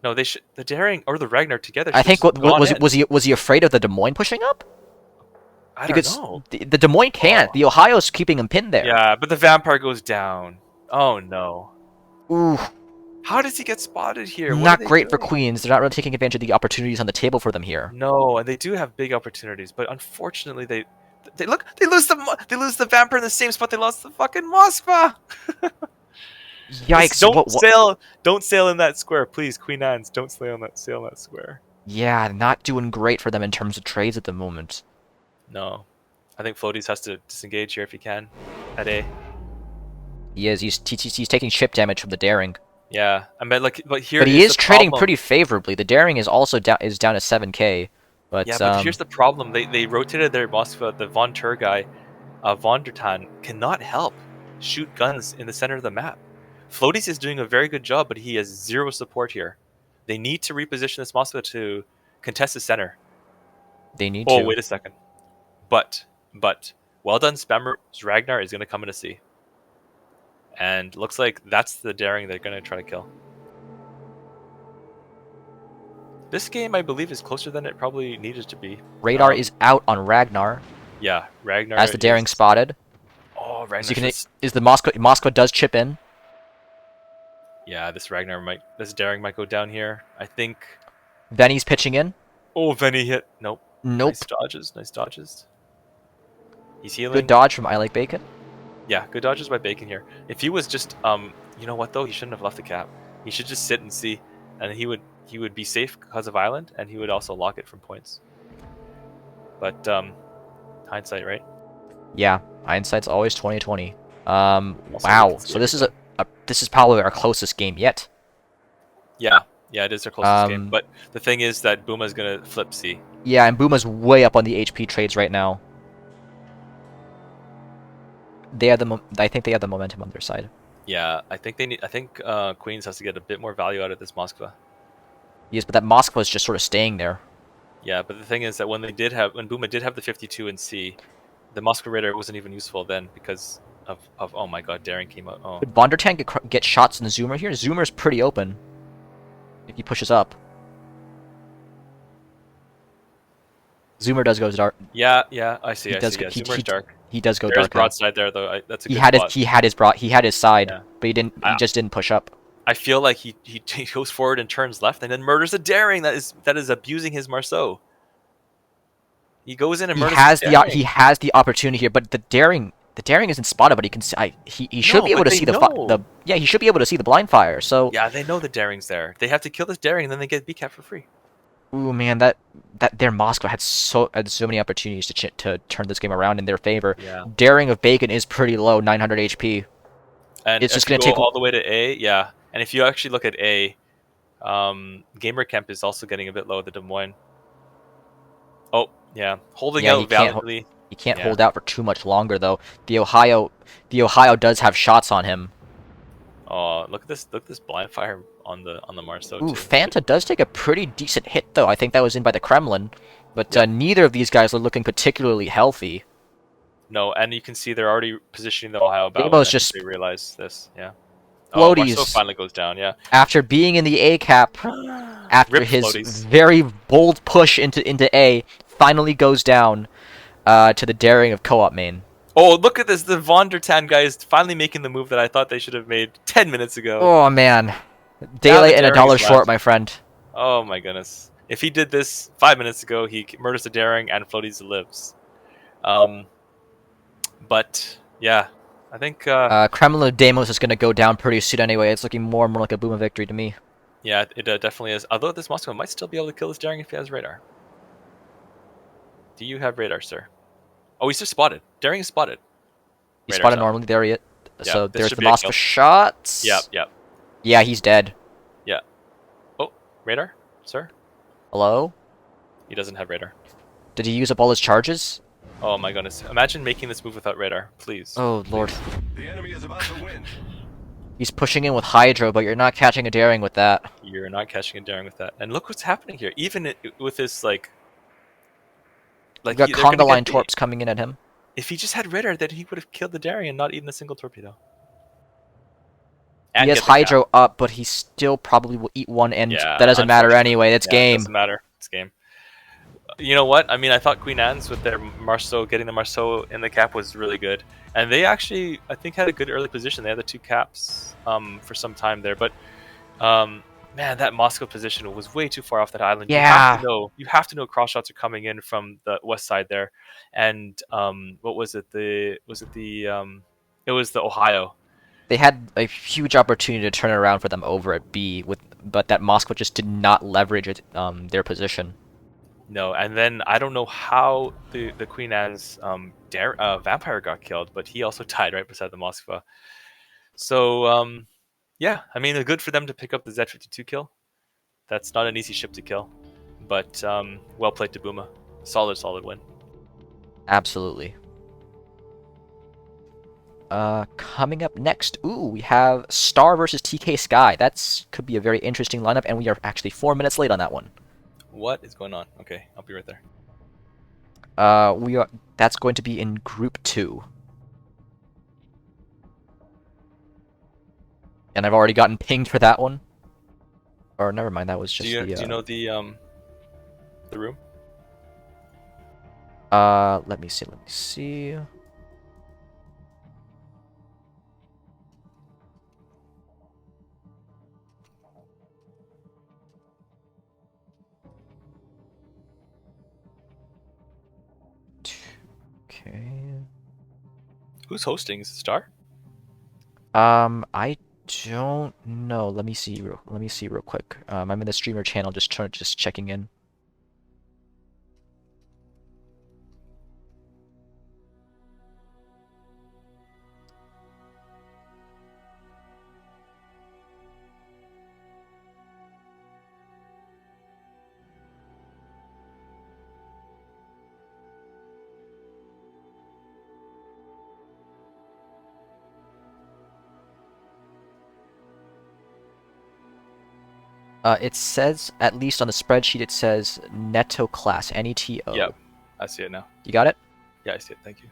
No, they should. The Daring or the Ragnar together. I think should have gone in. was he afraid of the Des Moines pushing up? I don't Because know. the Des Moines can't. Oh. The Ohio's keeping him pinned there. Yeah, but the vampire goes down. Oh no. Ooh, How does he get spotted here? What not are they great for doing? Queens. They're not really taking advantage of the opportunities on the table for them here. No, and they do have big opportunities, but unfortunately they lose the vampire in the same spot they lost the fucking Moskva. Yikes! Don't sail in that square, please, Queen Anne's. Don't sail in that square. Yeah, not doing great for them in terms of trades at the moment. No, I think Floaties has to disengage here if he can. At A. He is. He's taking chip damage from the Daring. Yeah, I mean, like, but here. But he is the trading problem. pretty favorably. The Daring is also down to 7K. But Yeah, but here's the problem. They rotated their Moskva. The Von Tur guy, Von der Tan, cannot help shoot guns in the center of the map. Floaties is doing a very good job, but he has zero support here. They need to reposition this Moskva to contest the center. they need Oh, to. wait a second. But, well done, Spammers. Ragnar is going to come in to see. And looks like that's the Daring they're going to try to kill. This game, I believe, is closer than it probably needed to be. Radar is out on Ragnar Yeah, Ragnar. as the Daring is- spotted. Oh, Ragnar. So you can, is the Moskva does chip in. Yeah, this Daring might go down here. I think. Benny's pitching in. Oh, Venny hit. Nope. Nope. Nice dodges. He's healing. Good dodge from I Like Bacon. Yeah, good dodges by Bacon here. If he was just, you know what though, he shouldn't have left the cap. He should just sit and see, and he would be safe because of Island, and he would also lock it from points. But hindsight, right? Yeah, hindsight's always 2020. Also, Wow. we can see So this is this is probably our closest game yet. Yeah, it is their closest game. Um, But the thing is that Buma's gonna flip C. Yeah, and Buma's way up on the HP trades right now. They have I think they have the momentum on their side. Yeah, I think Queens has to get a bit more value out of this Moskva. Yes, but that Moskva is just sort of staying there. Yeah, but the thing is that when Buma did have the 52 in C, the Moskva radar wasn't even useful then because of oh my god, Daring came out. Oh. Could Bondertan get shots in the Zoomer here? Zoomer's pretty open if he pushes up. Zoomer does go dark. Yeah, yeah, I see, He I does see. go, Yeah, Zoomer's dark. he does go There is dark out. broadside there though. That's a He good had his spot. he had his side, Yeah. but he I, just didn't push up. I feel like he goes forward and turns left and then murders a daring that is abusing his Marceau. He goes in and murders a He daring. has the opportunity here, but the daring isn't spotted, but he can he should No, be able but to they see know. yeah, he should be able to see the blind fire. So Yeah, they know the daring's there. They have to kill this daring and then they get BCAP for free. ooh man, that their Moscow had so many opportunities to turn this game around in their favor. Yeah. Daring of Bacon is pretty low, 900 HP. And It's just if you gonna go take all the way to A, yeah. And if you actually look at A, Gamer Camp is also getting a bit low at the Des Moines. Oh, yeah. Holding yeah, out valiantly. he can't Yeah. hold out for too much longer though. The Ohio does have shots on him. Oh, look at this blind fire on the Marceau Ooh, too. Fanta does take a pretty decent hit though. I think that was in by the Kremlin, but Yep. neither of these guys are looking particularly healthy. No, and you can see they're already positioning the Ohio about when Demo's I think just they realize this. Yeah. Oh, Marceau floaties finally goes down. Yeah. after being in the A cap after Rip his floaties. very bold push into A finally goes down to the daring of co-op main. Oh, look at this! The Von der Tan guy is finally making the move that I thought they should have made 10 minutes ago. Oh man, day Now the late and a daring dollar is short, left. my friend. Oh my goodness! If he did this 5 minutes ago, he murders the daring and floaties the lives. But yeah, I think Kremlin of Deimos is gonna go down pretty soon anyway. It's looking more and more like a Boom victory to me. yeah, it definitely is. Although this Moscow might still be able to kill this daring if he has radar. Do you have radar, sir? Oh, he's just spotted. Daring is spotted. He's Radar's spotted up. normally. There he is. Yeah, So this there's should the be a Moscow kill. shots. Yep, yep, Yeah, he's dead. yeah. Oh, radar, sir? Hello? He doesn't have radar. Did he use up all his charges? Oh my goodness! Imagine making this move without radar, please. Oh lord. The enemy is about to win. He's pushing in with Hydro, but you're not catching a daring with that. You're not catching a daring with that. And look what's happening here. Even with this You got they're gonna conga line get torps coming in at him. if he just had radar, then he would have killed the daring and not eaten a single torpedo. He And has get the cap. Hydro up, but he still probably will eat one, and Yeah, that doesn't matter unfortunately. anyway. It's Yeah, game. doesn't matter. It's game. You know what? I mean, I thought Queen Anne's with their Marceau, getting the Marceau in the cap was really good, and they actually, I think, had a good early position. They had the two caps for some time there, but man, that Moscow position was way too far off that island. Yeah. You have to know cross shots are coming in from the west side there, and what was it? It was the Ohio. They had a huge opportunity to turn it around for them over at B, but that Moscow just did not leverage their position. No, and then I don't know how the Queen Anne's vampire got killed, but he also died right beside the Moskva. So yeah, I mean, good for them to pick up the Z-52 kill. That's not an easy ship to kill, but well played to Buma. Solid win. Absolutely. Coming up next, we have Star versus TK Sky. That's could be a very interesting lineup, and we are actually 4 minutes late on that one. What is going on? Okay, I'll be right there. That's going to be in Group 2. And I've already gotten pinged for that one. Or never mind, that was just Do you know the room? let me see. Okay. Who's hosting? Is it Star? I don't know. Let me see real quick. I'm in the streamer channel, just checking in. It says, at least on the spreadsheet, it says Neto class, N-E-T-O. Yeah, I see it now. You got it? Yeah, I see it. Thank you.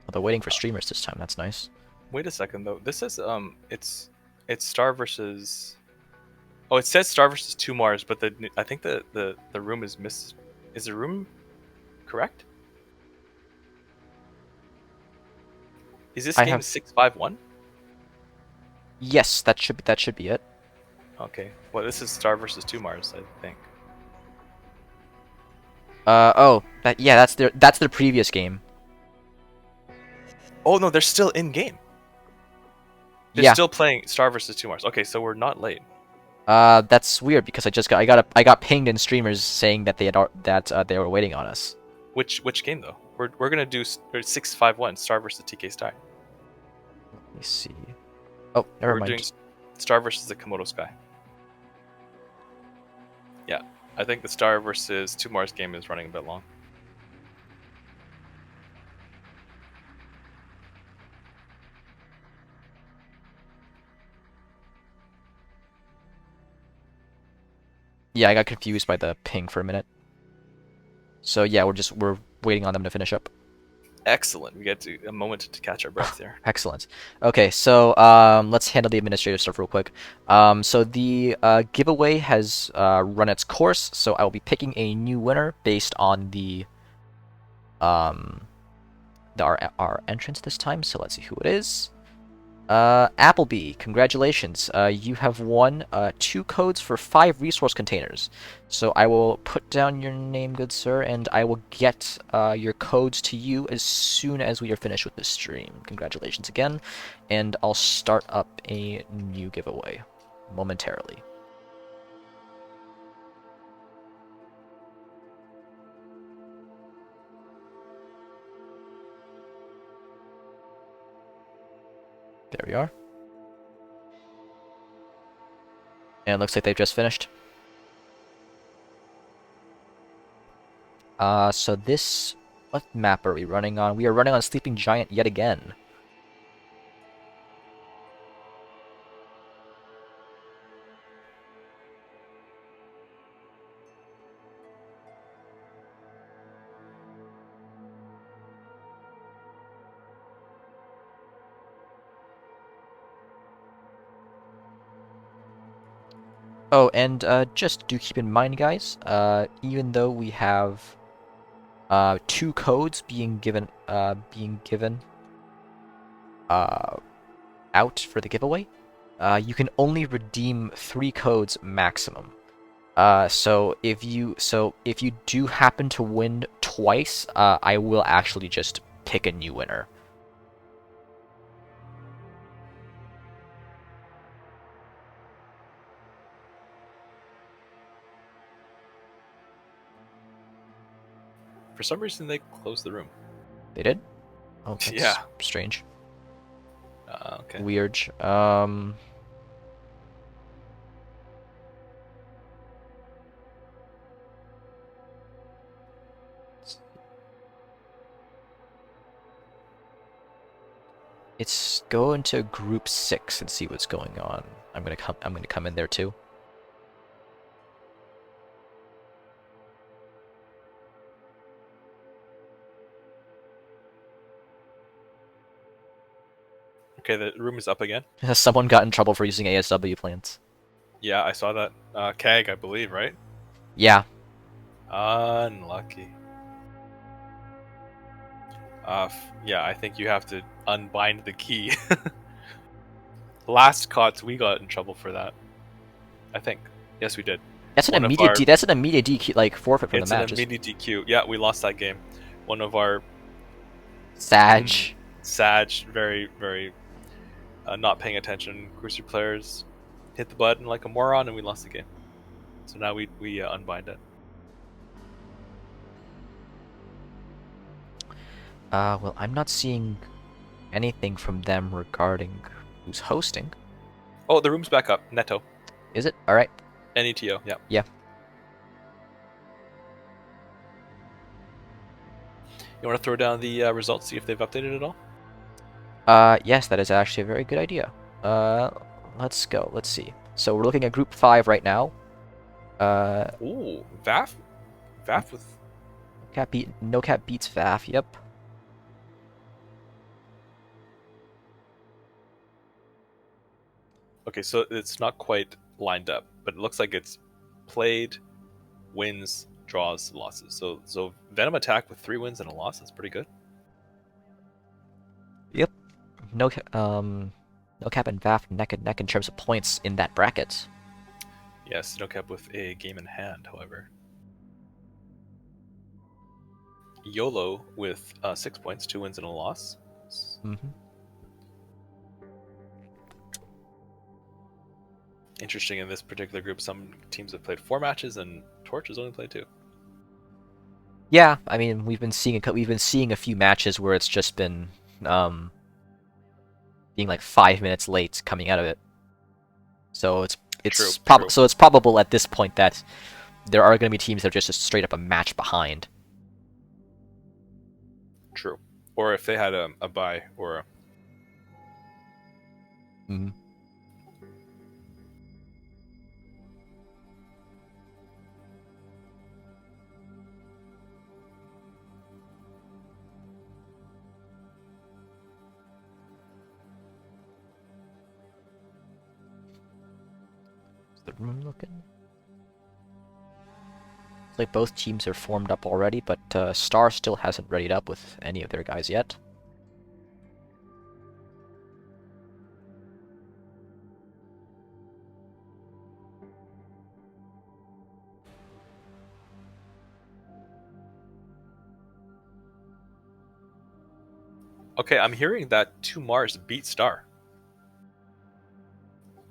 Oh, they're waiting for streamers this time. That's nice. Wait a second though. This is it's Star versus Oh, it says Star versus 2 Mars, but I think the room is miss. Is the room correct? Is this I game have 651? yes, that should be it. Okay. Well, this is Star versus 2 Mars, I think. Oh, that's their previous game. Oh no, they're still in game. They're Yeah. still playing Star versus 2 Mars. Okay, so we're not late. That's weird because I got pinged in streamers saying that they were waiting on us. Which game though? We're gonna do 651 Star versus TK Star. Let me see. Oh, never We're doing mind. Star versus the Komodo Sky. Yeah, I think the Star versus 2 Mars game is running a bit long. Yeah, I got confused by the ping for a minute. So yeah, we're waiting on them to finish up. Excellent. We get a moment to catch our breath there. Excellent. Okay, so let's handle the administrative stuff real quick. So the giveaway has run its course, so I will be picking a new winner based on um, our entrance this time. So let's see who it is. Appleby, congratulations. You have won 2 codes for 5 resource containers. So I will put down your name, good sir, and I will get your codes to you as soon as we are finished with this stream. Congratulations again, and I'll start up a new giveaway momentarily. There we are. And it looks like they've just finished. So what map are we running on? We are running on Sleeping Giant yet again. Oh, and just do keep in mind, guys, even though we have 2 codes being given out for the giveaway, you can only redeem 3 codes maximum. So if you do happen to win twice, I will actually just pick a new winner. For some reason, they closed the room. They did? Oh, that's Yeah. strange. Okay. Weird. Let's go into group 6 and see what's going on. I'm gonna come in there too. Okay, the room is up again. Someone got in trouble for using ASW plans. Yeah, I saw that. CAG, I believe, right? Yeah. Unlucky. Yeah, I think you have to unbind the key. Last COTS, we got in trouble for that. I think. Yes, we did. That's an One of immediate our- that's an immediate DQ, like forfeit from It's the an match. immediate DQ. Yeah, we lost that game. One of our Sag. Sag, very, very not paying attention Cruiser players hit the button like a moron and we lost the game. So now we unbind it. Well, I'm not seeing anything from them regarding who's hosting. Oh, the room's back up. Neto. Is it? Alright. NETO, yeah. Yeah. You want to throw down the results, see if they've updated at all? Yes, that is actually a very good idea. Let's go. Let's see. So we're looking at group 5 right now. Ooh, VAF? VAF with... No Cap beats VAF, yep. Okay, so it's not quite lined up, but it looks like it's played, wins, draws, losses. So Venom Attack with 3 wins and a loss. That's pretty good. Yep. No cap and VAF neck and neck in terms of points in that bracket. Yes, Snowcap with a game in hand, however. YOLO with 6 points, 2 wins and a loss. Mm-hmm. Interesting, in this particular group, some teams have played 4 matches and Torch has only played 2. Yeah, I mean we've been seeing a few matches where it's just been being like 5 minutes late coming out of it. So it's True. so it's probable at this point that there are going to be teams that are just straight up a match behind. True. Or if they had a bye or a... Mm-hmm. The room looking. It's like both teams are formed up already, but Star still hasn't readied up with any of their guys yet. Okay, I'm hearing that 2 Mars beat Star.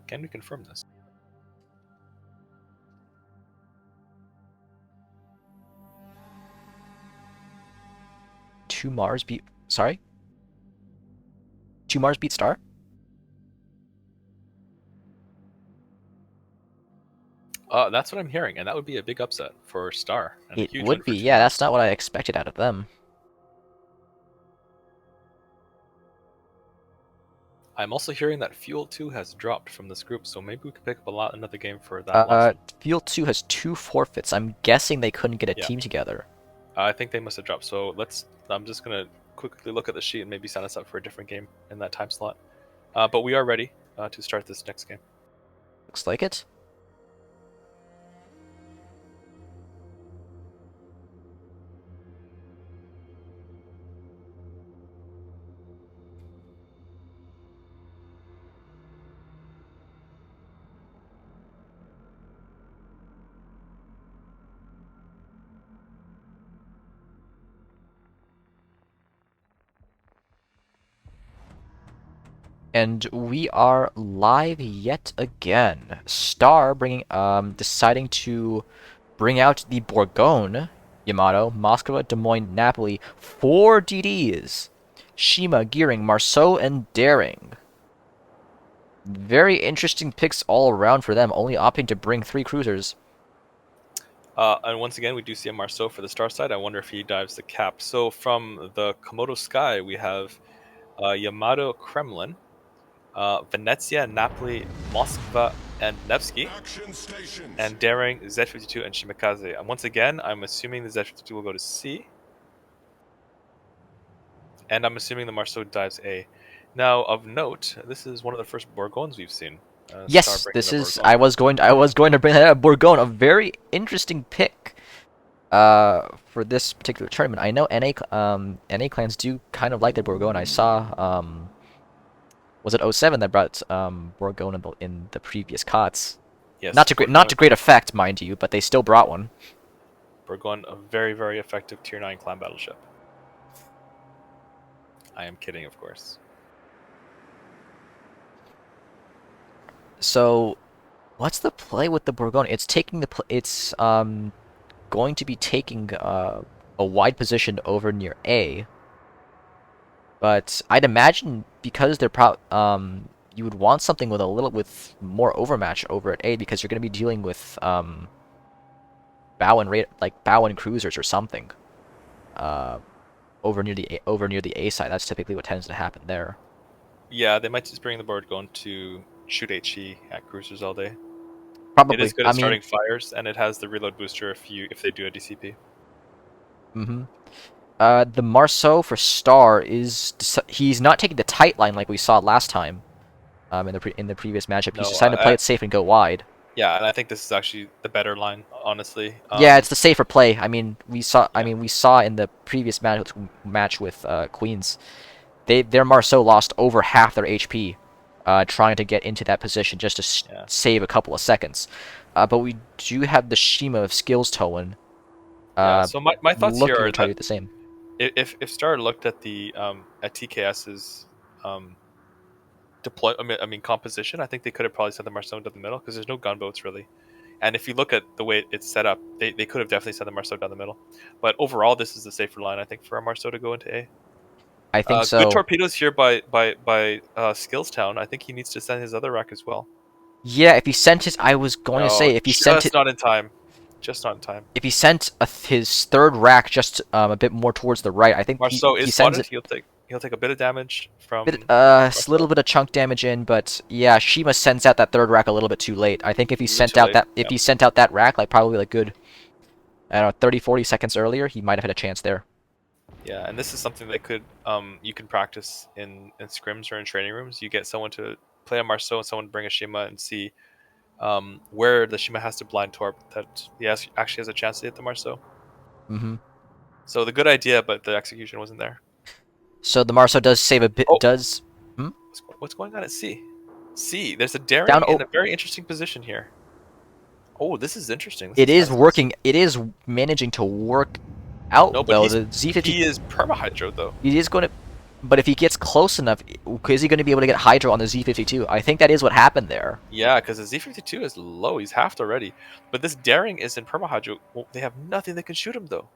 Can we confirm this? Two Mars beat Star? That's what I'm hearing, and that would be a big upset for Star. And a It huge would win for be, 2 yeah, Mars. that's not what I expected out of them. I'm also hearing that Fuel 2 has dropped from this group, so maybe we could pick up another game for that last one. Field 2 has 2 forfeits. I'm guessing they couldn't get a Yeah. team together. I think they must have dropped, so I'm just going to quickly look at the sheet and maybe sign us up for a different game in that time slot. But we are ready to start this next game. Looks like it. And we are live yet again. Star deciding to bring out the Bourgogne, Yamato, Moscow, Des Moines, Napoli, 4 DDs. Shima, Gearing, Marceau, and Daring. Very interesting picks all around for them, only opting to bring 3 cruisers. And once again, we do see a Marceau for the Star side. I wonder if he dives the cap. So from the Komodo Sky, we have Yamato, Kremlin, Venezia, Napoli, Moskva, and Nevsky, Action stations. and Daring, Z52, and Shimakaze. And once again, I'm assuming the Z52 will go to C, and I'm assuming the Marceau dives A. Now, of note, this is one of the first Bourgognes we've seen. Yes, Star bringing this the is. Bourgogne. I was going to bring that up. Bourgogne, a very interesting pick. For this particular tournament, I know NA clans do kind of like the Bourgogne. I saw was it 07 that brought Bourgogne in the previous COTS? Yes, Not to great effect, mind you, but they still brought one. Bourgogne, a very, very effective Tier 9 clan battleship. I am kidding, of course. So, what's the play with the Bourgogne? It's taking going to be taking a wide position over near A. But I'd imagine because they're you would want something with more overmatch over at A because you're going to be dealing with bow and cruisers or something. Over near the A side. That's typically what tends to happen there. Yeah, they might just bring the Bourgogne to shoot HE at cruisers all day. Probably. It is good at starting fires, and it has the reload booster if they do a DCP. Mm-hmm. The Marceau for Star he's not taking the tight line like we saw last time. In the previous matchup, he's decided to play it safe and go wide. Yeah, and I think this is actually the better line, honestly. Yeah, it's the safer play. I mean, we saw. I Yeah. mean, we saw in the previous match with Queens, their Marceau lost over half their HP, trying to get into that position just to Yeah. save a couple of seconds. But we do have the Shima of Skills Towen, Yeah. So my thoughts here looking are to try to that do the same. if Star looked at the at TKS's I mean composition, I think they could have probably sent the Marceau down the middle because there's no gunboats really. And if you look at the way it's set up, they could have definitely sent the Marceau down the middle. But overall, this is the safer line, I think, for a Marceau to go into A. I think Good so. torpedoes here by Skillstown. I think he needs to send his other rack as well. Yeah, if he sent his, I was going to No, say if he sent it, just not in time. Just not in time. if he sent his third rack just a bit more towards the right, I think Marceau he is sends spotted. it He'll take a bit of damage from a little Marceau. bit of chunk damage in, but yeah, Shima sends out that third rack a little bit too late. I think if he A bit sent too out late, that yeah. he sent out that rack like probably like good, I don't know, 30, 40 seconds earlier, he might have had a chance there. Yeah, and this is something that could you can practice in scrims or in training rooms. You get someone to play a Marceau and someone bring a Shima and see where the Shima has to blind torp that he actually has a chance to hit the Marceau. Hmm. So the good idea, but the execution wasn't there. So the Marceau does save a bit. Oh. Does What's going on at C? C, there's a daring Down in a very interesting position here. Oh, this is interesting. it is working. It is managing to work out No, but though. he's- The Z50 He is perma-hydro though. he is going to, but if he gets close enough, is he going to be able to get hydro on the Z52? I think that is what happened there. Yeah, because the Z52 is low. He's halved already. But this daring is in perma-hydro. Well, they have nothing that can shoot him though.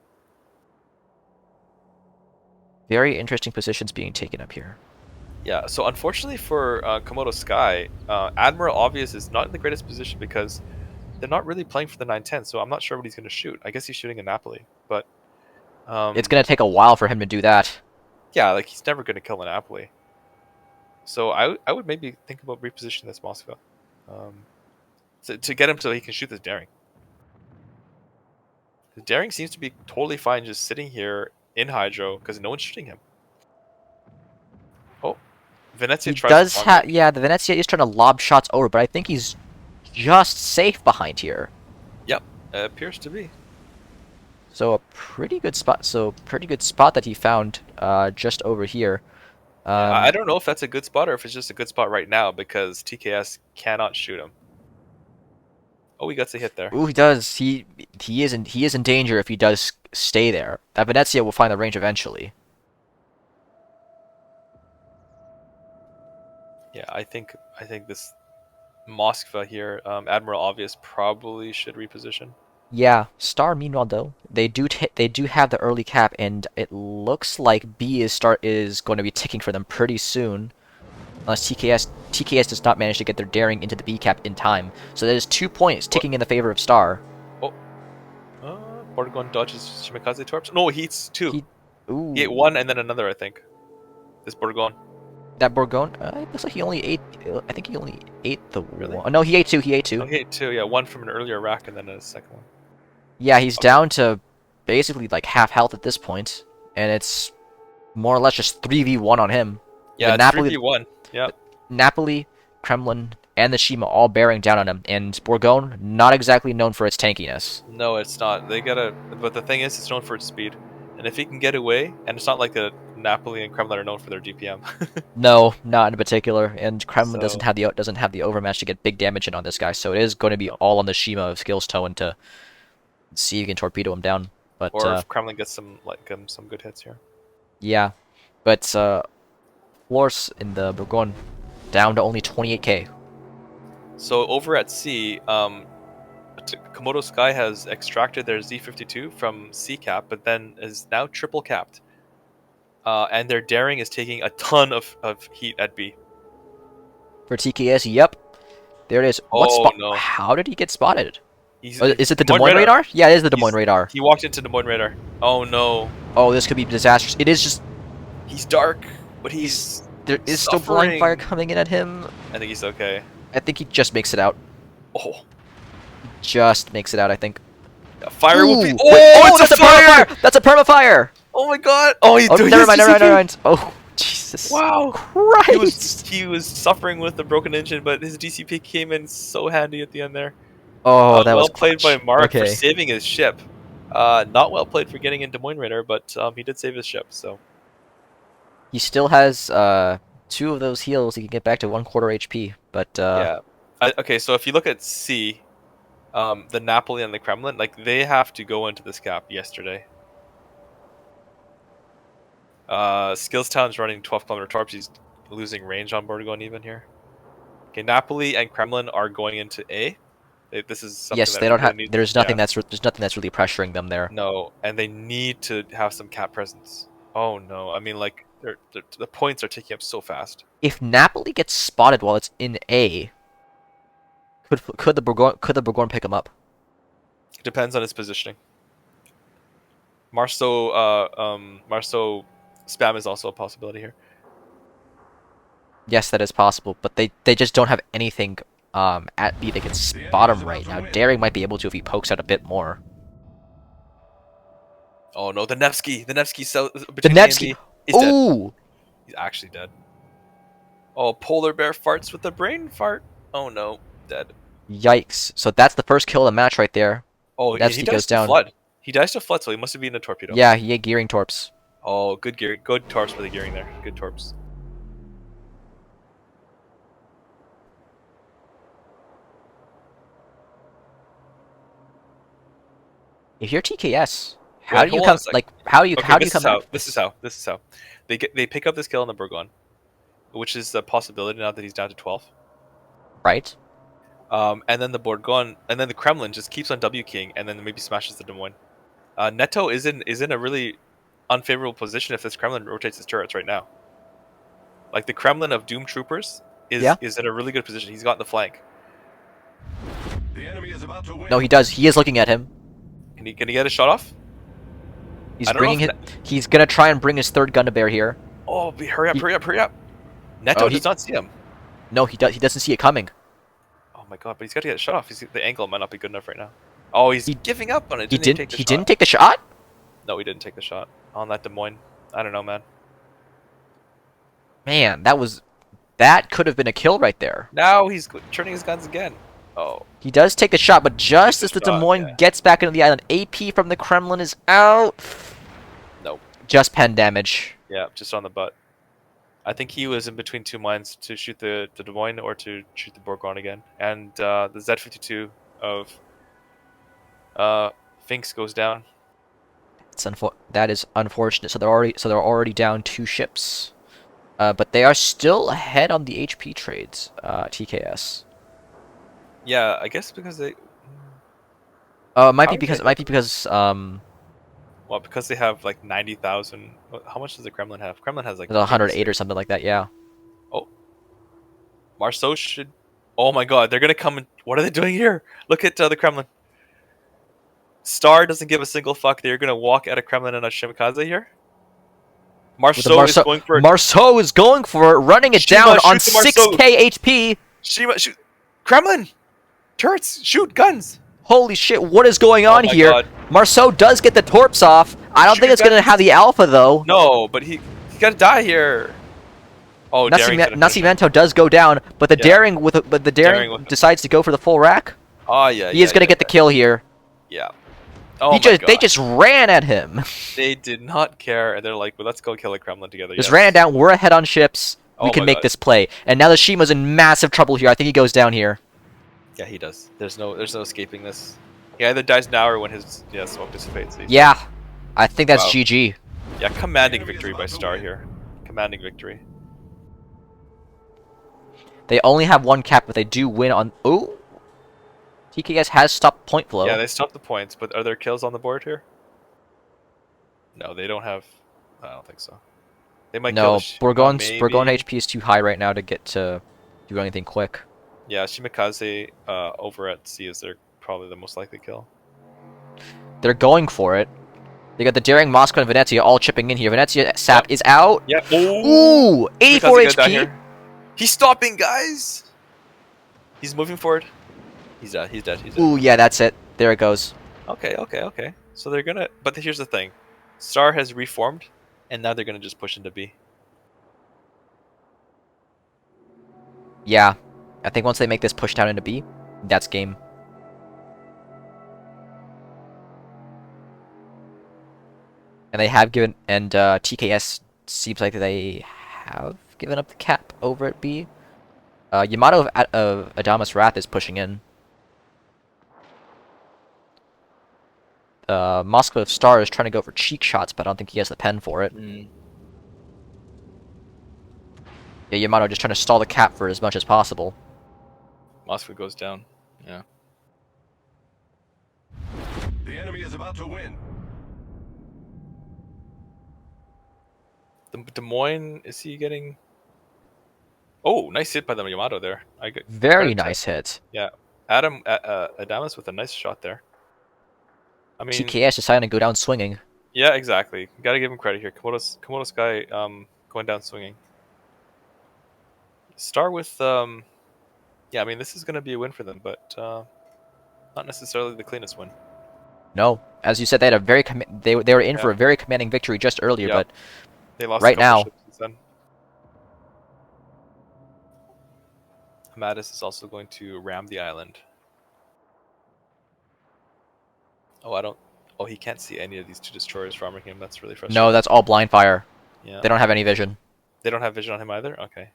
Very interesting positions being taken up here. Yeah, so unfortunately for Komodo Sky, Admiral Obvious is not in the greatest position because they're not really playing for the 910, so I'm not sure what he's going to shoot. I guess he's shooting a Napoli, but... It's going to take a while for him to do that. Yeah, like he's never going to kill a Napoli. So I would maybe think about repositioning this Moskva. To get him so he can shoot this daring. The daring seems to be totally fine just sitting here in Hydro because no one's shooting him. Oh, Venezia He tries does to have, yeah, the Venezia is trying to lob shots over, but I think he's just safe behind here. Yep, appears to be. So a pretty good spot. So pretty good spot that he found just over here. I don't know if that's a good spot or if it's just a good spot right now because TKS cannot shoot him. Oh, he gets a hit there. Ooh, he does. He is in danger if he does stay there. That Venezia will find the range eventually. Yeah, I think this Moskva here, Admiral Obvious probably should reposition. Yeah, Star. Meanwhile, though, they do have the early cap, and it looks like B is going to be ticking for them pretty soon, unless TKS does not manage to get their daring into the B cap in time. So that is 2 points ticking in the favor of Star. Oh, Bordegon dodges Shimikaze torps. No, he hits two. Ooh, He ate one and then another, I think. This Bordegon. that Bourgogne. It looks like he only ate. I think he only ate the Really? one. No, he ate two. He ate two. No, he ate two. Yeah, one from an earlier rack and then a second one. Yeah, he's down to basically like half health at this point, and it's more or less just 3v1 on him. Yeah, The it's Napoli- 3v1. Yeah. Napoli, Kremlin, and the Shima all bearing down on him, and Bourgogne not exactly known for its tankiness. No, it's not. They gotta. But the thing is, it's known for its speed, and if he can get away, and it's not like the Napoli and Kremlin are known for their DPM. No, not in particular, and Kremlin So- doesn't have the overmatch to get big damage in on this guy, so it is going to be all on the Shima of Skills Towen to see if you can torpedo him down. But or if Kremlin gets some some good hits here. yeah, but Flores in the Bourgogne down to only 28k. So over at C, Komodo Sky has extracted their Z52 from C cap, but then is now triple capped. And their daring is taking a ton of heat at B. For TKS, yep. There it is. Oh, no. How did he get spotted? He's, Is it the Des Moines radar? Yeah, it is the Des Moines radar. He walked into Des Moines radar. Oh no. Oh, this could be disastrous. It is just... He's dark, but he's There is still blind suffering. fire coming in at him. I think he's okay. I think he just makes it out. Oh. Just makes it out, I think. Yeah, fire will be. Ooh, Oh, wait, it's a fire! permafire! That's a permafire! Oh my god! Oh, Oh, never mind, never mind. Oh, Jesus. Wow. Christ! He was suffering with the broken engine, but his DCP came in so handy at the end there. Oh, that was Well played by clutch. Mark for Okay. saving his ship. Not well played for getting in Des Moines Radar, but he did save his ship. So He still has 2 of those heals. He can get back to 1/4 HP. But yeah. Okay, so if you look at C, the Napoli and the Kremlin, like they have to go into this cap yesterday. Skillstown's running 12-kilometer torps. He's losing range on Bordegon even here. Okay, Napoli and Kremlin are going into A. This is something yes, that they don't really have. needs. There's Yeah, nothing that's really pressuring them there. no, and they need to have some cap presence. Oh no, I mean like the points are ticking up so fast. If Napoli gets spotted while it's in A, could the Bourgogne pick him up? It depends on his positioning. Marceau spam is also a possibility here. Yes, that is possible, but they just don't have anything at B that can spot him right now. Daring might be able to if he pokes out a bit more. Oh no, the Nevsky so The between A and Nevsky. B. He's dead. Ooh, He's actually dead. Oh, polar bear farts with the brain fart. Oh no, dead. yikes! So that's the first kill of the match right there. Oh, and Nevsky he goes dies to down. flood. He dies to flood, so he must have been a torpedo. Yeah, he had gearing torps. Oh, good gear, good torps for the gearing there. Good torps. If you're TKS, how do you hold on come? a sec. Like, how do you Okay, how do you this come is how. back? This is how. This is how. They pick up this kill on the Bourgogne, which is a possibility now that he's down to 12. Right? And then the Bourgogne, and then the Kremlin just keeps on W king, and then maybe smashes the Des Moines. Neto is in a really unfavorable position if this Kremlin rotates his turrets right now. Like the Kremlin of Doom Troopers Yeah. is in a really good position. He's got in the flank. The enemy is about to win. No, he does. He is looking at him. Can he get a shot off? He's I don't know bringing if his. He's gonna try and bring his third gun to bear here. Oh, hurry up, He- hurry up, hurry up! Neto Oh, does not see him. No, he does. He doesn't see it coming. Oh my god, but he's got to get a shot off. The angle might not be good enough right now. Oh, he's He- giving up on it. He Didn't even didn't. take the He shot. didn't take the shot. No, he didn't take the shot on that Des Moines. I don't know, man. Man, that could have been a kill right there. Now he's turning his guns again. Oh, He does take the shot, but just as Takes the the Des shot, Moines yeah. gets back into the island, AP from the Kremlin is out. Nope. Just pen damage. Yeah, just on the butt. I think he was in between two mines to shoot the Des Moines or to shoot the Bourgogne again. And the Z-52 of Finks goes down. That is unfortunate. So they're already down 2 ships. But they are still ahead on the HP trades. TKS. Yeah, I guess because they... It might How be are because Well, because they have like 90,000... How much does the Kremlin have? Kremlin has like... 108 or something like that. Yeah. Oh. Marceau should... Oh my god, they're gonna come and... What are they doing here? Look at the Kremlin. Star doesn't give a single fuck. They're gonna walk at a Kremlin and a Shimikaze here? Marceau is going for it. Marceau is going for it, running it Shima, down on shoot the Marceau. 6k HP. Shima, shoot! Kremlin! Turrets! Shoot! Guns! Holy shit, what is going on Oh my here? God. Marceau does get the torps off. I don't Shoot think it's going to guns. have the alpha, though. No, but he gotta die here. Oh, Nascimento does go down, but the Yeah. Daring Daring with- decides to go for the full rack. Oh yeah. He is going to get the kill here. Yeah. Oh my god. They just ran at him. They did not care, and they're like, "Well, let's go kill a Kremlin together." Just yes. ran it down. We're ahead on ships. We Oh can my make God. this play. And now the Shima's in massive trouble here. I think he goes down here. Yeah, he does. There's no escaping this. He either dies now or when his smoke dissipates. Yeah, I think that's Wow. GG. Yeah, commanding victory by Star here. Commanding victory. They only have 1 cap, but they do win on... Ooh! TKS has stopped point flow. Yeah, they stopped the points, but are there kills on the board here? No, they don't have. I don't think so. They might kill No, the Bourgogne maybe. HP is too high right now to get to do anything quick. Yeah, Shimikaze over at C is their probably the most likely kill. They're going for it. They got the Daring, Moscow, and Venezia all chipping in here. Venezia sap is out. Yeah. Ooh! 84 Shimikaze gonna die HP. here. He's stopping, guys. He's moving forward. He's dead. He's dead. He's dead. Ooh, yeah, that's it. There it goes. Okay. So they're gonna. But here's the thing, Star has reformed, and now they're gonna just push into B. Yeah. I think once they make this push down into B, that's game. And they have given, and TKS seems like they have given up the cap over at B. Yamato of Adamas Wrath is pushing in. Moscow of Star is trying to go for cheek shots, but I don't think he has the pen for it. Yeah, Yamato just trying to stall the cap for as much as possible. Moscow goes down. Yeah. The enemy is about to win. The Des Moines, is he getting? Oh, nice hit by the Yamato there. I get Very credit to- nice hit. Yeah, Adamas with a nice shot there. I mean, TKS deciding to go down swinging. yeah, exactly. Got to give him credit here. Komodo Sky going down swinging. Star with yeah. I mean, this is going to be a win for them, but not necessarily the cleanest win. No, as you said, they had a very they were in Yeah. for a very commanding victory just earlier, Yep. but They lost right a couple now, ships instead. Mattis is also going to ram the island. Oh, I don't. Oh, he can't see any of these two destroyers farming him. That's really frustrating. no, that's all blind fire. Yeah. They don't have any vision. They don't have vision on him either. Okay.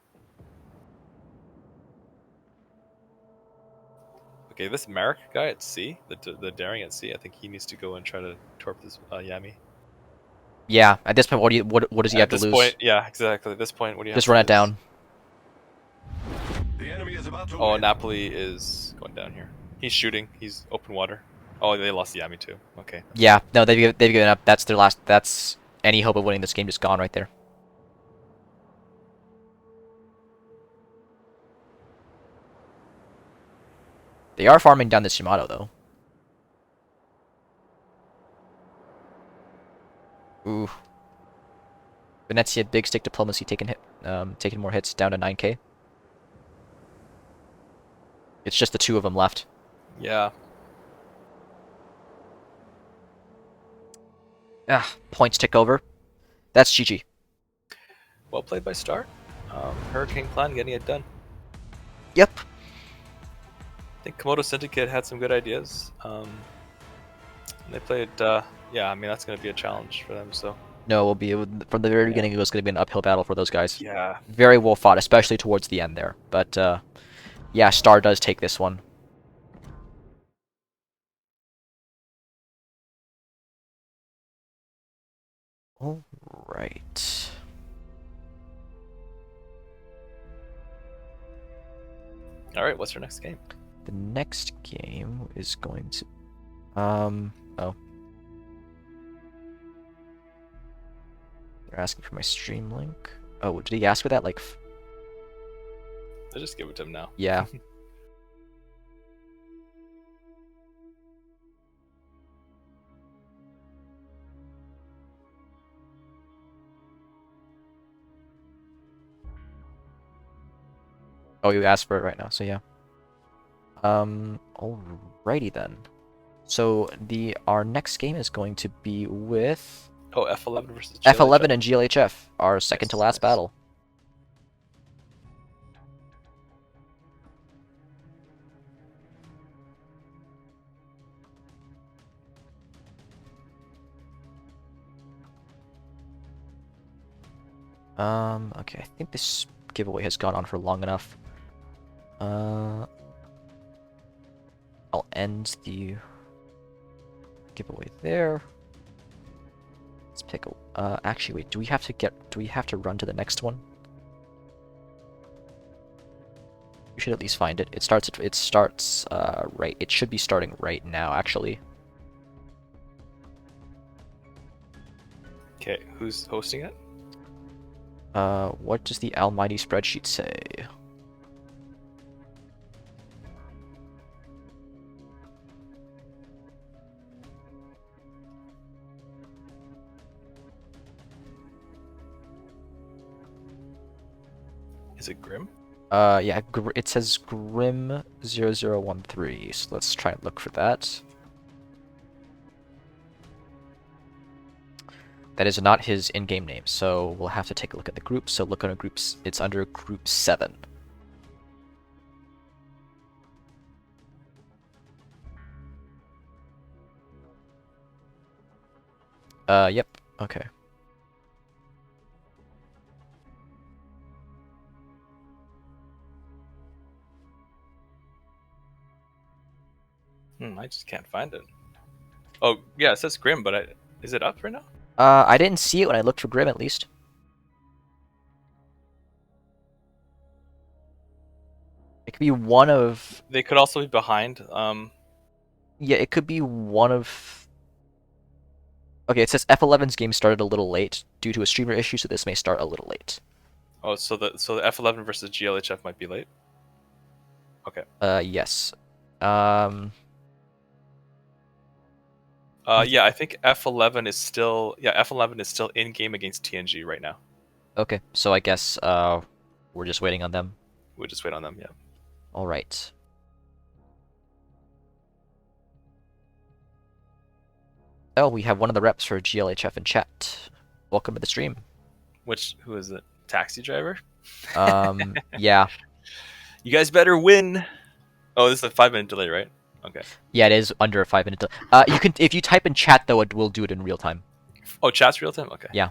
Okay, this Merrick guy at sea, the daring at sea, I think he needs to go and try to torp this Yami. Yeah, at this point, what does he have to At this lose? point, yeah, exactly. At this point, what do you Just have run to it lose? down. The enemy is about to Oh, win. Napoli is going down here. He's shooting. He's open water. Oh, they lost the Yami too. Okay. Yeah, no, they've given up. That's their last. That's any hope of winning this game just gone right there. They are farming down this Yamato though. Ooh. Venezia big stick diplomacy taking more hits down to 9k. It's just the two of them left. Yeah. Points tick over. That's GG. Well played by Star. Hurricane Clan getting it done. Yep. I think Komodo Syndicate had some good ideas. They played. Yeah, I mean that's going to be a challenge for them. So. No, it will be from the very beginning. It was going to be an uphill battle for those guys. Yeah. Very well fought, especially towards the end there. But yeah, Star does take this one. All right. All right. What's your next game? The next game is going to oh. They're asking for my stream link. Oh, did he ask for that? Like, I'll just give it to him now. yeah. Oh, you asked for it right now, so yeah. Alrighty then. So our next game is going to be with Oh, F11 versus F11 and GLHF, our second to last Nice. battle. Okay, I think this giveaway has gone on for long enough. I'll end the giveaway there. Let's pick a, actually wait, do we have to run to the next one? We should at least find it. It starts right, it should be starting right now actually. Okay, who's hosting it? What does the almighty spreadsheet say? Is it Grim? Yeah, it says Grim0013, so let's try and look for that. That is not his in-game name, so we'll have to take a look at the group. So look under groups, it's under group 7. Yep, Okay. I just can't find it. Oh yeah, it says Grim, but is it up right now? I didn't see it when I looked for Grim, at least. It could be one of... They could also be behind. Yeah, it could be one of... Okay, it says F11's game started a little late due to a streamer issue, so this may start a little late. Oh, so the F11 versus GLHF might be late. Okay. Yes. Yeah, I think F11 is still in game against TNG right now. Okay, so I guess we're just waiting on them. We'll just wait on them. Yeah. All right. Oh, we have one of the reps for GLHF in chat. Welcome to the stream. Who is it? Taxi driver? Yeah. You guys better win. Oh, this is a 5-minute delay, right? Okay. Yeah, it is under a 5-minute delay. You can, if you type in chat though, it will do it in real time. Oh, chat's real time? Okay. Yeah.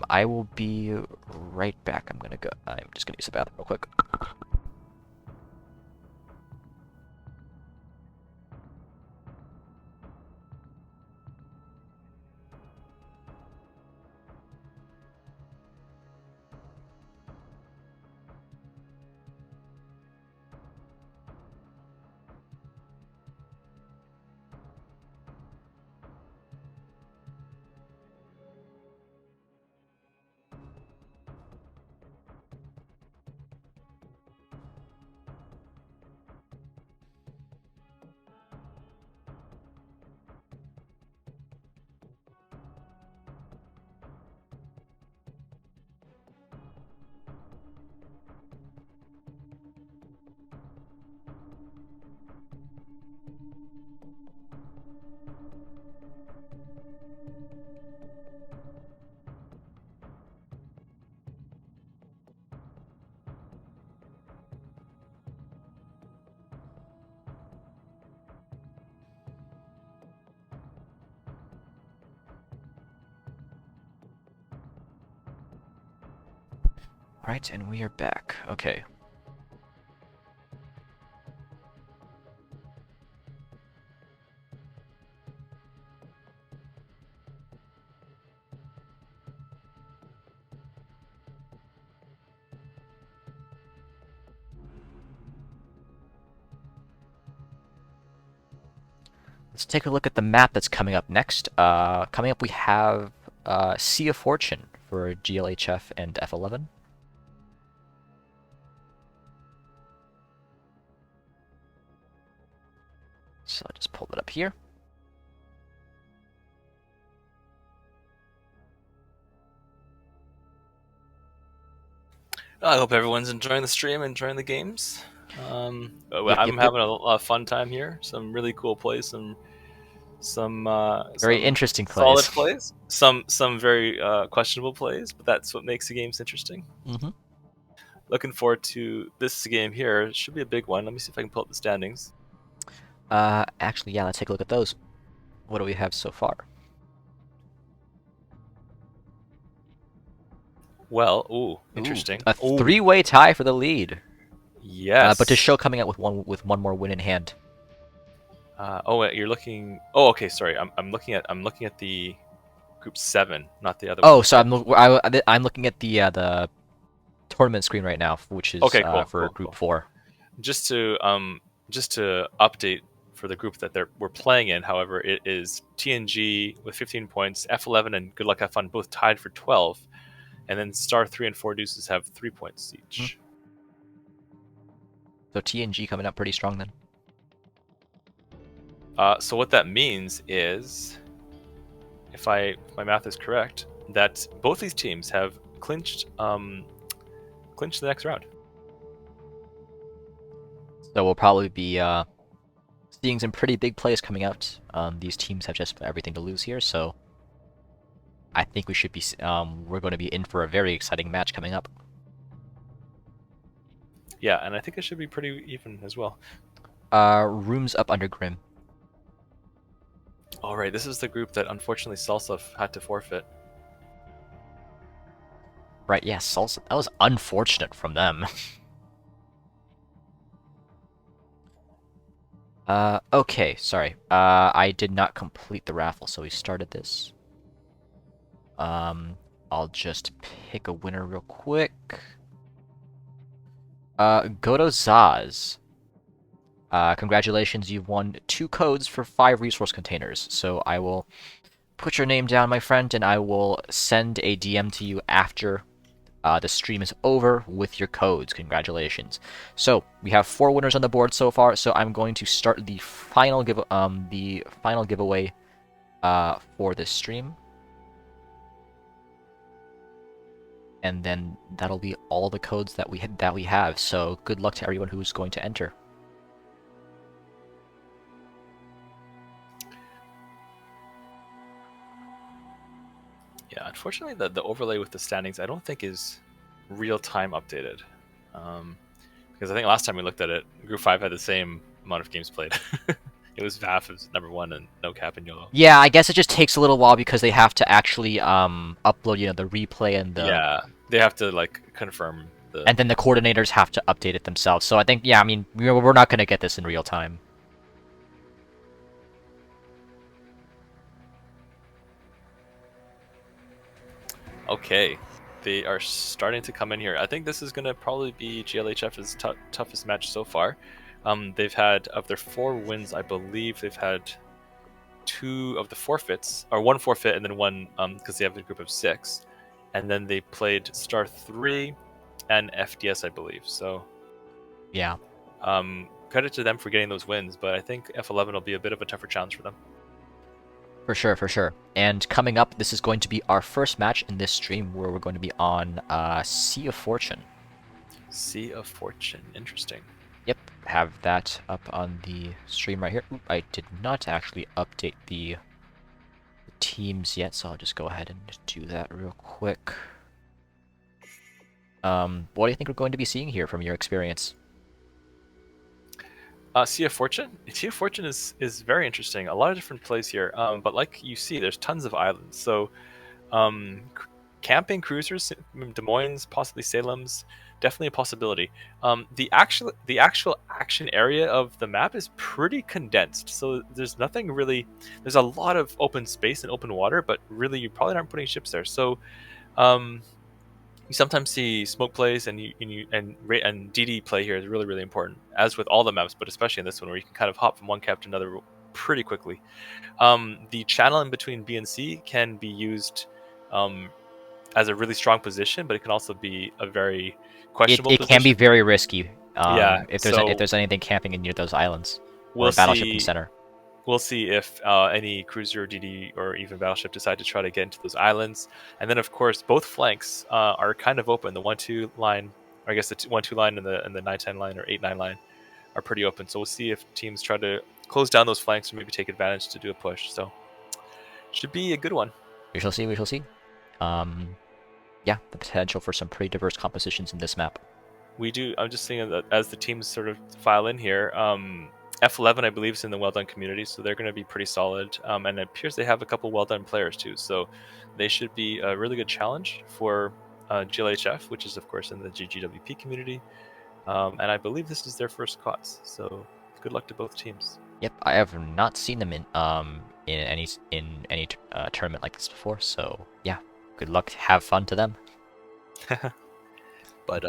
I will be right back. I'm just gonna use the bathroom real quick. Right, and we are back. Okay. Let's take a look at the map that's coming up next. Coming up we have Sea of Fortune for GLHF and F11. So I'll just pull it up here. I hope everyone's enjoying the stream, enjoying the games. I'm Yep. having a lot of fun time here. Some really cool plays, some Very some interesting solid plays. plays, some very questionable plays, but that's what makes the games interesting. Mm-hmm. Looking forward to this game here. It should be a big one. Let me see if I can pull up the standings. Actually, yeah, let's take a look at those. What do we have so far? Well, interesting. A three-way tie for the lead. Yes. But to show coming out with one more win in hand. Wait, you're looking. Oh, okay. Sorry, I'm looking at the group 7, not the other. Oh, one. so I'm looking at the tournament screen right now, which is for group 4. Just to update for the group that we're playing in. However, it is TNG with 15 points, F11 and Good Luck Have Fun both tied for 12, and then Star 3 and 4 Deuces have 3 points each. So TNG coming up pretty strong then. So what that means is, if my math is correct, that both these teams have clinched the next round. So we'll probably be seeing some pretty big plays coming out. These teams have just everything to lose here, so I think we should be we're going to be in for a very exciting match coming up. Yeah, and I think it should be pretty even as well. Rooms up under Grim. All right, this is the group that unfortunately Salsa had to forfeit. Right, yeah, Salsa. That was unfortunate from them. Okay, sorry. I did not complete the raffle, so we started this. I'll just pick a winner real quick. Goto Zaz. Congratulations, you've won 2 codes for 5 resource containers. So I will put your name down, my friend, and I will send a DM to you after the stream is over with your codes. Congratulations. So we have 4 winners on the board so far. So I'm going to start the final giveaway for this stream, and then that'll be all the codes that we have. So good luck to everyone who's going to enter. Yeah, unfortunately, the overlay with the standings I don't think is real time updated. Because I think last time we looked at it, Group 5 had the same amount of games played. It was VAF as number 1 and no cap and YOLO. Yeah, I guess it just takes a little while because they have to actually upload, the replay and the Yeah, they have to like confirm the. and then the coordinators have to update it themselves. So I think, yeah, I mean, we're not going to get this in real time. Okay, they are starting to come in here. I think this is going to probably be GLHF's toughest match so far. They've had, of their 4 wins, I believe they've had 2 of the forfeits, or 1 forfeit and then 1 because they have a group of 6. And then they played Star 3 and FDS, I believe. So, Yeah. credit to them for getting those wins, but I think F11 will be a bit of a tougher challenge for them. For sure, for sure. And coming up, this is going to be our first match in this stream where we're going to be on Sea of Fortune. Sea of Fortune, interesting. Yep, have that up on the stream right here. Oop, I did not actually update the teams yet, so I'll just go ahead and do that real quick. What do you think we're going to be seeing here from your experience? Sea of Fortune? Sea of Fortune is very interesting. A lot of different plays here, but like you see, there's tons of islands. So, camping cruisers, Des Moines, possibly Salem's, definitely a possibility. The actual action area of the map is pretty condensed. So there's nothing really. There's a lot of open space and open water, but really you probably aren't putting ships there. So, you sometimes see smoke plays and DD play here is really, really important, as with all the maps, but especially in this one where you can kind of hop from one cap to another pretty quickly. The channel in between B and C can be used as a really strong position, but it can also be a very questionable It can be very risky. Yeah, if there's anything camping near those islands or we'll a battleship in see. the center. We'll see if any cruiser, DD, or even battleship decide to try to get into those islands. And then, of course, both flanks are kind of open. The 1-2 line, or I guess the 1-2 line and the 9-10 line or 8-9 line are pretty open. So we'll see if teams try to close down those flanks or maybe take advantage to do a push. So should be a good one. We shall see, we shall see. Yeah, the potential for some pretty diverse compositions in this map. We do. I'm just seeing that as the teams sort of file in here. F11, I believe, is in the Well Done community, so they're going to be pretty solid. And it appears they have a couple Well Done players too, so they should be a really good challenge for GLHF, which is, of course, in the GGWP community. And I believe this is their first COTS, so good luck to both teams. Yep, I have not seen them in any tournament like this before, so yeah, good luck. Have fun to them. But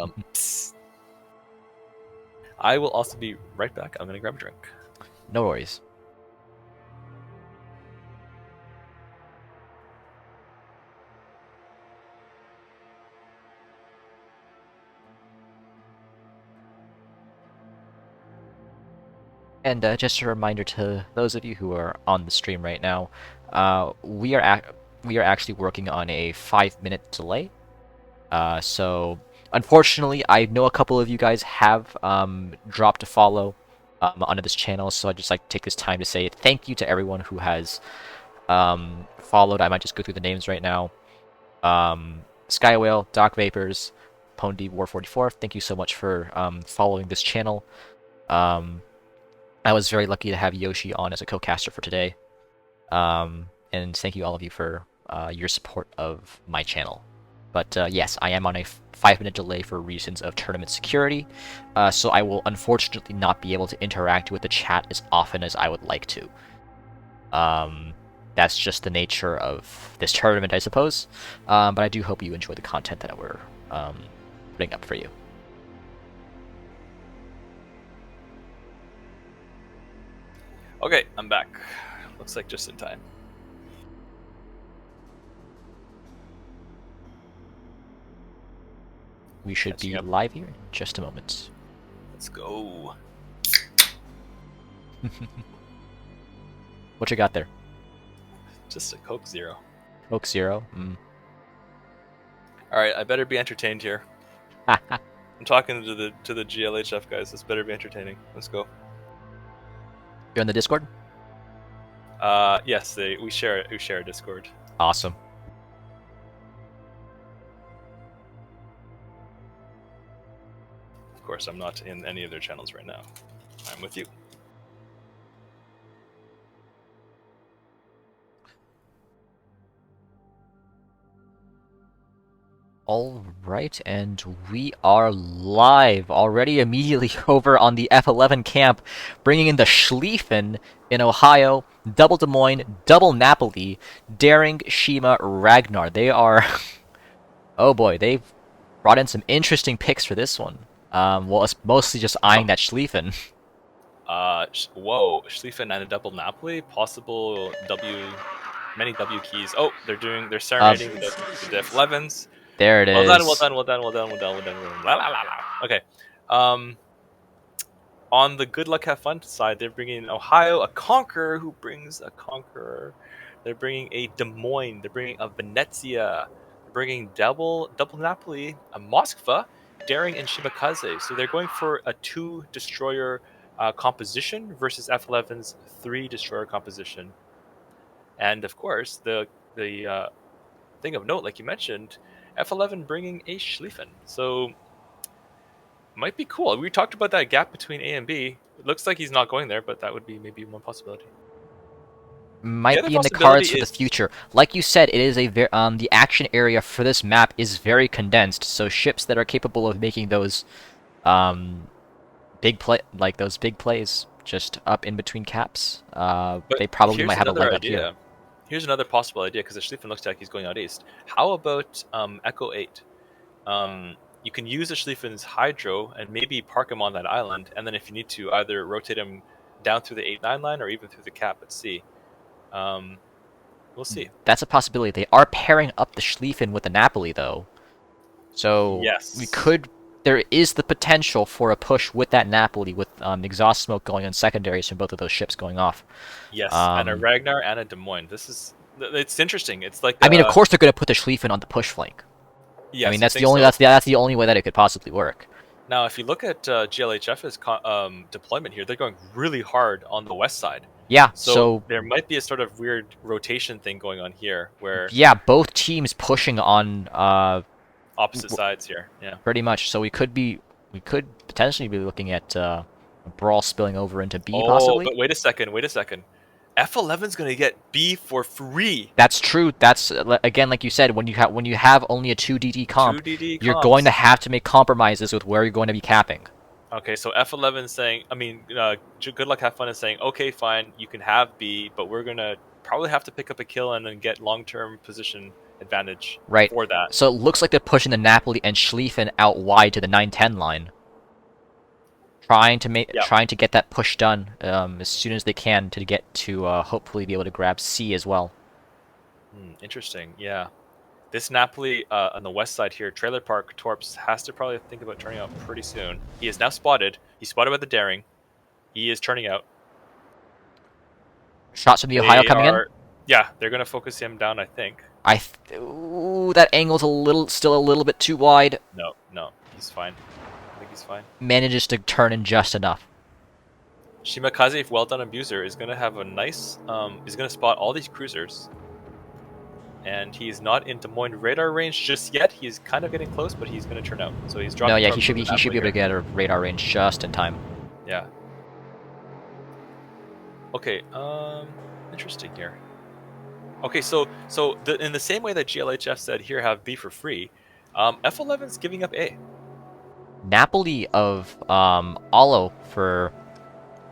I will also be right back. I'm going to grab a drink. No worries. And just a reminder to those of you who are on the stream right now, we are actually working on a 5-minute delay. So unfortunately, I know a couple of you guys have dropped a follow onto this channel, so I'd just like to take this time to say thank you to everyone who has followed. I might just go through the names right now. Skywhale, Doc Vapors, Pony War 44. Thank you so much for following this channel. I was very lucky to have Yoshi on as a co-caster for today. And thank you all of you for your support of my channel. But yes, I am on a 5-minute delay for reasons of tournament security, so I will unfortunately not be able to interact with the chat as often as I would like to. That's just the nature of this tournament, I suppose. But I do hope you enjoy the content that we're putting up for you. Okay, I'm back. Looks like just in time. We should be live here in just a moment. Let's go. What you got there? Just a Coke Zero. Coke Zero? Alright, I better be entertained here. I'm talking to the GLHF guys. This better be entertaining. Let's go. You're on the Discord? Yes, we share a Discord. Awesome. Of course, I'm not in any of their channels right now. I'm with you. Alright, and we are live already immediately over on the F11 camp, bringing in the Schlieffen in Ohio, double Des Moines, double Napoli, Daring, Shima, Ragnar. They are... oh boy, they've brought in some interesting picks for this one. Well, it's mostly just eyeing that Schlieffen. Whoa, Schlieffen and a double Napoli? Possible many W keys. Oh, they're serenading the F11s. There it is. Well done. La, la, la, la. Okay. On the good luck have fun side, they're bringing Ohio, a conqueror who brings a conqueror. They're bringing a Des Moines. They're bringing a Venezia. They're bringing double Napoli, a Moskva, Daring, and Shimakaze. So they're going for a 2 destroyer composition versus F11's 3 destroyer composition. And of course, the thing of note, like you mentioned, F11 bringing a Schlieffen. So might be cool. We talked about that gap between A and B. It looks like he's not going there, but that would be maybe one possibility. Might be in the cards for the future. Like you said, it is a the action area for this map is very condensed. So ships that are capable of making those big plays just up in between caps, they probably might have a leg up here. Here's another possible idea, because the Schlieffen looks like he's going out east. How about Echo 8? You can use the Schlieffen's Hydro and maybe park him on that island, and then if you need to, either rotate him down through the 8-9 line or even through the cap at sea. We'll see. That's a possibility. They are pairing up the Schlieffen with the Napoli, though. So yes, there is the potential for a push with that Napoli, with exhaust smoke going on secondaries from both of those ships going off. Yes, and a Ragnar and a Des Moines. It's interesting. It's like I mean, of course they're going to put the Schlieffen on the push flank. Yes, I mean, that's the only way that it could possibly work. Now, if you look at GLHF's deployment here, they're going really hard on the west side. Yeah, so there might be a sort of weird rotation thing going on here, where both teams pushing on opposite sides here. Yeah, pretty much. So we could potentially be looking at a brawl spilling over into B, possibly. But wait a second. F11's gonna get B for free. That's true. That's again, like you said, when you have only a 2 DD comp, you're going to have to make compromises with where you're going to be capping. Okay, so F11 saying, Good Luck Have Fun is saying, okay, fine, you can have B, but we're gonna probably have to pick up a kill and then get long-term position advantage for that. So it looks like they're pushing the Napoli and Schlieffen out wide to the 9-10 line. Trying to get that push done as soon as they can to get to hopefully be able to grab C as well. Interesting, yeah. This Napoli on the west side here, Trailer Park Torps, has to probably think about turning out pretty soon. He is now spotted. He's spotted by the Daring. He is turning out. Shots from the Ohio coming in? Yeah, they're going to focus him down, I think. Ooh, that angle's still a little bit too wide. No, he's fine. I think he's fine. Manages to turn in just enough. Shimakaze, if well done abuser, is going to have a nice... is going to spot all these cruisers. and he's not in Des Moines radar range just yet. He's kind of getting close, but he's going to turn out. So he's dropping. No, yeah, torp from the he should be able to Napoli get a radar range just in time. here. Yeah. Okay. Interesting here. Okay, so in the same way that GLHF said here have B for free, F11's giving up A. Napoli of Olo for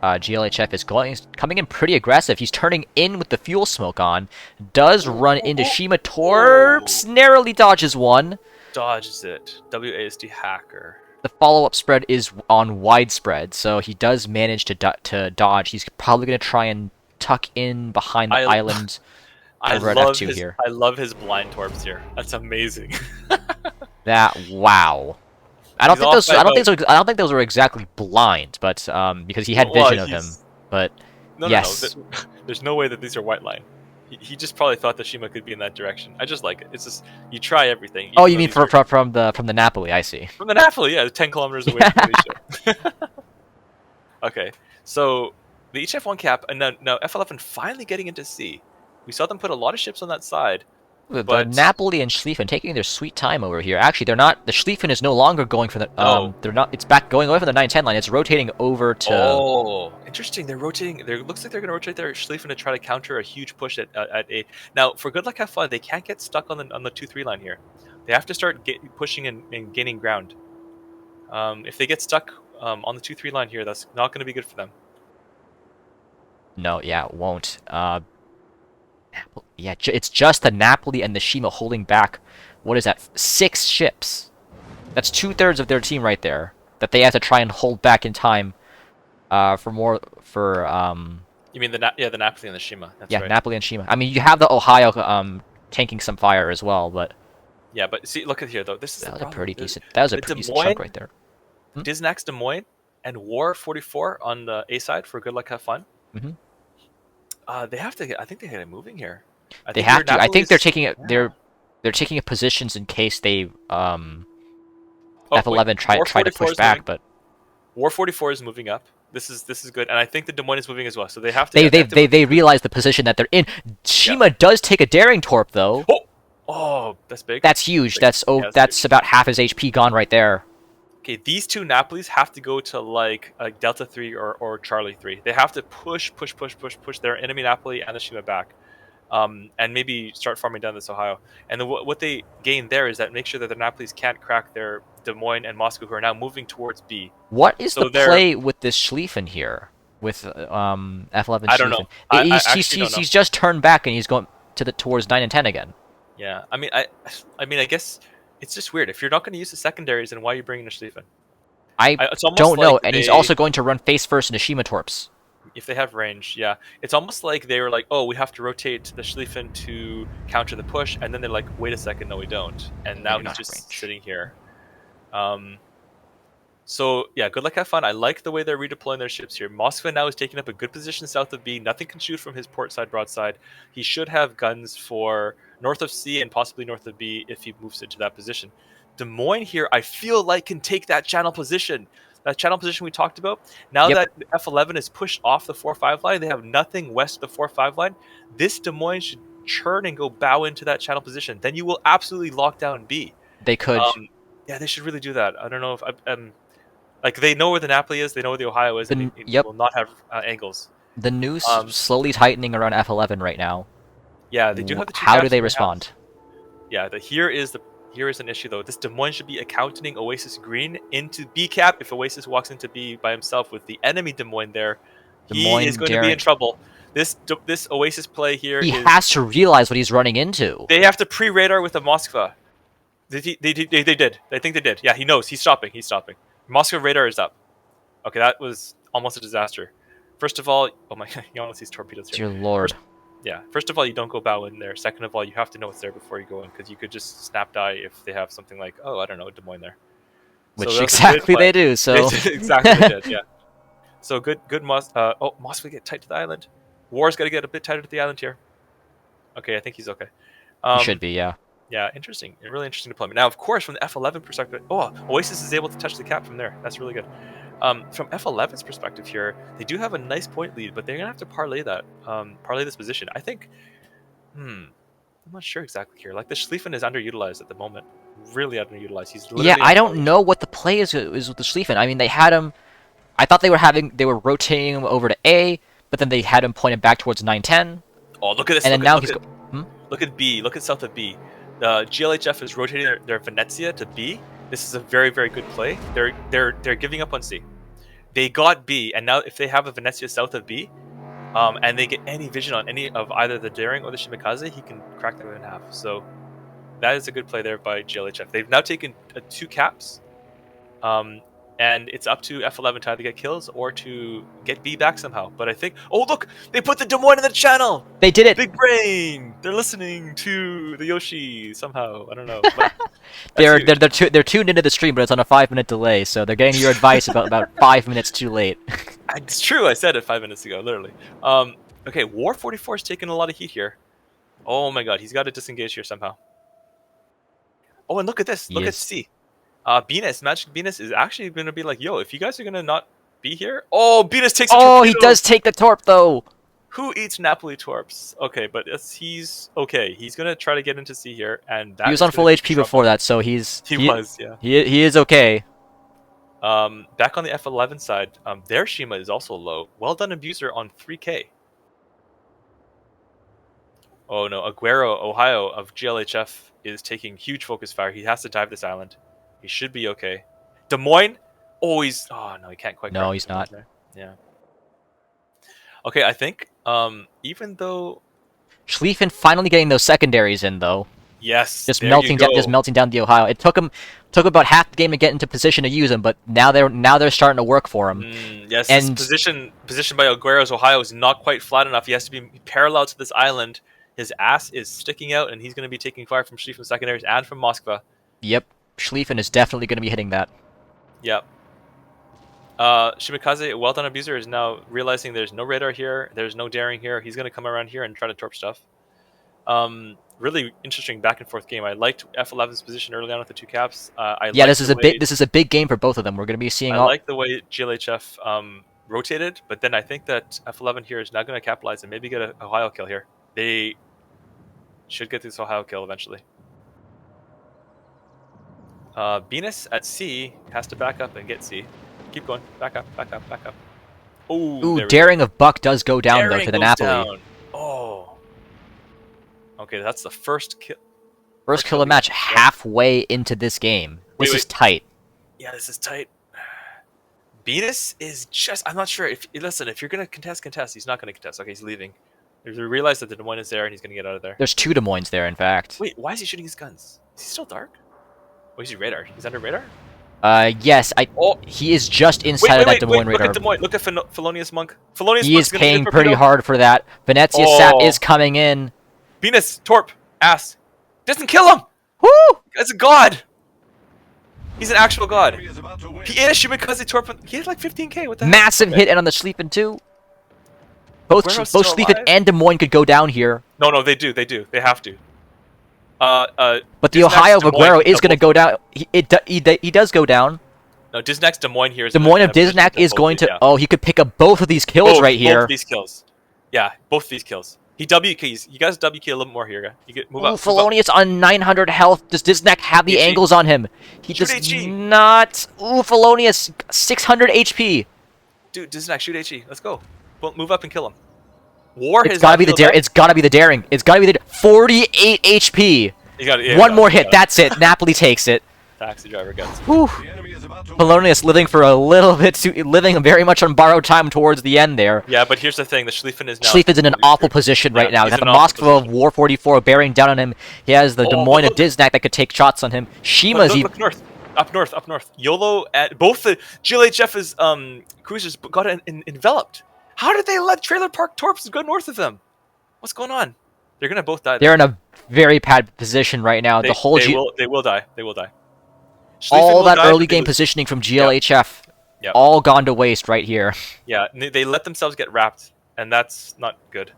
GLHF is coming in pretty aggressive. He's turning in with the fuel smoke on. Does run into Shima Torps. Narrowly dodges one. Dodges it. WASD hacker. The follow-up spread is on widespread, so he does manage to dodge. He's probably going to try and tuck in behind the island. Over at F2 here. I love his blind torps here. That's amazing. Wow. I don't think those were exactly blind, but because he had vision of him. But yes. No. There's no way that these are white line. He just probably thought that Shima could be in that direction. I just like it. It's just you try everything. Oh, you mean from the Napoli? I see. From the Napoli, yeah, 10 kilometers away from Alicia. Okay, so the HF1 cap, and now F11 finally getting into C. We saw them put a lot of ships on that side. But Napoli and Schlieffen taking their sweet time over here. Actually, they're not. The Schlieffen is no longer going for the. They're not. It's back going away from the 910 line. It's rotating over to. Oh, interesting. They're rotating. It looks like they're going to rotate their Schlieffen to try to counter a huge push at A. Now, for good luck, have fun. They can't get stuck on the 2-3 line here. They have to start pushing and gaining ground. If they get stuck on the 2-3 line here, that's not going to be good for them. No, yeah, it won't. Yeah, it's just the Napoli and the Shima holding back. What is that? 6 ships. That's 2/3 of their team right there. That they have to try and hold back in time. For more for. You mean the Napoli and the Shima? That's right. Napoli and Shima. I mean, you have the Ohio tanking some fire as well, but. Yeah, but see, look at here though. This is that was a pretty decent. That was a pretty decent chunk right there. Disnax Des Moines and War 44 on the A side for good luck, have fun. They have to. I think they get it moving here. They have to. I think they're taking it. They're taking positions in case they F11 try to push back, but War 44 is moving up. This is good, and I think the Des Moines is moving as well. So they have to. They realize the position that they're in. Shima does take a daring torp though. Oh, that's big. That's huge. That's about half his HP gone right there. Okay, these two Napolis have to go to like Delta 3 or Charlie 3. They have to push their enemy Napoli and the Shima back. And maybe start farming down this Ohio. And what they gain there is that make sure that the Napolis can't crack their Des Moines and Moscow, who are now moving towards B. What is the play with this Schlieffen here? With F11 I don't know. He's just turned back and he's going towards 9 and 10 again. Yeah, I mean, I guess it's just weird. If you're not going to use the secondaries, then why are you bringing a Schlieffen? I don't know. And he's also going to run face first into Shima Torps. If they have range, yeah. It's almost like they were like, oh, we have to rotate the Schlieffen to counter the push, and then they're like, wait a second, no, we don't. And now he's just sitting here. So, yeah, good luck, have fun. I like the way they're redeploying their ships here. Moskva now is taking up a good position south of B. Nothing can shoot from his port side broadside. He should have guns for north of C and possibly north of B if he moves into that position. Des Moines here, I feel like, can take that channel position. That channel position we talked about. Now that F11 is pushed off the 4-5 line, they have nothing west of the 4-5 line. This Des Moines should churn and go bow into that channel position. Then you will absolutely lock down B. They could. Yeah, they should really do that. I don't know if like they know where the Napoli is, they know where the Ohio is, and it will not have angles. The news slowly tightening around F11 right now. Yeah, they do have the two. How do they respond? Yeah, here is an issue though. This Des Moines should be accounting Oasis Green into B cap. If Oasis walks into B by himself with the enemy Des Moines there, he is going to be in trouble. This Oasis play here, he has to realize what he's running into. They have to pre-radar with the Moskva. They did. I think they did. Yeah, he knows. He's stopping. Moscow radar is up. Okay, that was almost a disaster. First of all, oh my god, you almost see torpedoes here. Dear Lord. First of all, you don't go bow in there. Second of all, you have to know it's there before you go in, because you could just snap die if they have something like, oh, I don't know, Des Moines there. Which exactly they do, so... Exactly they did, yeah. So good Moscow get tight to the island. War's got to get a bit tighter to the island here. Okay, I think he's okay. He should be, yeah. Yeah, interesting. A really interesting deployment. Now, of course, from the F11 perspective, Oasis is able to touch the cap from there. That's really good. From F11's perspective here, they do have a nice point lead, but they're going to have to parlay that, parlay this position. I think, I'm not sure exactly here. Like the Schlieffen is underutilized at the moment. Really underutilized. He's Yeah, literally I on don't college. know what the play is with the Schlieffen. I mean, they had him. I thought they were rotating him over to A, but then they had him pointed back towards 910, Oh, look at this. and then Look at now look he's at Hmm? look at B. Look at south of B. The GLHF is rotating their Venezia to B. This is a very, very good play. They're giving up on C. They got B, and now if they have a Venezia south of B, and they get any vision on any of either the Daring or the Shimikaze, he can crack them in half. So that is a good play there by GLHF. They've now taken 2 caps, and it's up to F11 to either get kills or to get B back somehow. But I think, oh look, they put the Des Moines in the channel. They did it. Big brain. They're listening to the Yoshi somehow. I don't know. But They're tuned into the stream, but it's on a 5-minute delay, so they're getting your advice about 5 minutes too late. It's true. I said it 5 minutes ago, literally. Okay, War 44 is taking a lot of heat here. Oh my god, he's got to disengage here somehow. Oh, and look at this. Look at Yes. C. Venus, Magic Venus is actually going to be like, yo, if you guys are going to not be here. Oh, Venus takes a Oh, he torpedo! does take the torp though. Who eats Napoli torps? Okay, but he's okay. He's going to try to get into C here, and that He was is on gonna full be HP trouble. before that, so he was, yeah. he is okay. Back on the F11 side, their Shima is also low. Well done, Abuser on 3K. Oh no, Aguero, Ohio of GLHF is taking huge focus fire. He has to dive this island. He should be okay. Des Moines, oh no, he can't quite. No, crack he's Des Moines not. there. Yeah. Okay, I think even though Schlieffen finally getting those secondaries in though. yes, Just there melting you down, go. just melting down the Ohio. It took about half the game to get into position to use them, but now they're starting to work for him. Yes, And- this position by Aguero's Ohio is not quite flat enough. He has to be parallel to this island. His ass is sticking out, and he's going to be taking fire from Schlieffen secondaries and from Moskva. Yep, Schlieffen is definitely going to be hitting that. Yep. Shimikaze, well done abuser, is now realizing there's no radar here, there's no daring here. He's going to come around here and try to torp stuff. Really interesting back and forth game. I liked F11's position early on with the 2 caps. This is a big game for both of them. We're going to be seeing I all. like the way GLHF rotated, but then I think that F11 here is now going to capitalize and maybe get a Ohio kill here. They should get this Ohio kill eventually. Venus at C has to back up and get C. Keep going. Back up, back up, back up. Ooh, there we daring of Buck does go down though Daring to the goes Napoli. down. Oh. Okay, that's the first kill. First kill of the match halfway into this game. This Wait, is tight. Yeah, this is tight. Venus is just... I'm not sure. If you're going to contest. He's not going to contest. Okay, he's leaving. We realize that the Des Moines is there and he's going to get out of there. There's 2 Des Moines there, in fact. Wait, why is he shooting his guns? Is he still dark? Oh, is he radar? He's under radar? Yes, Oh. he is just inside of that Des Moines Look radar. at Des Moines. Look at Felonious Monk. Felonious He Monk's is gonna get a paying pretty torpedo. hard for that. Venezia Sap Oh. is coming in. Venus, Torp, ass. Doesn't kill him! Woo! That's a god! He's an actual god. Enemy is about to win. He is Shimikaze Torp. He had like 15k. What the heck? Massive Okay. hit and on the Schlieffen too. Both Guerrero's both still Schlieffen alive? and Des Moines could go down here. No, they do. They have to. But the Disnex, Ohio of Des Moines, Aguero is double- going to go down. He does go down. No, Disnex Des Moines here is Des gonna Moines be of in a position Disnac is both going do- to. yeah. Oh, he could pick up both of these kills right here. Both these kills. Yeah, both these kills. He W keys. You guys W key a little more here. You get move Ooh, up. move up. Felonious on 900 health. Does Disnac have the HE. angles on him? He Shoot does HE. not. Ooh, Felonious 600 HP. Dude, Disnex, shoot HE. Let's go. Well, move up and kill him. War It's has gotta be not the healed daring. up. It's gotta be the daring. It's gotta be the 48 HP. You got it. One more hit. That's it. Napoli takes it. Taxi driver gets. Whew. The enemy is about to win. Polonius living for a little bit too, living very much on borrowed time towards the end there. Yeah, but here's the thing: the Schlieffen is now. Schlieffen's in an really awful screwed. position right Yeah, now. he's He's got in the an awful Moskva of position. War 44 bearing down on him. He has the Des Oh, Moines of look. Disnac that could take shots on him. Shima's Look, even. look north. Up north. YOLO at both the GLHF's cruisers got enveloped. How did they let Trailer Park Torps go north of them? What's going on? They're gonna both die. They're in a very bad position right now. They, The whole they will die. They will die. Schlieffen all will that die, early but they game lose. positioning from GLHF, Yep. all gone to waste right here. Yeah, they let themselves get wrapped, and that's not good.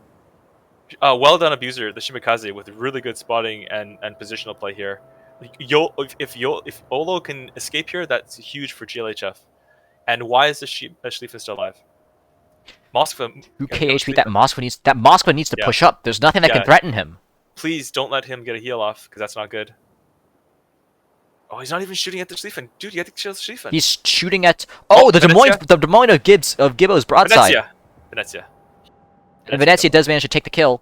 Well done, Abuser, the Shimikaze, with really good spotting and positional play here. If Olo can escape here, that's huge for GLHF. And why is the Schlieffen still alive? Moskva. 2k HP. That Moskva needs to Yeah. push up. There's nothing that Yeah. can threaten him. Please don't let him get a heal off, because that's not good. Oh, he's not even shooting at the Schlieffen. Dude, you have to kill the Schlieffen. He's shooting at... Oh, the Des Moines, Venezia. the Des Moines of Gibbo's broadside. Venezia. And Venezia does manage to take the kill.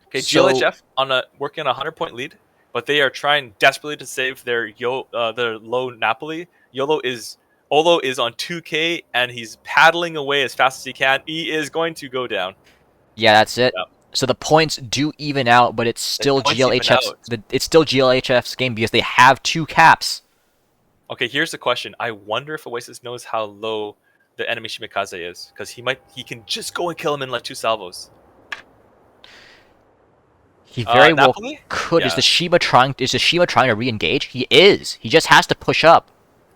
Okay, So- GLHF working on a 100-point lead, but they are trying desperately to save their low Napoli. Olo is on 2K, and he's paddling away as fast as he can. He is going to go down. Yeah, that's it. Yep. So the points do even out, but it's still points even it's still GLHF's game because they have 2 caps. Okay, here's the question. I wonder if Oasis knows how low the enemy Shimikaze is, because he can just go and kill him in like 2 salvos. He very well Napoli? could. Yeah. Is the Shima trying to re-engage? He is. He just has to push up.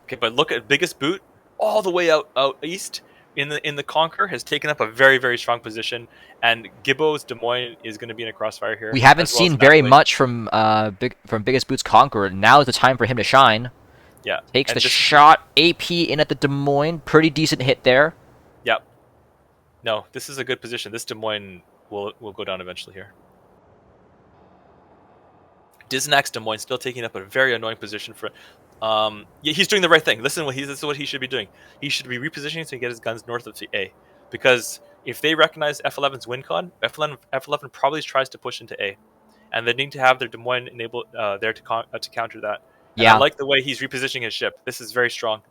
Okay, but look at biggest boot all the way out east in the Conquer has taken up a very, very strong position, and Gibbo's Des Moines is going to be in a crossfire here. We haven't as well seen as very Napoli. much from Biggest Boots Conqueror. Now is the time for him to shine. Yeah, Takes and the this- shot. AP in at the Des Moines. Pretty decent hit there. Yep. No, this is a good position. This Des Moines will go down eventually here. Diznax Des Moines still taking up a very annoying position for. Yeah, he's doing the right thing. Listen, this is what he should be doing. He should be repositioning to get his guns north of the A, because if they recognize F11's win con, F11 probably tries to push into A, and they need to have their Des Moines enabled there to counter that. And Yeah. I like the way he's repositioning his ship. This is very strong.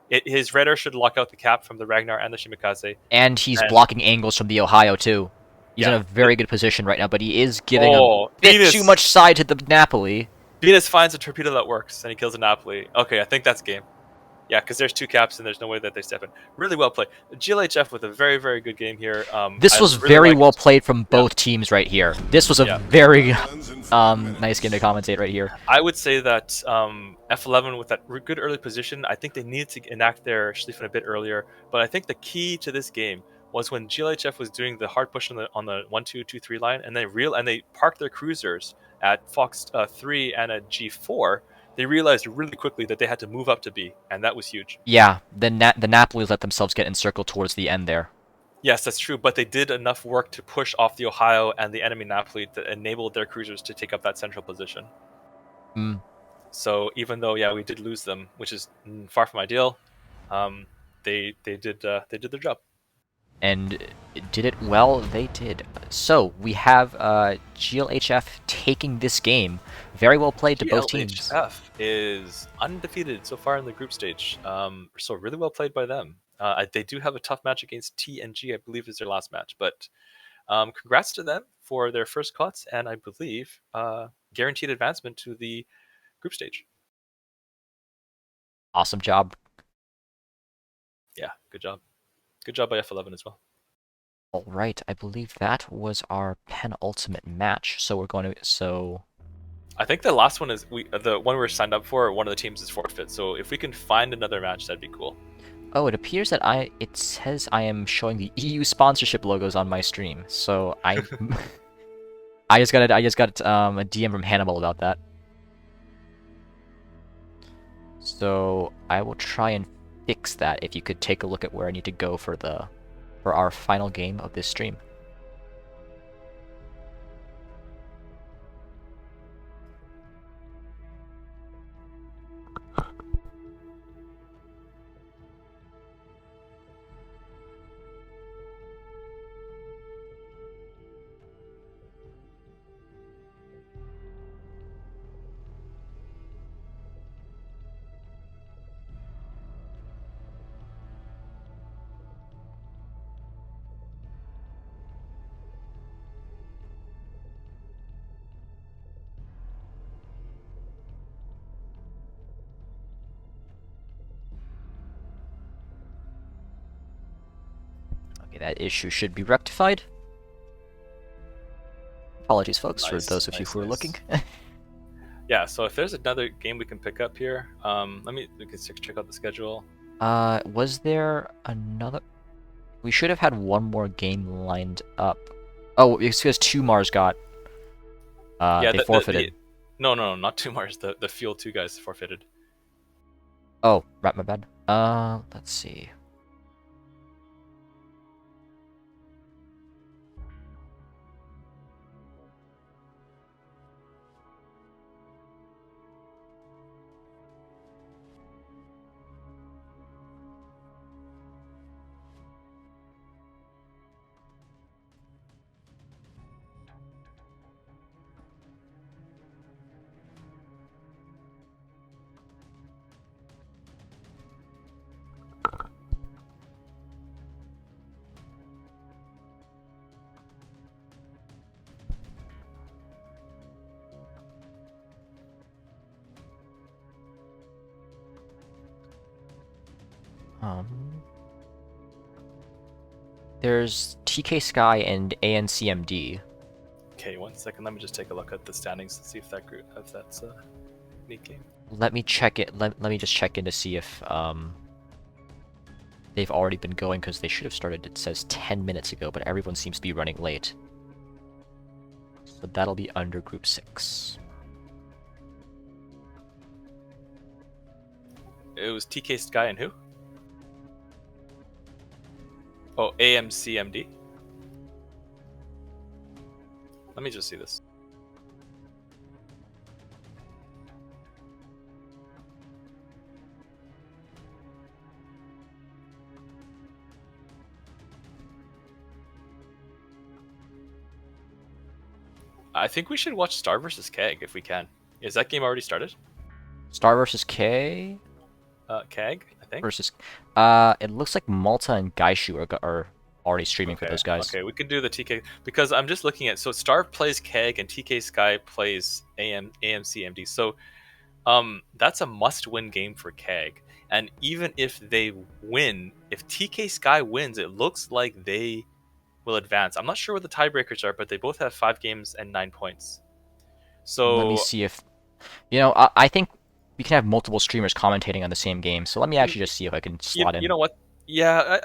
His radar should lock out the cap from the Ragnar and the Shimikaze. And he's blocking angles from the Ohio too. He's in Yeah. a very good position right now, but he is giving a bit Venus. too much side to the Napoli. Venus finds a torpedo that works, and he kills a Napoli. Okay, I think that's game. Yeah, because there's 2 caps, and there's no way that they step in. Really well played. GLHF with a very, very good game here. This I was really very liked- well played from both teams right here. This was a Yeah. very Guns in 4 minutes. nice game to commentate right here. I would say that F11 with that good early position, I think they needed to enact their Schlieffen a bit earlier. But I think the key to this game was when GLHF was doing the hard push on the 1-2-2-3 line, and they parked their cruisers at Fox 3 and at G4. They realized really quickly that they had to move up to B, and that was huge. Yeah, the Napolis let themselves get encircled towards the end there. Yes, that's true, but they did enough work to push off the Ohio and the enemy Napoli that enabled their cruisers to take up that central position. Mm. So even though, yeah, we did lose them, which is far from ideal, they did their job. And did it well? They did. So we have GLHF taking this game. Very well played to both teams. GLHF is undefeated so far in the group stage, so really well played by them. They do have a tough match against TNG, I believe is their last match, but congrats to them for their first cuts, and I believe guaranteed advancement to the group stage. Awesome job. Yeah, good job. Good job by F11 as well. All right, I believe that was our penultimate match. So we're going to I think the last one is the one we're signed up for. One of the teams is forfeit. So if we can find another match, that'd be cool. Oh, it appears that it says I am showing the EU sponsorship logos on my stream. So I I just got a DM from Hannibal about that. So I will try and fix that. If you could take a look at where I need to go for our final game of this stream. Okay, that issue should be rectified. Apologies, folks, for Nice, those of you nice, who are nice. looking. Yeah. So if there's another game we can pick up here, we can check out the schedule. Was there another? We should have had one more game lined up. Oh, it's because 2 Mars got. Yeah, they forfeited. No, not 2 Mars. The Fuel 2 guys forfeited. Oh, right, my bad. Let's see. There's TK Sky and ANCMD. Okay, 1 second. Let me just take a look at the standings and see if that's a neat game. Let me check it. Let me just check in to see if they've already been going, because they should have started, it says 10 minutes ago, but everyone seems to be running late. So that'll be under Group 6. It was TK Sky and who? Oh, AMCMD. Let me just see this. I think we should watch Star versus Keg if we can. Is that game already started? Star versus K Keg, I think. versus. It looks like Malta and Gaishu are already streaming for those guys. Okay, we can do the TK because I'm just looking at, so Star plays Keg and TK Sky plays AMCMD. So that's a must-win game for Keg. And even if they win, if TK Sky wins, it looks like they will advance. I'm not sure what the tiebreakers are, but they both have 5 games and 9 points. So Let me see if, I think we can have multiple streamers commentating on the same game. So let me actually just see if I can slot in. You know what? Yeah,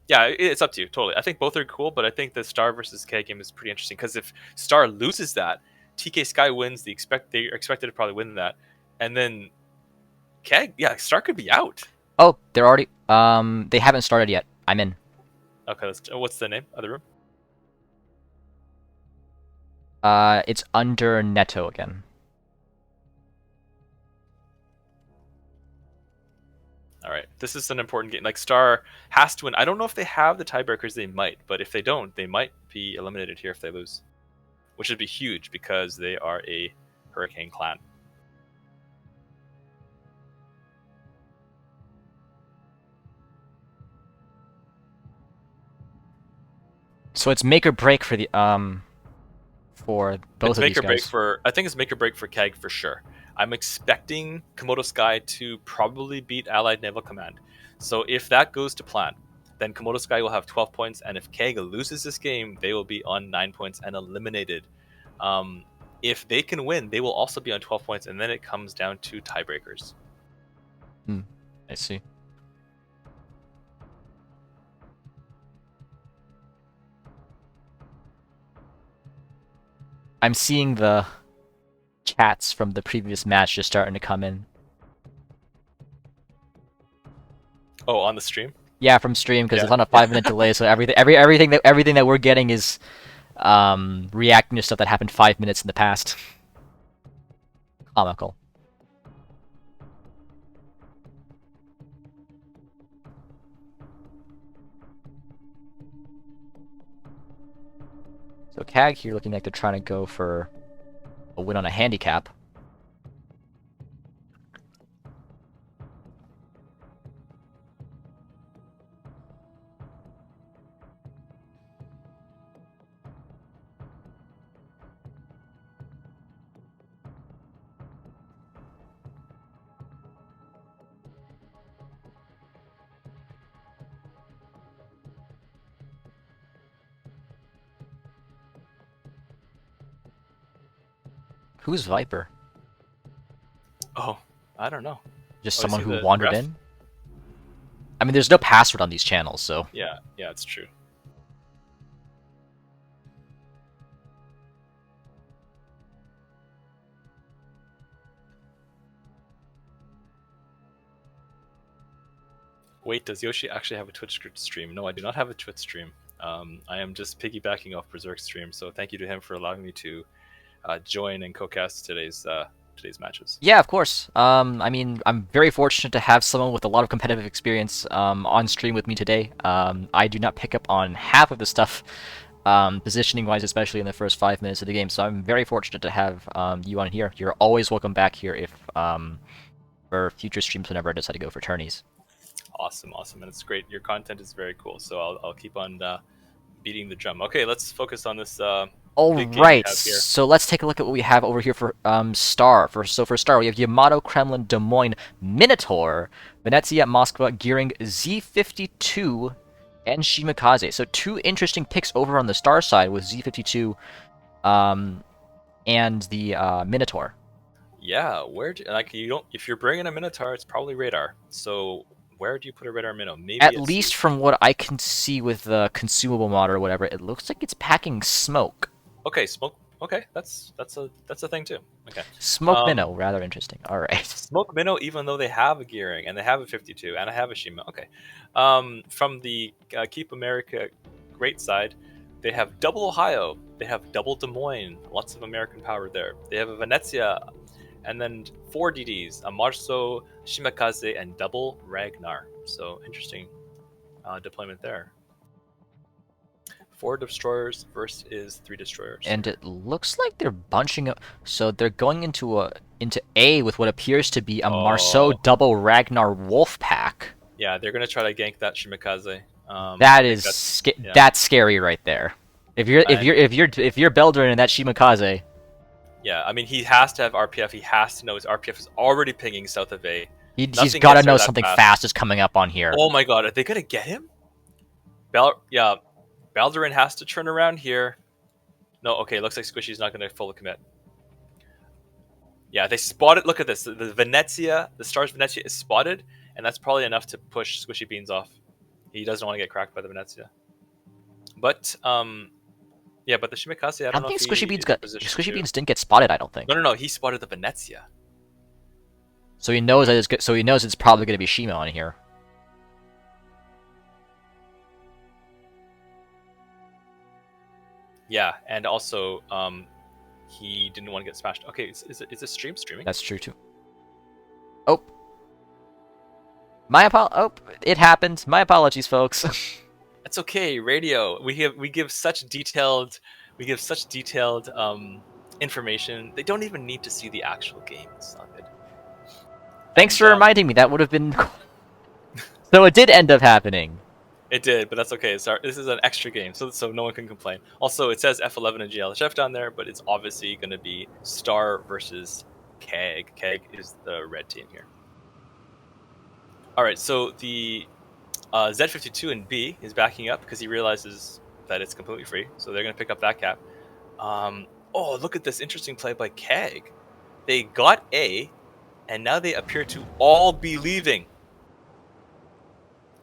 yeah, it's up to you. Totally. I think both are cool, but I think the Star versus K game is pretty interesting because if Star loses that, TK Sky wins. They're expected to probably win that, and then Keg, yeah, Star could be out. Oh, they're already. They haven't started yet. I'm in. Okay, what's the name of the room? It's under Neto again. All right, this is an important game. Like Star has to win. I don't know if they have the tiebreakers. They might, but if they don't, they might be eliminated here if they lose, which would be huge because they are a Hurricane clan. So it's make or break for the for both It's of make these or break guys. for. I think it's make or break for Keg for sure. I'm expecting Komodo Sky to probably beat Allied Naval Command. So if that goes to plan, then Komodo Sky will have 12 points, and if Keg loses this game, they will be on 9 points and eliminated. If they can win, they will also be on 12 points, and then it comes down to tiebreakers. I see. I'm seeing the chats from the previous match just starting to come in. Oh, on the stream? Yeah, from stream, because Yeah. it's on a 5-minute delay, so everything that we're getting is reacting to stuff that happened 5 minutes in the past. Comical. So CAG here looking like they're trying to go for a win on a handicap. Who's Viper? Oh, I don't know. Just Oh, is someone he who the wandered ref? in? I mean, there's no password on these channels, so... Yeah, it's true. Wait, does Yoshi actually have a Twitch stream? No, I do not have a Twitch stream. I am just piggybacking off Berserk's stream, so thank you to him for allowing me to join and co-cast today's matches. Yeah, of course. I mean, I'm very fortunate to have someone with a lot of competitive experience on stream with me today. I do not pick up on half of the stuff, positioning-wise, especially in the first 5 minutes of the game, so I'm very fortunate to have you on here. You're always welcome back here if for future streams whenever I decide to go for tourneys. Awesome, and it's great. Your content is very cool, so I'll keep on beating the drum. Okay, let's focus on this All big game we right, have here. so let's take a look at what we have over here for Star. For Star, we have Yamato, Kremlin, Des Moines, Minotaur, Venezia, Moskva, Gearing, Z52, and Shimakaze. So 2 interesting picks over on the Star side with Z52 and the Minotaur. Yeah, like you don't. If you're bringing a Minotaur, it's probably radar. So where do you put a radar minnow? Maybe At it's least from what I can see with the consumable mod or whatever, it looks like it's packing smoke. okay. Smoke. Okay, that's a thing too. Okay, Smoke minnow, rather interesting. All right. smoke minnow. Even though they have a gearing and they have a 52 and I have a Shima. Okay, from the Keep America Great side, they have double Ohio. They have double Des Moines. Lots of American power there. They have a Venezia, and then 4 DDs: a Marso, Shimakaze, and double Ragnar. So interesting deployment there. 4 destroyers versus 3 destroyers. And it looks like they're bunching up. So they're going into A with what appears to be a Marceau double Ragnar Wolf pack. Yeah, they're gonna try to gank that Shimakaze. That's scary right there. If you're Beldurin and that Shimakaze. Yeah, I mean he has to have RPF. He has to know his RPF is already pinging south of A. He's got to know something fast is coming up on here. Oh my god, are they gonna get him? Baldurin has to turn around here. No, okay, looks like Squishy's not going to fully commit. Yeah, they spotted. Look at this. The Venezia, the Stars Venezia is spotted, and that's probably enough to push Squishy Beans off. He doesn't want to get cracked by the Venezia. But, yeah, but the Shimakaze, I don't know think if Squishy Beans didn't get spotted, I don't think. No, he spotted the Venezia. So he knows it's probably going to be Shima on here. Yeah, and also he didn't want to get smashed. Okay, is this streaming? That's true too. Oh, it happened. My apologies, folks. It's okay. Radio. We give such detailed information. They don't even need to see the actual game. It's not good. Thanks for reminding me. That would have been. So it did end up happening. It did, but that's okay. This is an extra game, so no one can complain. Also, it says F11 and GLHF down there, but it's obviously going to be Star versus Keg. Keg is the red team here. All right, so the Z52 in B is backing up because he realizes that it's completely free, so they're going to pick up that cap. Oh, look at this interesting play by Keg. They got A, and now they appear to all be leaving.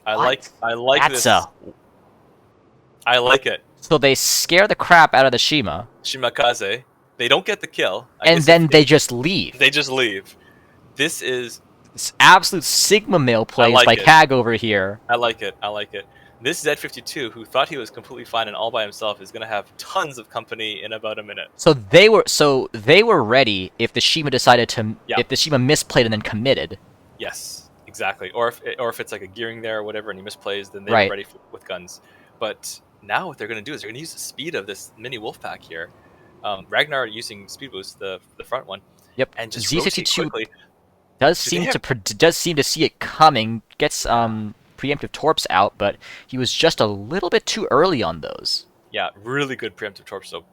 I like this. I like it. So they scare the crap out of the Shima. Shimakaze. They don't get the kill. And then they just leave. They just leave. This is absolute Sigma male plays by Kag over here. I like it. This Z52, who thought he was completely fine and all by himself, is going to have tons of company in about a minute. So they were ready if the Shima decided to if the Shima misplayed and then committed. Yes. Exactly, or if it's like a gearing there or whatever, and he misplays, then they're ready with guns. But now what they're going to do is they're going to use the speed of this mini Wolfpack here. Ragnar using speed boost, the front one. Yep. And just Z52 does seem to see it coming. Gets preemptive torps out, but he was just a little bit too early on those. Yeah, really good preemptive torps. So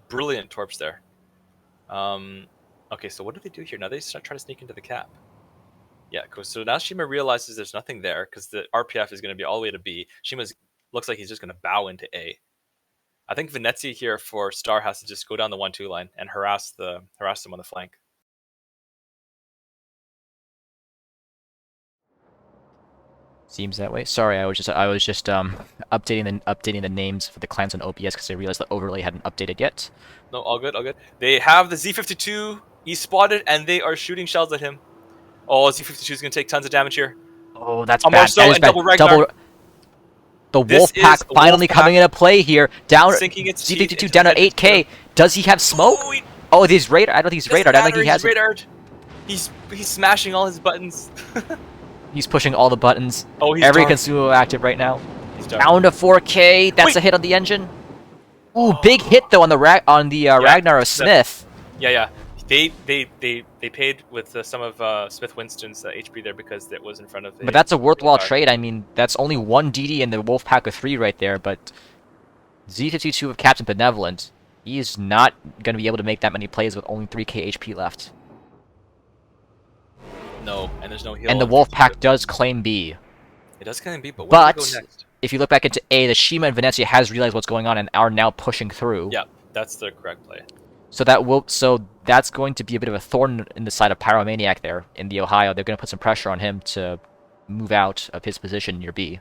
brilliant torps there. Okay, so what do they do here? Now they try to sneak into the cap. Yeah, cool. So now Shima realizes there's nothing there because the RPF is going to be all the way to B. Shima looks like he's just going to bow into A. I think Venezia here for Star has to just go down the 1-2 line and harass them on the flank. Seems that way. Sorry, I was just updating the names for the clans on OBS because I realized the overlay hadn't updated yet. No, all good. They have the Z52. He's spotted, and they are shooting shells at him. Oh, Z52 is going to take tons of damage here. Oh, that's bad. That is bad. Double Ragnar. The Wolfpack finally coming into play here. Down Z52 down to 8k. Does he have smoke? Oh, he's radar. I don't think he's radar. I don't think he has it. He's smashing all his buttons. He's pushing all the buttons. Oh, he's every consumable active right now. He's down to 4k. That's a hit on the engine. Ooh, big hit though on the Ragnar of Smith. Yeah. They paid with some of Smith Winston's HP there because it was in front of. But that's a worthwhile trade. I mean, that's only one DD in the Wolf pack of 3 right there. But Z52 of Captain Benevolent. He's not going to be able to make that many plays with only 3k HP left. No, and there's no heal. And the on Wolf 52. Pack does claim B. It does kind of be, but where do we go But next? if you look back into A, the Shima and Venezia has realized what's going on and are now pushing through. Yeah, that's the correct play. So that's going to be a bit of a thorn in the side of Pyromaniac there in the Ohio. They're going to put some pressure on him to move out of his position near B.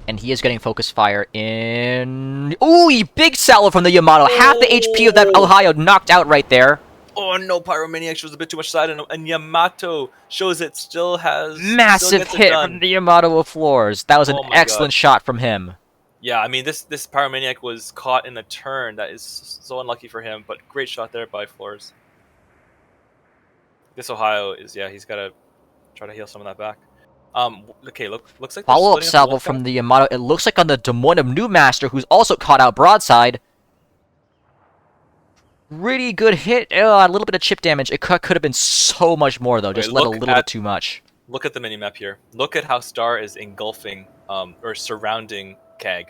And he is getting focus fire in... Ooh, big salvo from the Yamato. Half the HP of that Ohio knocked out right there. Oh no, Pyromaniac shows a bit too much side, and Yamato shows it still has... Massive still gets it hit done. from the Yamato of floors. That was an Oh my excellent God. shot from him. Yeah, I mean, this Pyromaniac was caught in a turn that is so unlucky for him, but great shot there by Floors. This Ohio is, yeah, he's got to try to heal some of that back. Okay, looks like they're Follow-up splitting up the salvo Wolf from Pack. the Yamato. It looks like on the Des Moines of Newmaster, who's also caught out broadside. Really good hit. A little bit of chip damage. It could have been so much more, though. Just Okay, let a look little at- bit too much. Look at the minimap here. Look at how Star is engulfing, or surrounding Kag.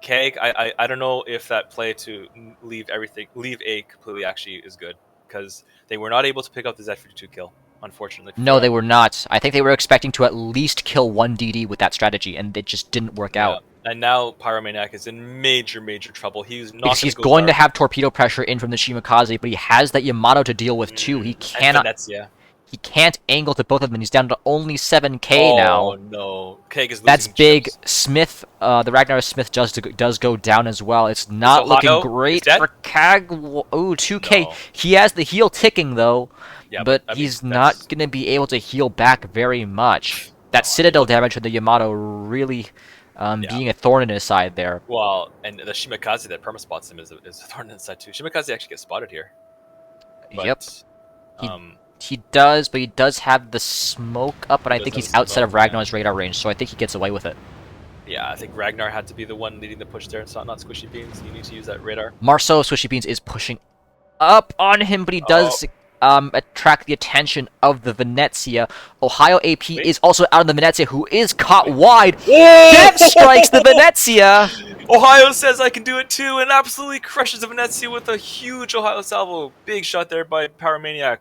Kag, I don't know if that play to leave A completely actually is good, because they were not able to pick up the Z52 kill, unfortunately. No, they were not. I think they were expecting to at least kill one DD with that strategy, and it just didn't work out. And now Pyromaniac is in major trouble. He's not Because he's go going to Star. have torpedo pressure in from the Shimakaze, but he has that Yamato to deal with too. He And cannot. Venezia. He can't angle to both of them. He's down to only 7k now. Oh no, Kag is losing That's big. chips. Smith, the Ragnar Smith does go down as well. It's not Ohio looking is great dead? for Kag. Ooh, 2k. No. He has the heal ticking though, Yeah, but I mean, he's that's- not going to be able to heal back very much. That Citadel damage from the Yamato really being a thorn in his side there. Well, and the Shimakaze that permaspots him is a thorn inside too. Shimakaze actually gets spotted here. But, Yep. He- Um, He does, but he does have the smoke up, and I Does think have he's the outside of smoke, yeah. Ragnar's radar range, so I think he gets away with it. yeah, I think Ragnar had to be the one leading the push there. It's not Squishy Beans. You need to use that radar. Marceau of Swishy Beans is pushing up on him, but he does attract the attention of the Venezia. Ohio AP Wait. is also out of the Venezia, who is caught wide. Death strikes the Venezia! Ohio says I can do it too, and absolutely crushes the Venezia with a huge Ohio salvo. Big shot there by Pyromaniac.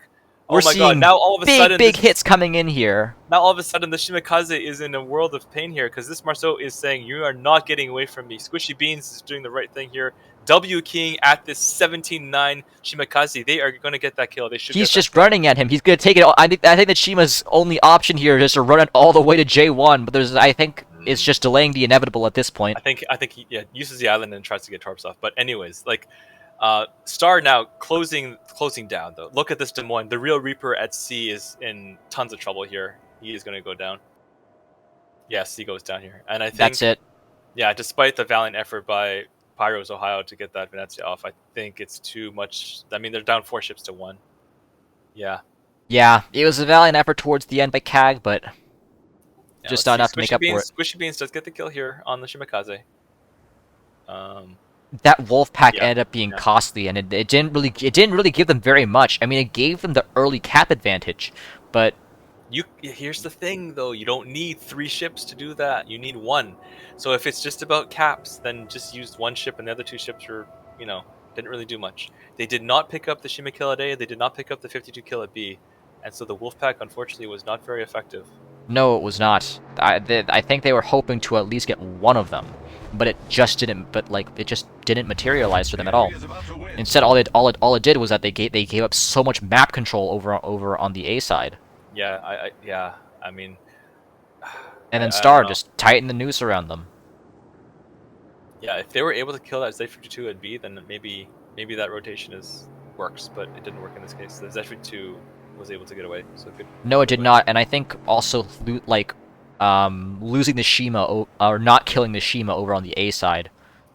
We're Oh my seeing god! Now all of a sudden, big this- hits coming in here. Now all of a sudden, the Shimakaze is in a world of pain here because this Marceau is saying, "You are not getting away from me." Squishy Beans is doing the right thing here. W King at this 17-9 Shimakaze. They are going to get that kill. They should. He's get just running at him. He's going to take it all. I think that Shima's only option here is to run it all the way to J1, but I think it's just delaying the inevitable at this point. I think he uses the island and tries to get Torps off. But anyways, like Star now closing down though. Look at this Des Moines. The real Reaper at sea is in tons of trouble here. He is going to go down. Yes, he goes down here, and I think That's it. Yeah, despite the valiant effort by Pyros Ohio to get that Venezia off, I think it's too much. I mean, they're down 4 ships to 1. Yeah. Yeah, it was a valiant effort towards the end by Kag, but Yeah, just let's not see. enough to make Squishy up Beans, for it. Squishy Beans does get the kill here on the Shimakaze. That wolf pack Yeah, ended up being yeah. costly, and it didn't really give them very much. I mean, it gave them the early cap advantage, but Here's the thing though, you don't need 3 ships to do that. You need 1. So if it's just about caps, then just use 1 ship, and the other 2 ships were, didn't really do much. They did not pick up the Shima kill at A. They did not pick up the 52 kill at B, and so the wolf pack unfortunately was not very effective. no, it was not. I think they were hoping to at least get one of them, but it just didn't. But it just didn't materialize for them at all. Enemy is about to win. Instead, all it did was that they gave up so much map control over on the A side, Yeah, I mean, and then I Star don't know. just tightened the noose around them. yeah, if they were able to kill that Z52 at B, then maybe that rotation works, but it didn't work in this case. The Z52 was able to get away, so good. No, it did not, and I think also losing the Shima or not killing the Shima over on the A side.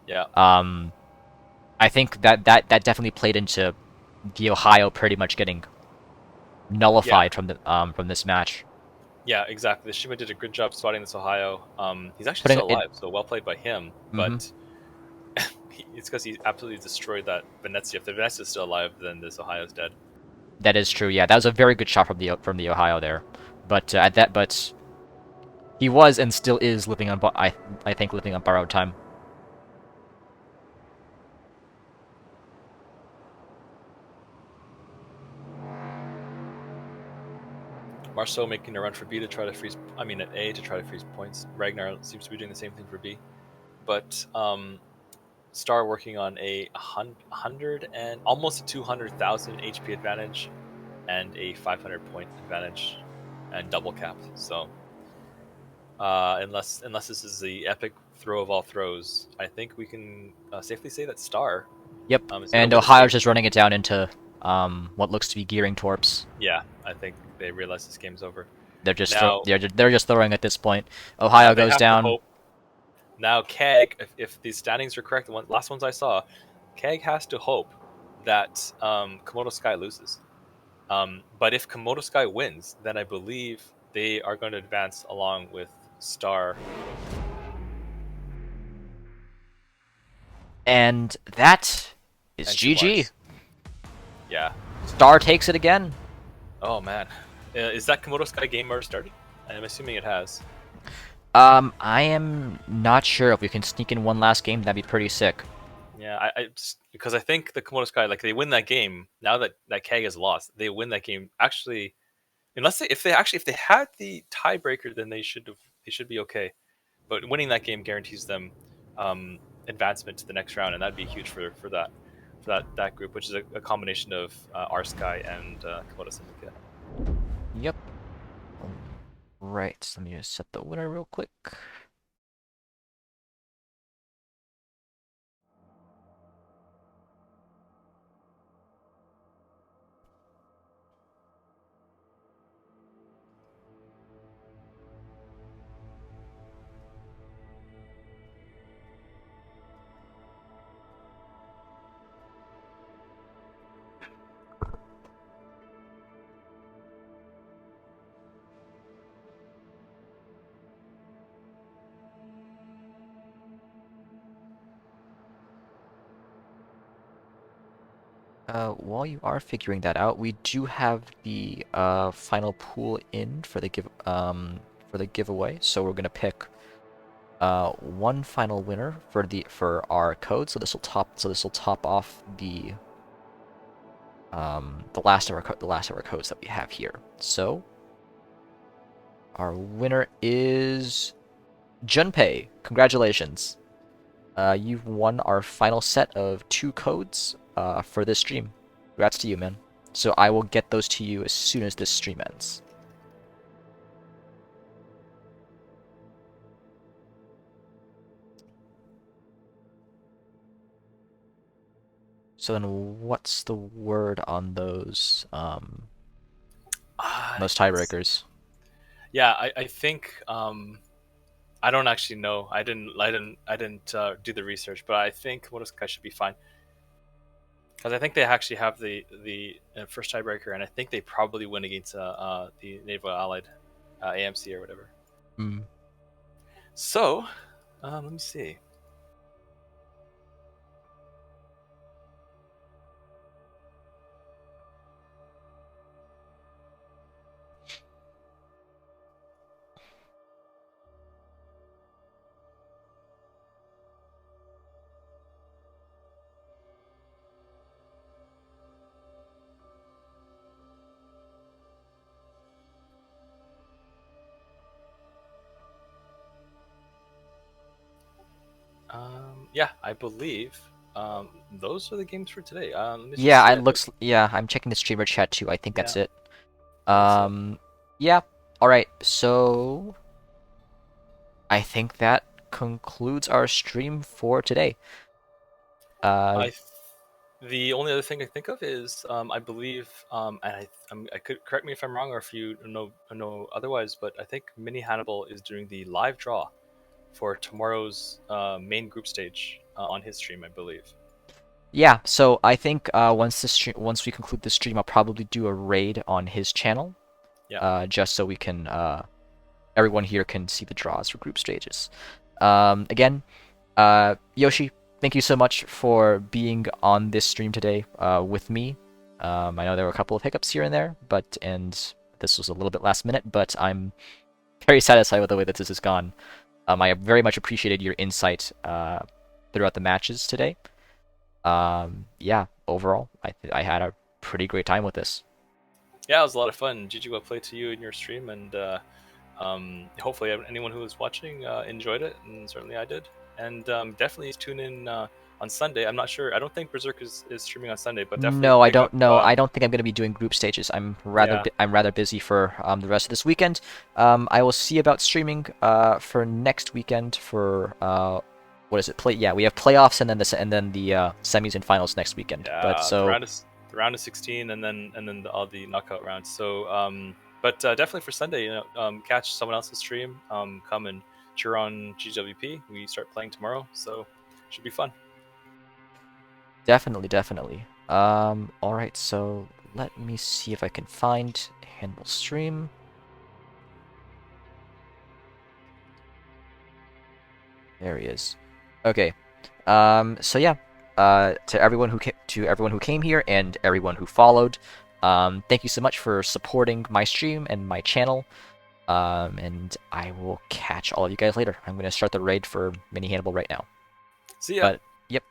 Yeah. I think that definitely played into the Ohio pretty much getting nullified from this match. Yeah, exactly. The Shima did a good job spotting this Ohio. He's actually Putting still it- alive, so well played by him. But it's because he absolutely destroyed that Venezia. If the Venezia is still alive, then this Ohio's dead. That is true. Yeah, that was a very good shot from the Ohio there, but he was and still is living on I think living on borrowed time. Marceau making a run for B to try to freeze. I mean, at A to try to freeze points. Ragnar seems to be doing the same thing for B, but Star working on a 100 and almost a 200,000 HP advantage and a 500 point advantage and double capped. So unless this is the epic throw of all throws, I think we can safely say that Star Yep. is gonna And win this Ohio's game. just running it down into what looks to be gearing torps. Yeah, I think they realize this game's over. They're just Now, they're just throwing at this point. now Ohio they goes have to down. hope. Now Keg, if these standings are correct, the last ones I saw, Keg has to hope that Komodo Sky loses. But if Komodo Sky wins, then I believe they are going to advance along with Star. And that is And GG. Mars. Yeah. Star takes it again. Oh man, is that Komodo Sky game already started? I'm assuming it has. I am not sure if we can sneak in one last game. That'd be pretty sick. Yeah, I just because I think the Komodo Sky, like they win that game. Now that Keg has lost, they win that game. Actually, unless if they had the tiebreaker, then they should be okay. But winning that game guarantees them advancement to the next round, and that'd be huge for that group, which is a combination of R Sky and Komodo Syndicate. Yep. Right. Let me just set the winner real quick. While you are figuring that out, we do have the final pool in for the giveaway. So we're gonna pick one final winner for our code. So this will top off the last of our codes that we have here. So our winner is Junpei. Congratulations. You've won our final set of 2 codes for this stream. Congrats to you, man. So I will get those to you as soon as this stream ends. So then what's the word on those tiebreakers? Yeah, I think I don't actually know. I didn't do the research, but I think Komodo Sky should be fine because I think they actually have the first tiebreaker, and I think they probably win against the Naval Allied AMC or whatever. Mm. So let me see. Yeah, I believe those are the games for today. Yeah, I'm checking the streamer chat too. I think that's it. Yeah. All right. So I think that concludes our stream for today. The only other thing I think of is I believe, and I could correct me if I'm wrong or if you know otherwise, but I think Mini Hannibal is doing the live draw for tomorrow's main group stage on his stream, I believe. Yeah, so I think once we conclude the stream, I'll probably do a raid on his channel. Yeah. Just so we can everyone here can see the draws for group stages. Again, Yoshi, thank you so much for being on this stream today with me. I know there were a couple of hiccups here and there, and this was a little bit last minute, but I'm very satisfied with the way that this has gone. I very much appreciated your insight throughout the matches today. Yeah, overall, I had a pretty great time with this. Yeah, it was a lot of fun. GG, well played to you in your stream, and hopefully anyone who was watching enjoyed it, and certainly I did. And definitely tune in on Sunday. I'm not sure. I don't think Berserk is streaming on Sunday, but definitely No, I pick up. don't know. I don't think I'm going to be doing group stages. Yeah, I'm rather busy for the rest of this weekend. I will see about streaming for next weekend for what is it? We have playoffs and then the semis and finals next weekend. But yeah. so The round of 16, and then all the knockout rounds. So, but definitely for Sunday, catch someone else's stream. Come and cheer on GGWP. We start playing tomorrow, so should be fun. definitely. All right. So let me see if I can find handle stream. There he is. Okay. So yeah. To everyone who came here and everyone who followed, thank you so much for supporting my stream and my channel. And I will catch all of you guys later. I'm gonna start the raid for Mini Hannibal right now. See ya. But yep.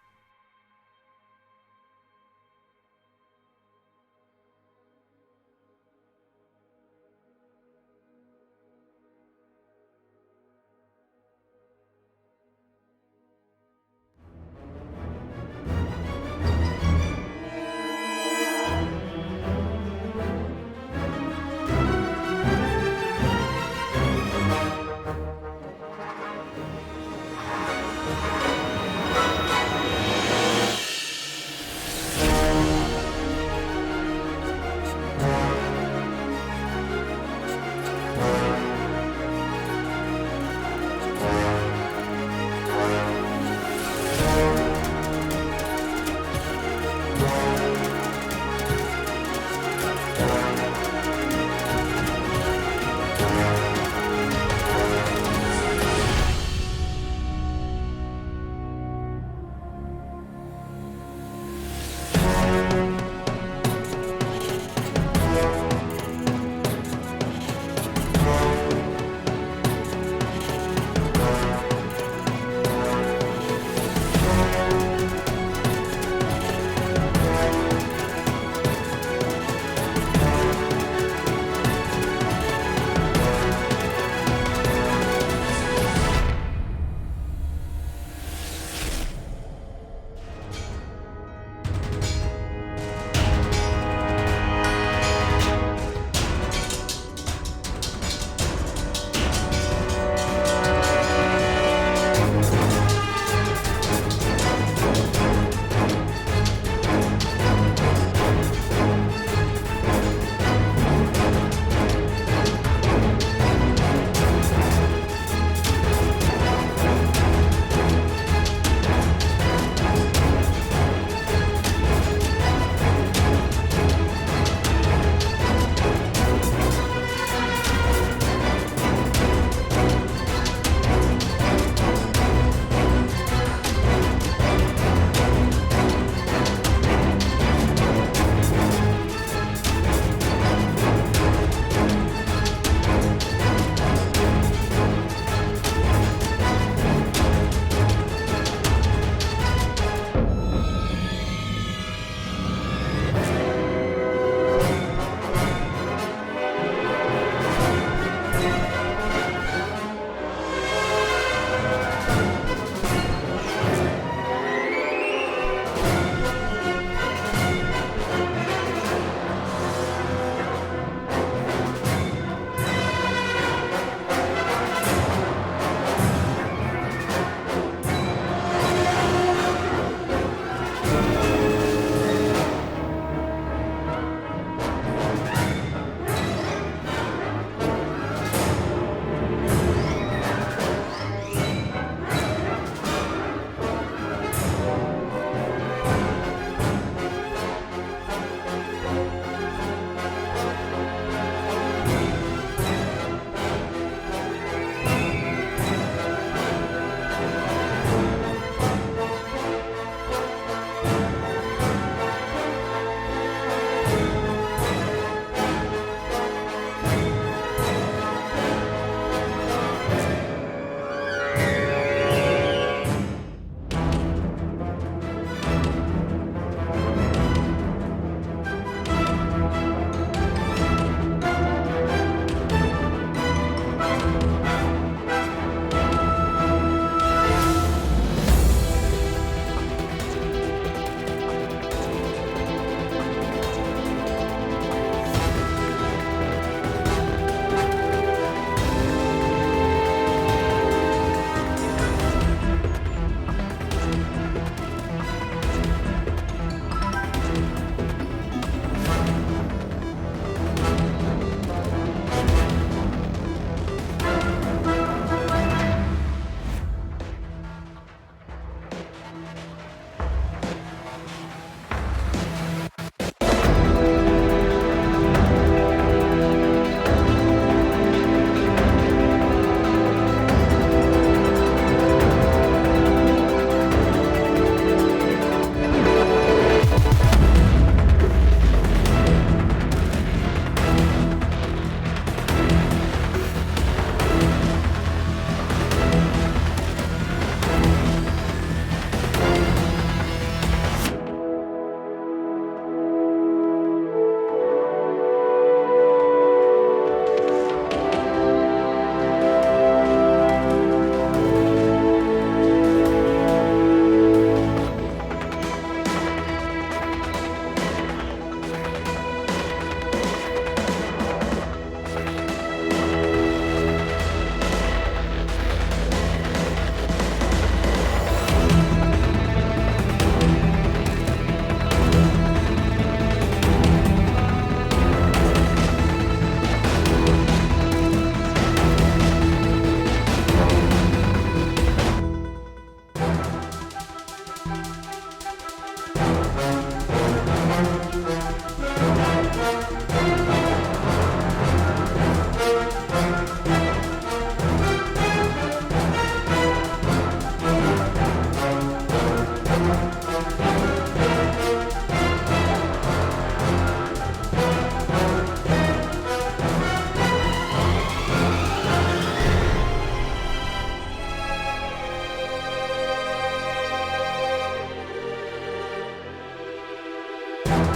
Unit